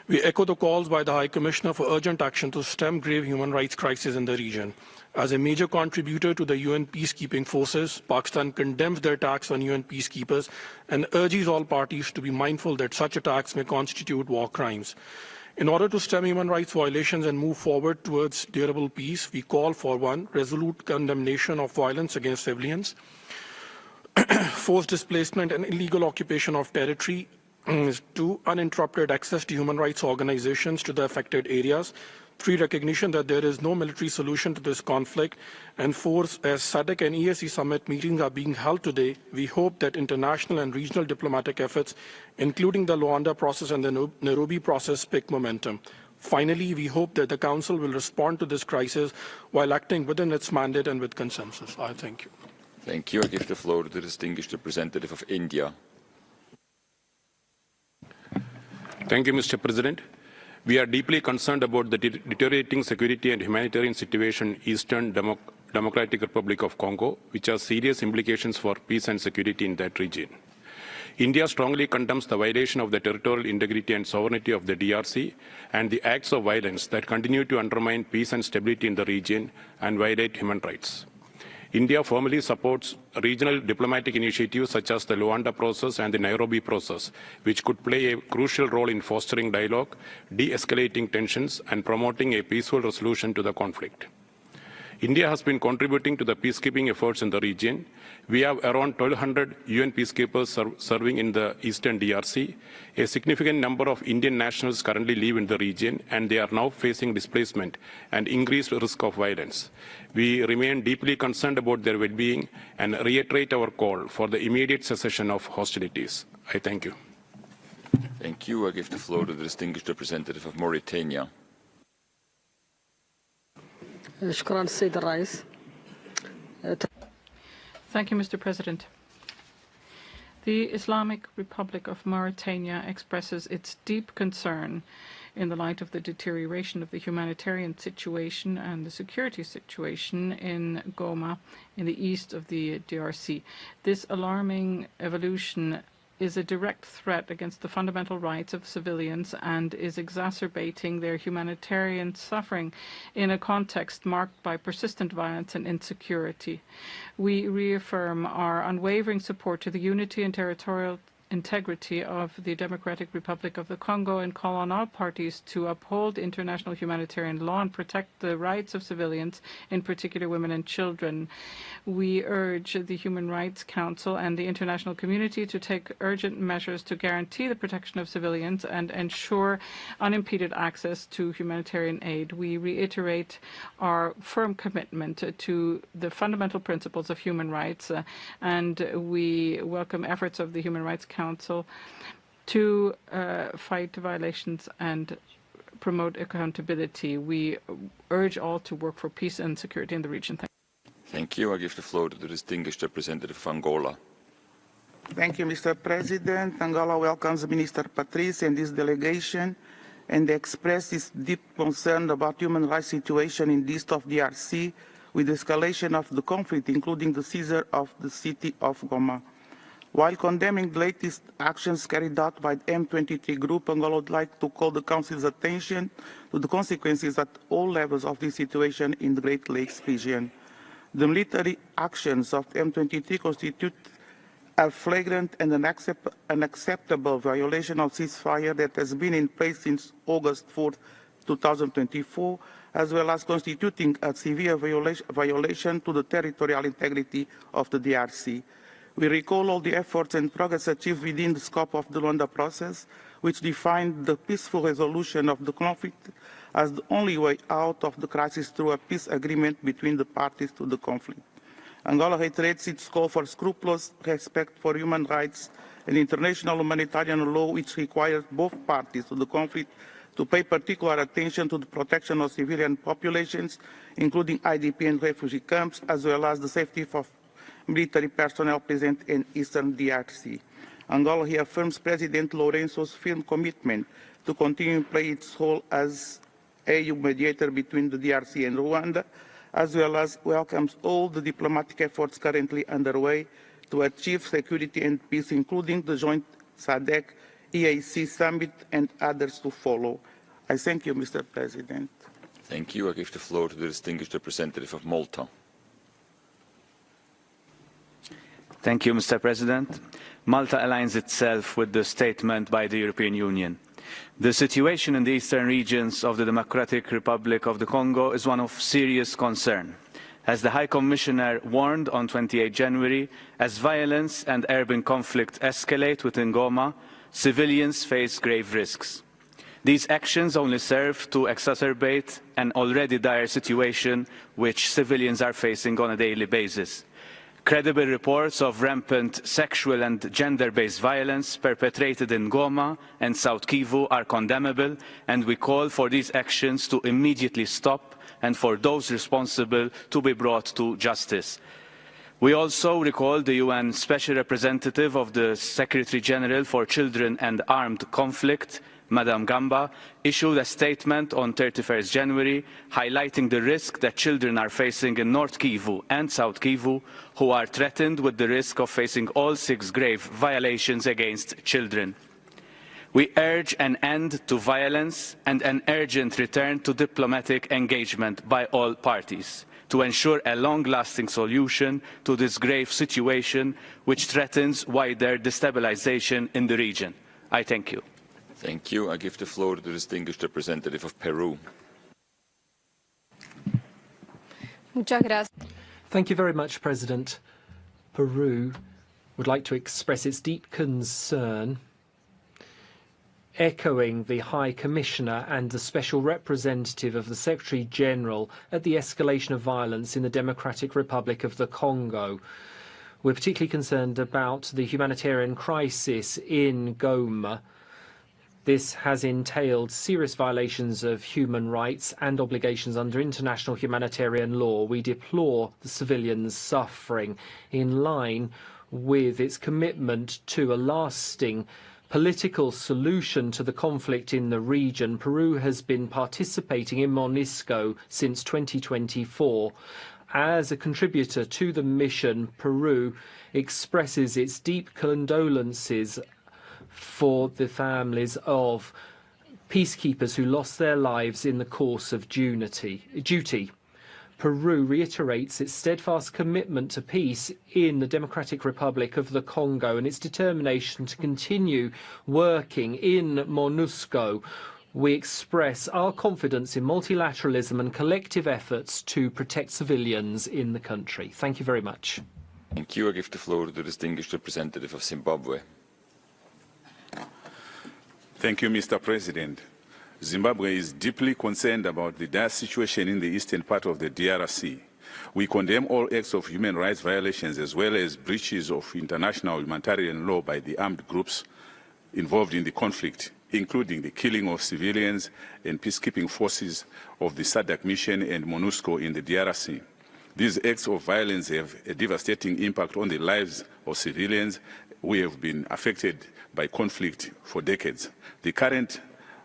We echo the calls by the High Commissioner for urgent action to stem grave human rights crisis in the region. As a major contributor to the UN peacekeeping forces, Pakistan condemns the attacks on UN peacekeepers and urges all parties to be mindful that such attacks may constitute war crimes. In order to stem human rights violations and move forward towards durable peace, we call for 1, resolute condemnation of violence against civilians, forced displacement and illegal occupation of territory, 2, uninterrupted access to human rights organizations to the affected areas, 3, recognition that there is no military solution to this conflict, and 4, as SADC and EAC summit meetings are being held today, we hope that international and regional diplomatic efforts, including the Luanda process and the Nairobi process, pick momentum. Finally, we hope that the Council will respond to this crisis while acting within its mandate and with consensus. I thank you. Thank you. I give the floor to the distinguished representative of India. Thank you, Mr. President. We are deeply concerned about the deteriorating security and humanitarian situation in Eastern Democratic Republic of Congo, which has serious implications for peace and security in that region. India strongly condemns the violation of the territorial integrity and sovereignty of the DRC and the acts of violence that continue to undermine peace and stability in the region and violate human rights. India formally supports regional diplomatic initiatives such as the Luanda process and the Nairobi process, which could play a crucial role in fostering dialogue, de-escalating tensions, and promoting a peaceful resolution to the conflict. India has been contributing to the peacekeeping efforts in the region. We have around 1,200 UN peacekeepers serving in the Eastern DRC. A significant number of Indian nationals currently live in the region, and they are now facing displacement and increased risk of violence. We remain deeply concerned about their well-being and reiterate our call for the immediate cessation of hostilities. I thank you. Thank you. I give the floor to the distinguished representative of Mauritania. Thank you, Mr. President. The Islamic Republic of Mauritania expresses its deep concern in the light of the deterioration of the humanitarian situation and the security situation in Goma, in the east of the DRC. This alarming evolution is a direct threat against the fundamental rights of civilians and is exacerbating their humanitarian suffering in a context marked by persistent violence and insecurity. We reaffirm our unwavering support to the unity and territorial integrity of the Democratic Republic of the Congo and call on all parties to uphold international humanitarian law and protect the rights of civilians, in particular women and children. We urge the Human Rights Council and the international community to take urgent measures to guarantee the protection of civilians and ensure unimpeded access to humanitarian aid. We reiterate our firm commitment to the fundamental principles of human rights, and we welcome efforts of the Human Rights Council to fight violations and promote accountability. We urge all to work for peace and security in the region. Thank you. I give the floor to the distinguished representative of Angola. Thank you, Mr. President. Angola welcomes Minister Patrice and his delegation and expresses deep concern about human rights situation in the east of DRC with the escalation of the conflict, including the seizure of the city of Goma. While condemning the latest actions carried out by the M23 group, Angola would like to call the Council's attention to the consequences at all levels of this situation in the Great Lakes region. The military actions of the M23 constitute a flagrant and unacceptable violation of ceasefire that has been in place since August 4, 2024, as well as constituting a severe violation to the territorial integrity of the DRC. We recall all the efforts and progress achieved within the scope of the Luanda process, which defined the peaceful resolution of the conflict as the only way out of the crisis through a peace agreement between the parties to the conflict. Angola reiterates its call for scrupulous respect for human rights and international humanitarian law, which requires both parties to the conflict to pay particular attention to the protection of civilian populations, including IDP and refugee camps, as well as the safety of military personnel present in Eastern DRC. Angola reaffirms President Lourenço's firm commitment to continue to play its role as EU mediator between the DRC and Rwanda, as well as welcomes all the diplomatic efforts currently underway to achieve security and peace, including the joint SADC EAC summit and others to follow. I thank you, Mr. President. Thank you. I give the floor to the distinguished representative of Malta. Thank you, Mr. President. Malta aligns itself with the statement by the European Union. The situation in the eastern regions of the Democratic Republic of the Congo is one of serious concern. As the High Commissioner warned on 28 January, as violence and urban conflict escalate within Goma, civilians face grave risks. These actions only serve to exacerbate an already dire situation which civilians are facing on a daily basis. Credible reports of rampant sexual and gender-based violence perpetrated in Goma and South Kivu are condemnable, and we call for these actions to immediately stop and for those responsible to be brought to justice. We also recall the UN Special Representative of the Secretary General for Children and Armed Conflict, Madam Gamba, issued a statement on 31st January highlighting the risk that children are facing in North Kivu and South Kivu, who are threatened with the risk of facing all 6 grave violations against children. We urge an end to violence and an urgent return to diplomatic engagement by all parties to ensure a long-lasting solution to this grave situation which threatens wider destabilization in the region. I thank you. Thank you. I give the floor to the distinguished representative of Peru. Thank you very much, President. Peru would like to express its deep concern, echoing the High Commissioner and the Special Representative of the Secretary General at the escalation of violence in the Democratic Republic of the Congo. We're particularly concerned about the humanitarian crisis in Goma. This has entailed serious violations of human rights and obligations under international humanitarian law. We deplore the civilians' suffering in line with its commitment to a lasting political solution to the conflict in the region. Peru has been participating in MONUSCO since 2024. As a contributor to the mission, Peru expresses its deep condolences for the families of peacekeepers who lost their lives in the course of duty. Peru reiterates its steadfast commitment to peace in the Democratic Republic of the Congo and its determination to continue working in MONUSCO. We express our confidence in multilateralism and collective efforts to protect civilians in the country. Thank you very much. Thank you. I give the floor to the distinguished representative of Zimbabwe. Thank you, Mr. President. Zimbabwe is deeply concerned about the dire situation in the eastern part of the DRC. We condemn all acts of human rights violations as well as breaches of international humanitarian law by the armed groups involved in the conflict, including the killing of civilians and peacekeeping forces of the SADC mission and MONUSCO in the DRC. These acts of violence have a devastating impact on the lives of civilians who have been affected by conflict for decades. The current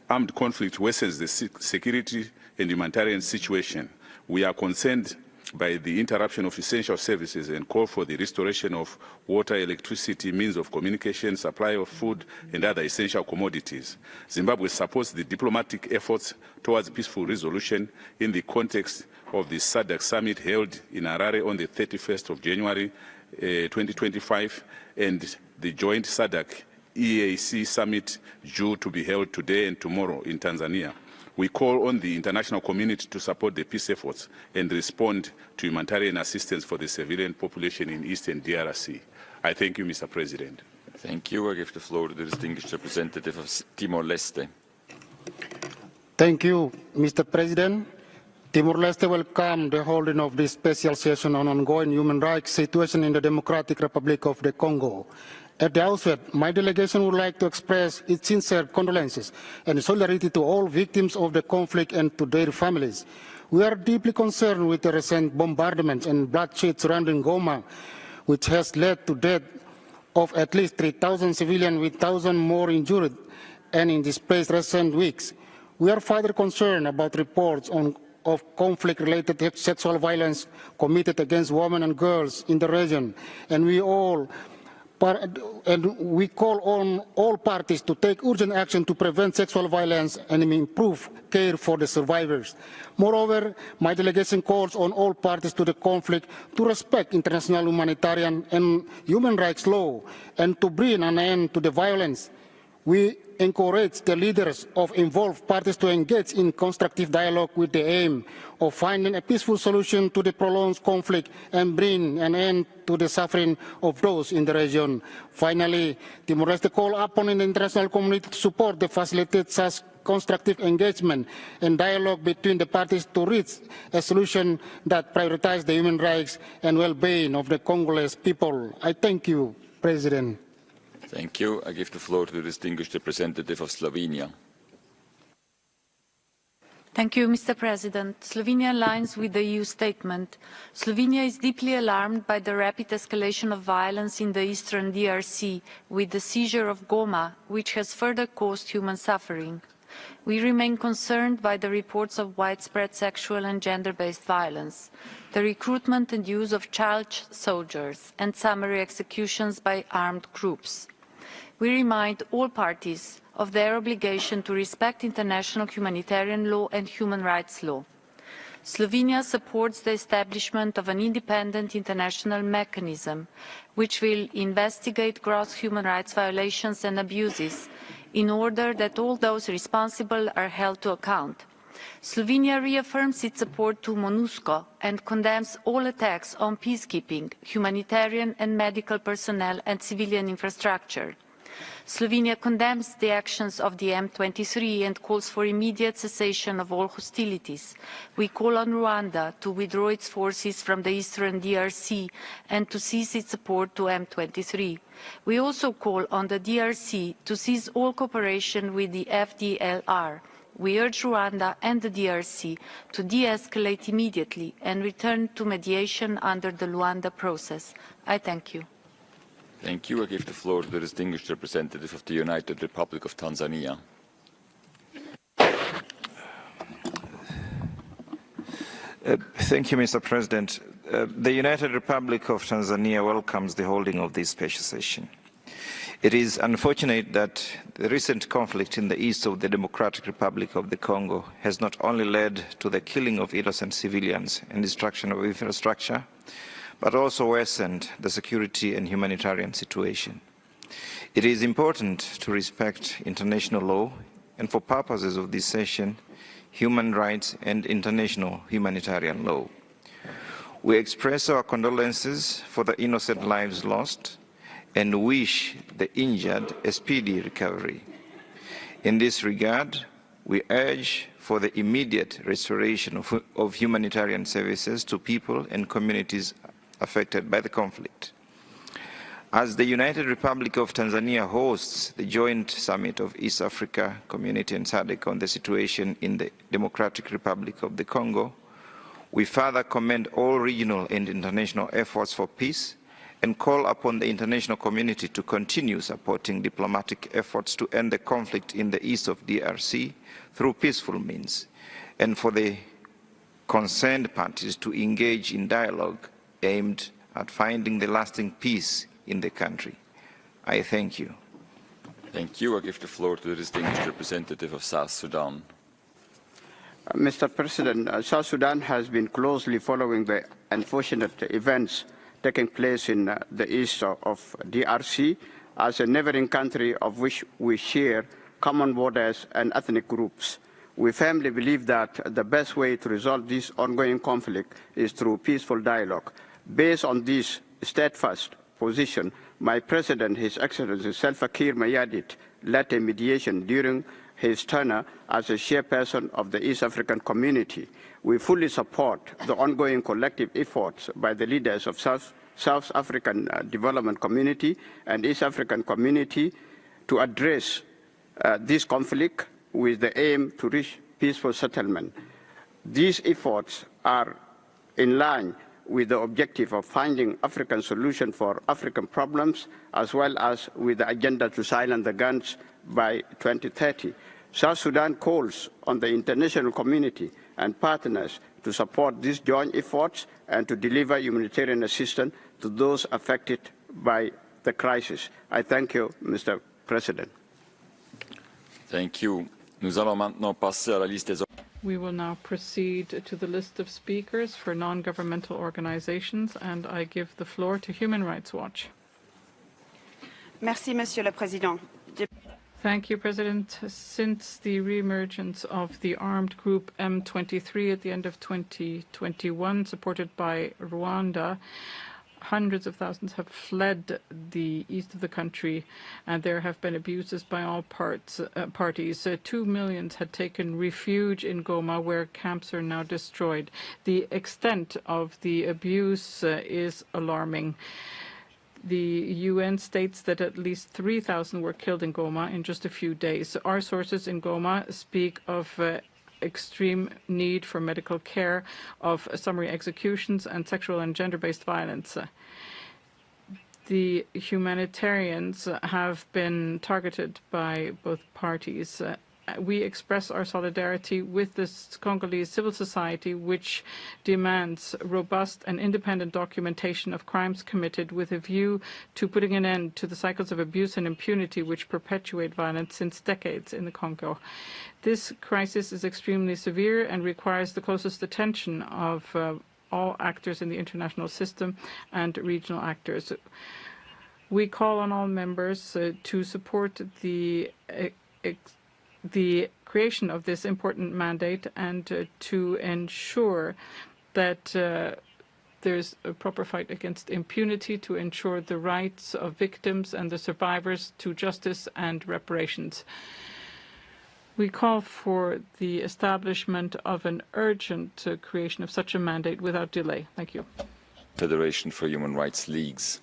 armed conflict worsens the security and humanitarian situation. We are concerned by the interruption of essential services and call for the restoration of water, electricity, means of communication, supply of food, and other essential commodities. Zimbabwe supports the diplomatic efforts towards peaceful resolution in the context of the SADC summit held in Harare on the 31st of January 2025 and the joint SADC EAC summit due to be held today and tomorrow in Tanzania. We call on the international community to support the peace efforts and respond to humanitarian assistance for the civilian population in eastern DRC. I thank you, Mr. President. Thank you. I give the floor to the distinguished representative of Timor-Leste. Thank you, Mr. President. Timor-Leste welcomes the holding of this special session on ongoing human rights situation in the Democratic Republic of the Congo. At the outset, my delegation would like to express its sincere condolences and solidarity to all victims of the conflict and to their families. We are deeply concerned with the recent bombardments and bloodshed surrounding Goma, which has led to death of at least 3,000 civilians with 1,000 more injured and in displaced recent weeks. We are further concerned about reports of conflict-related sexual violence committed against women and girls in the region, and we call on all parties to take urgent action to prevent sexual violence and improve care for the survivors. Moreover, my delegation calls on all parties to the conflict to respect international humanitarian and human rights law and to bring an end to the violence. We encourage the leaders of involved parties to engage in constructive dialogue with the aim of finding a peaceful solution to the prolonged conflict and bring an end to the suffering of those in the region. Finally, Timor-Leste call upon the international community to support the facilitate such constructive engagement and dialogue between the parties to reach a solution that prioritizes the human rights and well-being of the Congolese people. I thank you, President. Thank you. I give the floor to the distinguished representative of Slovenia. Thank you, Mr. President. Slovenia aligns with the EU statement. Slovenia is deeply alarmed by the rapid escalation of violence in the eastern DRC with the seizure of Goma, which has further caused human suffering. We remain concerned by the reports of widespread sexual and gender-based violence, the recruitment and use of child soldiers, and summary executions by armed groups. We remind all parties of their obligation to respect international humanitarian law and human rights law. Slovenia supports the establishment of an independent international mechanism which will investigate gross human rights violations and abuses in order that all those responsible are held to account. Slovenia reaffirms its support to MONUSCO and condemns all attacks on peacekeeping, humanitarian and medical personnel and civilian infrastructure. Slovenia condemns the actions of the M23 and calls for immediate cessation of all hostilities. We call on Rwanda to withdraw its forces from the eastern DRC and to cease its support to M23. We also call on the DRC to cease all cooperation with the FDLR. We urge Rwanda and the DRC to de-escalate immediately and return to mediation under the Luanda process. I thank you. Thank you. I give the floor to the distinguished representative of the United Republic of Tanzania. Thank you, Mr. President. The United Republic of Tanzania welcomes the holding of this special session. It is unfortunate that the recent conflict in the east of the Democratic Republic of the Congo has not only led to the killing of innocent civilians and destruction of infrastructure, but also worsened the security and humanitarian situation. It is important to respect international law and, for purposes of this session, human rights and international humanitarian law. We express our condolences for the innocent lives lost and wish the injured a speedy recovery. In this regard, we urge for the immediate restoration of humanitarian services to people and communities affected by the conflict. As the United Republic of Tanzania hosts the joint summit of East Africa Community and SADC on the situation in the Democratic Republic of the Congo, we further commend all regional and international efforts for peace and call upon the international community to continue supporting diplomatic efforts to end the conflict in the east of DRC through peaceful means, and for the concerned parties to engage in dialogue aimed at finding the lasting peace in the country. I thank you. Thank you. I give the floor to the distinguished representative of South Sudan. Mr. President, South Sudan has been closely following the unfortunate events taking place in the east of DRC as a neighboring country of which we share common borders and ethnic groups. We firmly believe that the best way to resolve this ongoing conflict is through peaceful dialogue. Based on this steadfast position, my President, His Excellency Salva Kiir Mayardit, led a mediation during his tenure as a chairperson of the East African Community. We fully support the ongoing collective efforts by the leaders of South African Development Community and East African Community to address this conflict with the aim to reach peaceful settlement. These efforts are in line with the objective of finding African solutions for African problems, as well as with the agenda to silence the guns by 2030. South Sudan calls on the international community and partners to support these joint efforts and to deliver humanitarian assistance to those affected by the crisis. I thank you, Mr. President. Thank you. Nous allons maintenant passer à la liste des... We will now proceed to the list of speakers for non-governmental organizations, and I give the floor to Human Rights Watch. Merci, Monsieur le Président. Thank you, President. Since the reemergence of the armed group M23 at the end of 2021, supported by Rwanda, hundreds of thousands have fled the east of the country, and there have been abuses by all parties. 2 million had taken refuge in Goma, where camps are now destroyed. The extent of the abuse is alarming. The UN states that at least 3,000 were killed in Goma in just a few days. Our sources in Goma speak of extreme need for medical care, of summary executions and sexual and gender-based violence. The humanitarians have been targeted by both parties. We express our solidarity with the Congolese civil society, which demands robust and independent documentation of crimes committed with a view to putting an end to the cycles of abuse and impunity which perpetuate violence since decades in the Congo. This crisis is extremely severe and requires the closest attention of all actors in the international system and regional actors. We call on all members to support the creation of this important mandate and to ensure that there's a proper fight against impunity, to ensure the rights of victims and the survivors to justice and reparations. We call for the establishment of an urgent creation of such a mandate without delay. Thank you. Federation for Human Rights Leagues.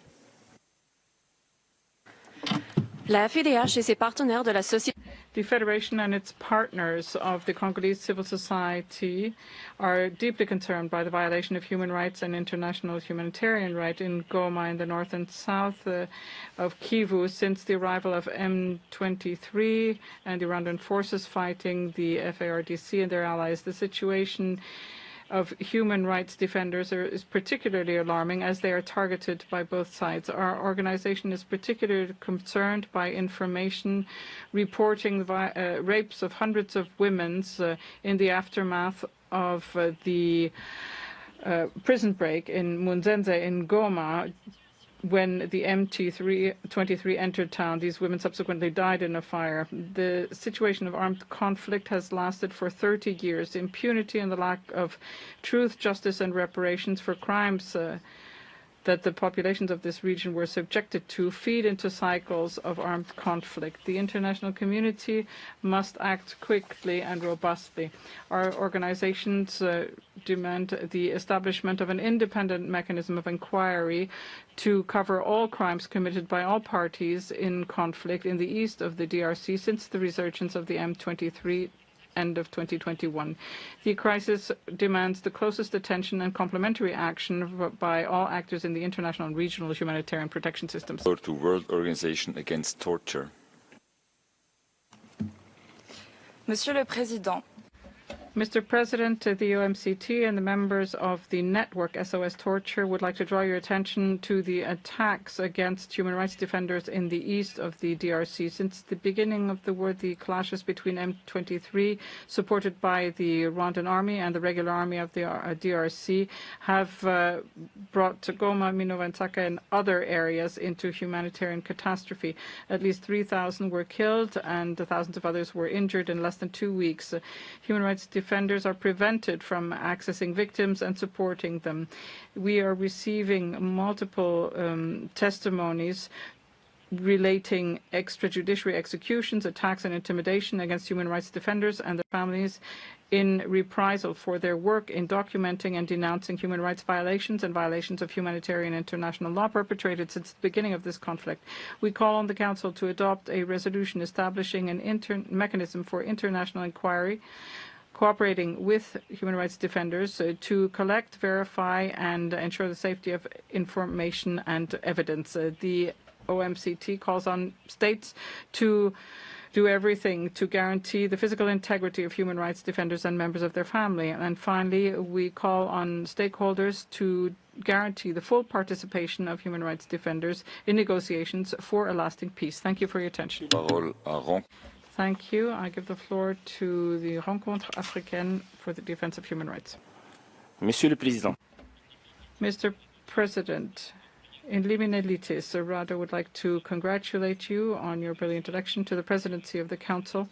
La FIDH et ses partenaires de la société. The Federation and its partners of the Congolese civil society are deeply concerned by the violation of human rights and international humanitarian right in Goma in the north and south of Kivu since the arrival of M23 and the Rwandan forces fighting the FARDC and their allies. The situation of human rights defenders is particularly alarming as they are targeted by both sides. Our organization is particularly concerned by information reporting rapes of hundreds of women in the aftermath of the prison break in Munzenze in Goma. When the M23 entered town, these women subsequently died in a fire. The situation of armed conflict has lasted for 30 years. Impunity and the lack of truth, justice, and reparations for crimes that the populations of this region were subjected to feed into cycles of armed conflict. The international community must act quickly and robustly. Our organizations demand the establishment of an independent mechanism of inquiry to cover all crimes committed by all parties in conflict in the east of the DRC since the resurgence of the M23 end of 2021. The crisis demands the closest attention and complementary action by all actors in the international and regional humanitarian protection systems. To World Organization Against Torture. Monsieur le Président, Mr. President, the OMCT and the members of the network SOS Torture would like to draw your attention to the attacks against human rights defenders in the east of the DRC. Since the beginning of the war, the clashes between M23, supported by the Rwandan army, and the regular army of the DRC have brought Goma, Minova, and Saka and other areas into humanitarian catastrophe. At least 3,000 were killed and thousands of others were injured in less than 2 weeks. Human rights defenders are prevented from accessing victims and supporting them. We are receiving multiple testimonies relating extrajudiciary executions, attacks and intimidation against human rights defenders and their families in reprisal for their work in documenting and denouncing human rights violations and violations of humanitarian international law perpetrated since the beginning of this conflict. We call on the Council to adopt a resolution establishing an mechanism for international inquiry, cooperating with human rights defenders to collect, verify, and ensure the safety of information and evidence. The OMCT calls on states to do everything to guarantee the physical integrity of human rights defenders and members of their family. And finally, we call on stakeholders to guarantee the full participation of human rights defenders in negotiations for a lasting peace. Thank you for your attention. Thank you. I give the floor to the Rencontre Africaine for the Defense of Human Rights. Monsieur le Président. Mr. President, In Liminelitis, Rada would like to congratulate you on your brilliant election to the presidency of the Council.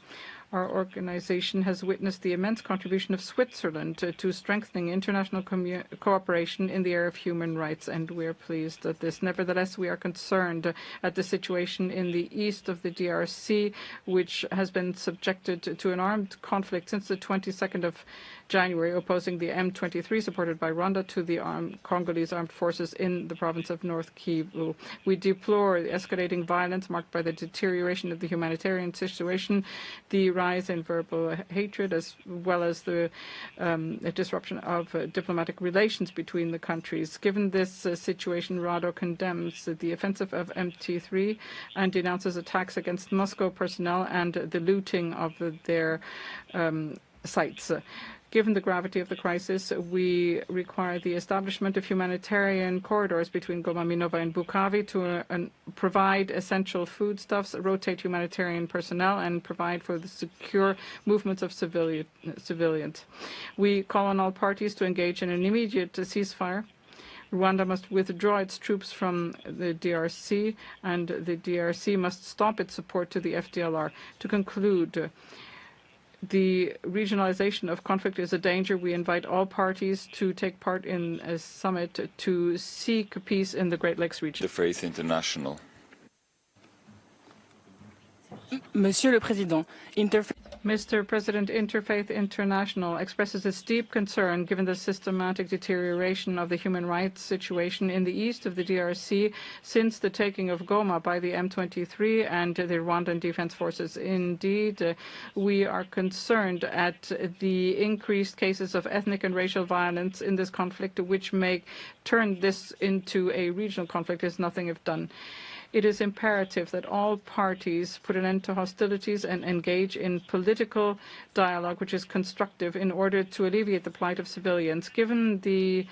Our organization has witnessed the immense contribution of Switzerland to strengthening international cooperation in the area of human rights, and we are pleased at this. Nevertheless, we are concerned at the situation in the east of the DRC, which has been subjected to an armed conflict since the 22nd of January, opposing the M23, supported by Rwanda, to the Congolese armed forces in the province of North Kivu. We deplore the escalating violence marked by the deterioration of the humanitarian situation, the rise in verbal hatred, as well as the disruption of diplomatic relations between the countries. Given this situation, RADO condemns the offensive of M23 and denounces attacks against Moscow personnel and the looting of their sites. Given the gravity of the crisis, we require the establishment of humanitarian corridors between Goma, Minova, and Bukavu to provide essential foodstuffs, rotate humanitarian personnel, and provide for the secure movements of civilians. We call on all parties to engage in an immediate ceasefire. Rwanda must withdraw its troops from the DRC, and the DRC must stop its support to the FDLR. To conclude, the regionalization of conflict is a danger. We invite all parties to take part in a summit to seek peace in the Great Lakes region. The Faith International. Monsieur le Président, Mr. President, Interfaith International expresses its deep concern given the systematic deterioration of the human rights situation in the east of the DRC since the taking of Goma by the M23 and the Rwandan Defense Forces. Indeed, we are concerned at the increased cases of ethnic and racial violence in this conflict, which may turn this into a regional conflict if nothing is done. It is imperative that all parties put an end to hostilities and engage in political dialogue which is constructive in order to alleviate the plight of civilians. Given the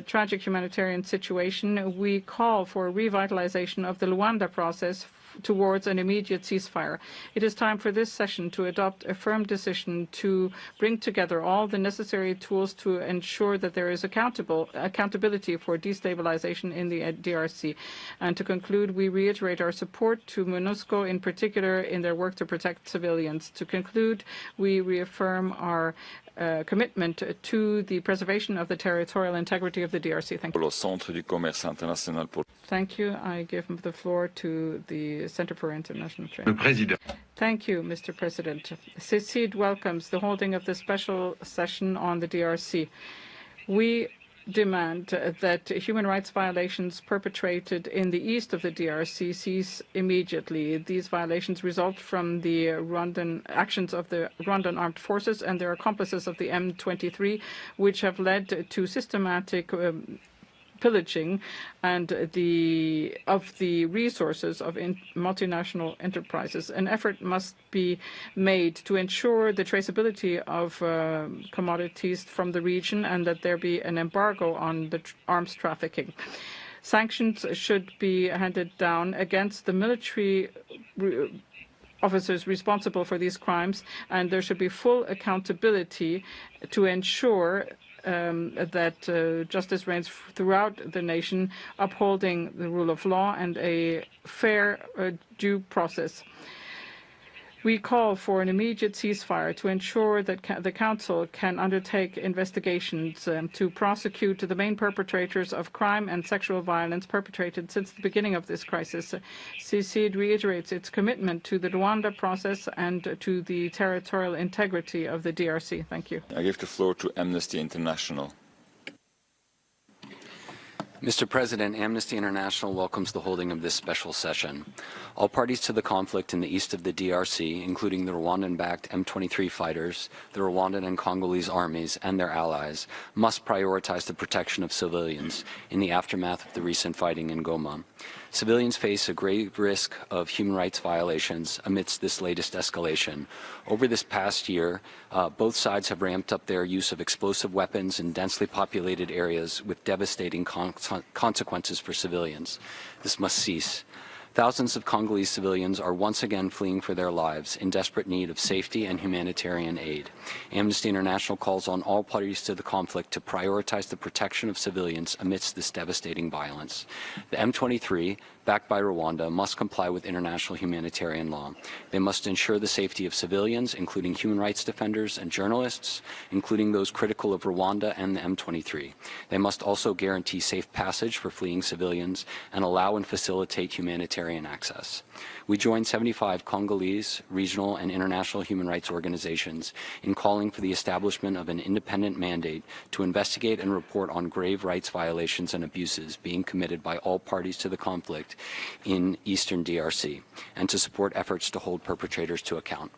tragic humanitarian situation, we call for a revitalization of the Luanda process towards an immediate ceasefire. It is time for this session to adopt a firm decision to bring together all the necessary tools to ensure that there is accountability for destabilization in the DRC. And to conclude, we reiterate our support to MONUSCO, in particular in their work to protect civilians. To conclude, we reaffirm our commitment to the preservation of the territorial integrity of the DRC. Thank you. Thank you. I give the floor to the Center for International Trade. Thank you, Mr. President. CICID welcomes the holding of the special session on the DRC. We demand that human rights violations perpetrated in the east of the DRC cease immediately. These violations result from the Rwandan actions of the Rwandan armed forces and their accomplices of the M23, which have led to systematic pillaging and of the resources of multinational enterprises. An effort must be made to ensure the traceability of commodities from the region and that there be an embargo on the arms trafficking. Sanctions should be handed down against the military officers responsible for these crimes, and there should be full accountability to ensure that justice reigns throughout the nation, upholding the rule of law and a fair due process. We call for an immediate ceasefire to ensure that the Council can undertake investigations to prosecute the main perpetrators of crime and sexual violence perpetrated since the beginning of this crisis. CICID reiterates its commitment to the Rwanda process and to the territorial integrity of the DRC. Thank you. I give the floor to Amnesty International. Mr. President, Amnesty International welcomes the holding of this special session. All parties to the conflict in the east of the DRC, including the Rwandan-backed M23 fighters, the Rwandan and Congolese armies, and their allies, must prioritize the protection of civilians in the aftermath of the recent fighting in Goma. Civilians face a grave risk of human rights violations amidst this latest escalation. Over this past year, both sides have ramped up their use of explosive weapons in densely populated areas with devastating consequences for civilians. This must cease. Thousands of Congolese civilians are once again fleeing for their lives in desperate need of safety and humanitarian aid. Amnesty International calls on all parties to the conflict to prioritize the protection of civilians amidst this devastating violence. The M23, backed by Rwanda, must comply with international humanitarian law. They must ensure the safety of civilians, including human rights defenders and journalists, including those critical of Rwanda and the M23. They must also guarantee safe passage for fleeing civilians and allow and facilitate humanitarian access. We join 75 Congolese, regional, and international human rights organizations in calling for the establishment of an independent mandate to investigate and report on grave rights violations and abuses being committed by all parties to the conflict in Eastern DRC, and to support efforts to hold perpetrators to account.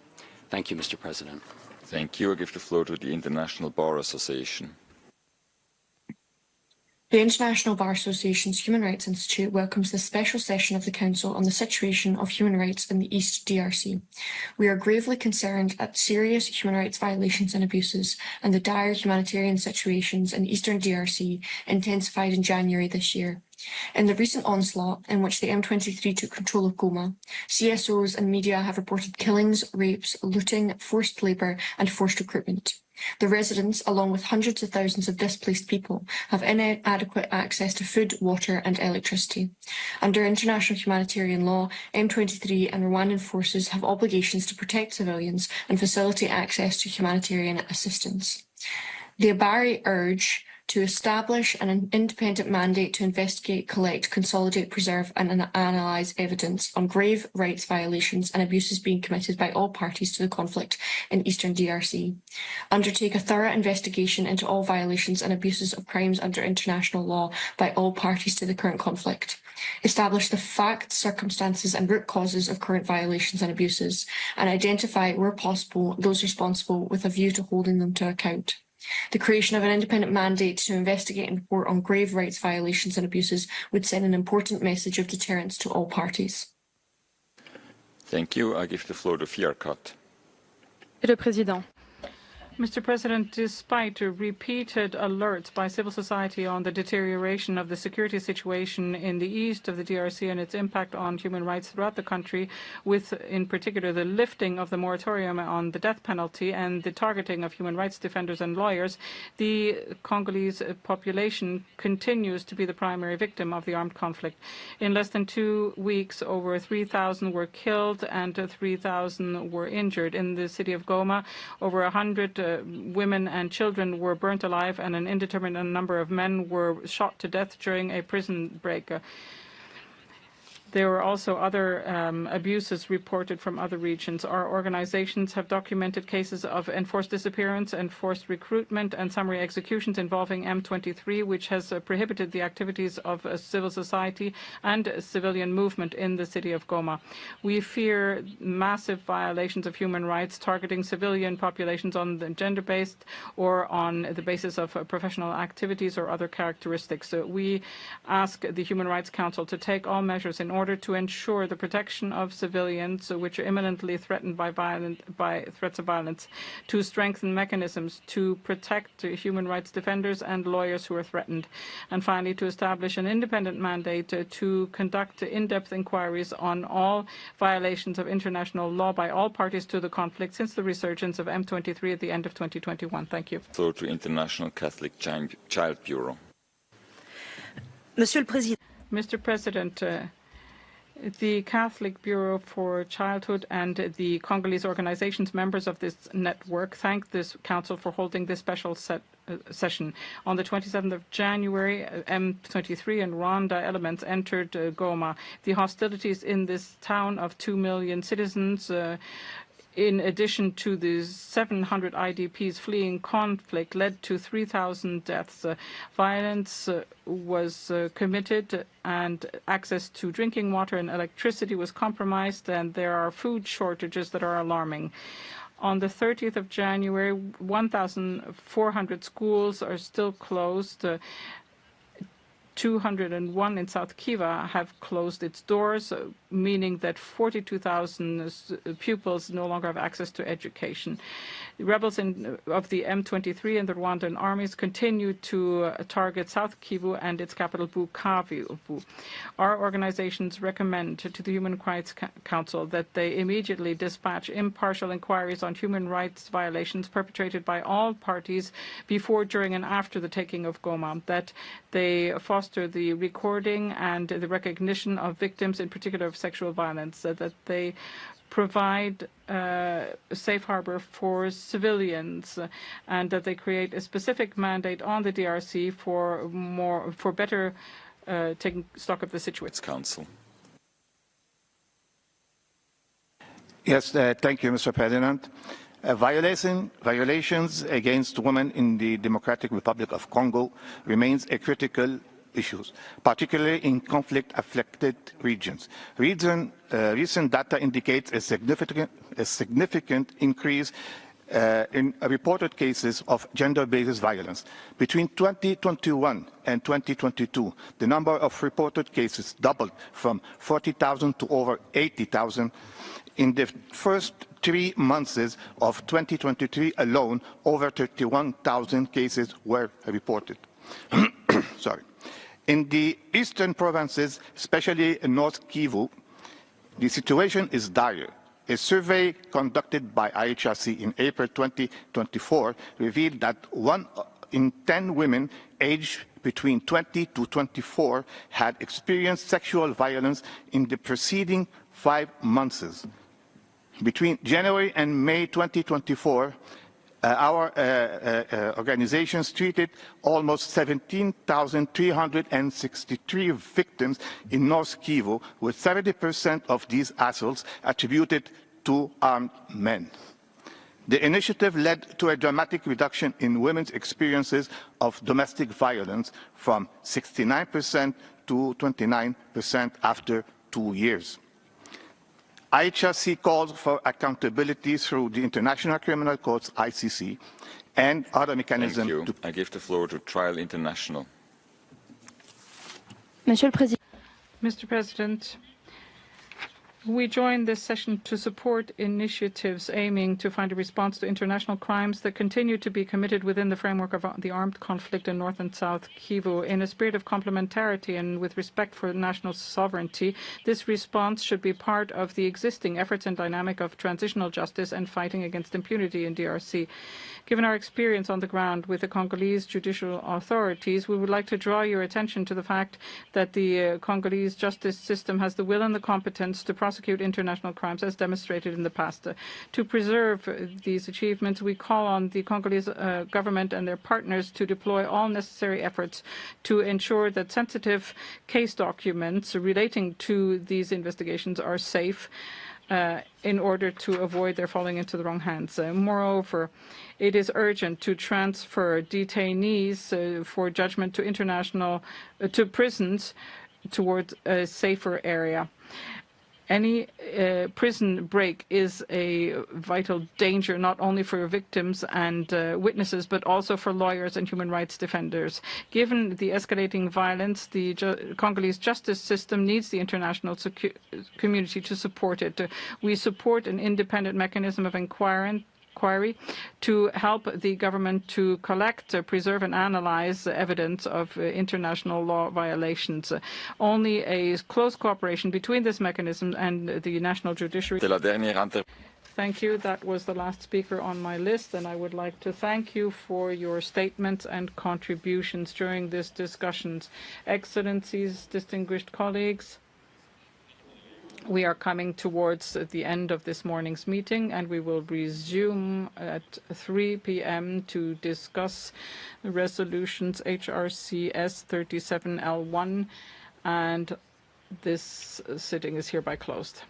Thank you, Mr. President. Thank you. I give the floor to the International Bar Association. The International Bar Association's Human Rights Institute welcomes this special session of the Council on the situation of human rights in the East DRC. We are gravely concerned at serious human rights violations and abuses and the dire humanitarian situations in Eastern DRC intensified in January this year. In the recent onslaught in which the M23 took control of Goma, CSOs and media have reported killings, rapes, looting, forced labour and forced recruitment. The residents, along with hundreds of thousands of displaced people, have inadequate access to food, water and electricity. Under international humanitarian law, M23 and Rwandan forces have obligations to protect civilians and facilitate access to humanitarian assistance. The Abari urge to establish an independent mandate to investigate, collect, consolidate, preserve and analyse evidence on grave rights violations and abuses being committed by all parties to the conflict in Eastern DRC. Undertake a thorough investigation into all violations and abuses of crimes under international law by all parties to the current conflict. Establish the facts, circumstances and root causes of current violations and abuses, and identify, where possible, those responsible with a view to holding them to account. The creation of an independent mandate to investigate and report on grave rights violations and abuses would send an important message of deterrence to all parties. Thank you. I give the floor to Fiarkat. Monsieur le Président. Mr. President, despite repeated alerts by civil society on the deterioration of the security situation in the east of the DRC and its impact on human rights throughout the country, with in particular the lifting of the moratorium on the death penalty and the targeting of human rights defenders and lawyers, the Congolese population continues to be the primary victim of the armed conflict. In less than 2 weeks, over 3,000 were killed and 3,000 were injured. In the city of Goma, over 100 women and children were burnt alive, and an indeterminate number of men were shot to death during a prison break. There were also other abuses reported from other regions. Our organizations have documented cases of enforced disappearance, enforced recruitment, and summary executions involving M23, which has prohibited the activities of civil society and civilian movement in the city of Goma. We fear massive violations of human rights targeting civilian populations on the gender-based or on the basis of professional activities or other characteristics. We ask the Human Rights Council to take all measures in order to ensure the protection of civilians which are imminently threatened by threats of violence, to strengthen mechanisms to protect human rights defenders and lawyers who are threatened, and finally to establish an independent mandate to conduct in-depth inquiries on all violations of international law by all parties to the conflict since the resurgence of M23 at the end of 2021. Thank you. Floor to International Catholic Child Bureau. Mr. President, the Catholic Bureau for Childhood and the Congolese organizations members of this network thank this council for holding this special session. On the 27th of January, M23 and Rwanda elements entered Goma. The hostilities in this town of 2 million citizens in addition to the 700 IDPs fleeing conflict, led to 3,000 deaths. Violence was committed and access to drinking water and electricity was compromised, and there are food shortages that are alarming. On the 30th of January, 1,400 schools are still closed. 201 in South Kivu have closed its doors, meaning that 42,000 pupils no longer have access to education. The rebels of the M23 and the Rwandan armies continue to target South Kivu and its capital Bukavu. Our organizations recommend to the Human Rights Council that they immediately dispatch impartial inquiries on human rights violations perpetrated by all parties before, during, and after the taking of Goma, that they foster the recording and the recognition of victims, in particular of sexual violence, that they provide a safe harbor for civilians, and that they create a specific mandate on the DRC for better taking stock of the situation. Council. Yes, thank you, Mr. President. Violations against women in the Democratic Republic of Congo remains a critical issue, particularly in conflict-affected regions. Recent data indicates a significant increase in reported cases of gender-based violence. Between 2021 and 2022, the number of reported cases doubled from 40,000 to over 80,000. In the first 3 months of 2023 alone, over 31,000 cases were reported. Sorry. In the eastern provinces, especially in North Kivu, the situation is dire. A survey conducted by UNHRC in April 2024 revealed that 1 in 10 women aged between 20 to 24 had experienced sexual violence in the preceding 5 months. Between January and May 2024, our organizations treated almost 17,363 victims in North Kivu, with 70% of these assaults attributed to armed men. The initiative led to a dramatic reduction in women's experiences of domestic violence from 69% to 29% after 2 years. UNHRC calls for accountability through the International Criminal Court, ICC, and other mechanisms. Thank you. I give the floor to Trial International. Monsieur le Président. Mr. President, we join this session to support initiatives aiming to find a response to international crimes that continue to be committed within the framework of the armed conflict in North and South Kivu. In a spirit of complementarity and with respect for national sovereignty, this response should be part of the existing efforts and dynamic of transitional justice and fighting against impunity in DRC. Given our experience on the ground with the Congolese judicial authorities, we would like to draw your attention to the fact that the Congolese justice system has the will and the competence to prosecute international crimes as demonstrated in the past. To preserve these achievements, we call on the Congolese government and their partners to deploy all necessary efforts to ensure that sensitive case documents relating to these investigations are safe, in order to avoid their falling into the wrong hands. Moreover, it is urgent to transfer detainees for judgment to to prisons towards a safer area. Any prison break is a vital danger, not only for victims and witnesses, but also for lawyers and human rights defenders. Given the escalating violence, the Congolese justice system needs the international community to support it. We support an independent mechanism of inquiry to help the government to collect, preserve and analyze evidence of international law violations. Only a close cooperation between this mechanism and the national judiciary. Thank you. That was the last speaker on my list, and I would like to thank you for your statements and contributions during this discussions. Excellencies, distinguished colleagues, we are coming towards the end of this morning's meeting, and we will resume at 3 p.m. to discuss the resolutions HRCS 37L1, and this sitting is hereby closed.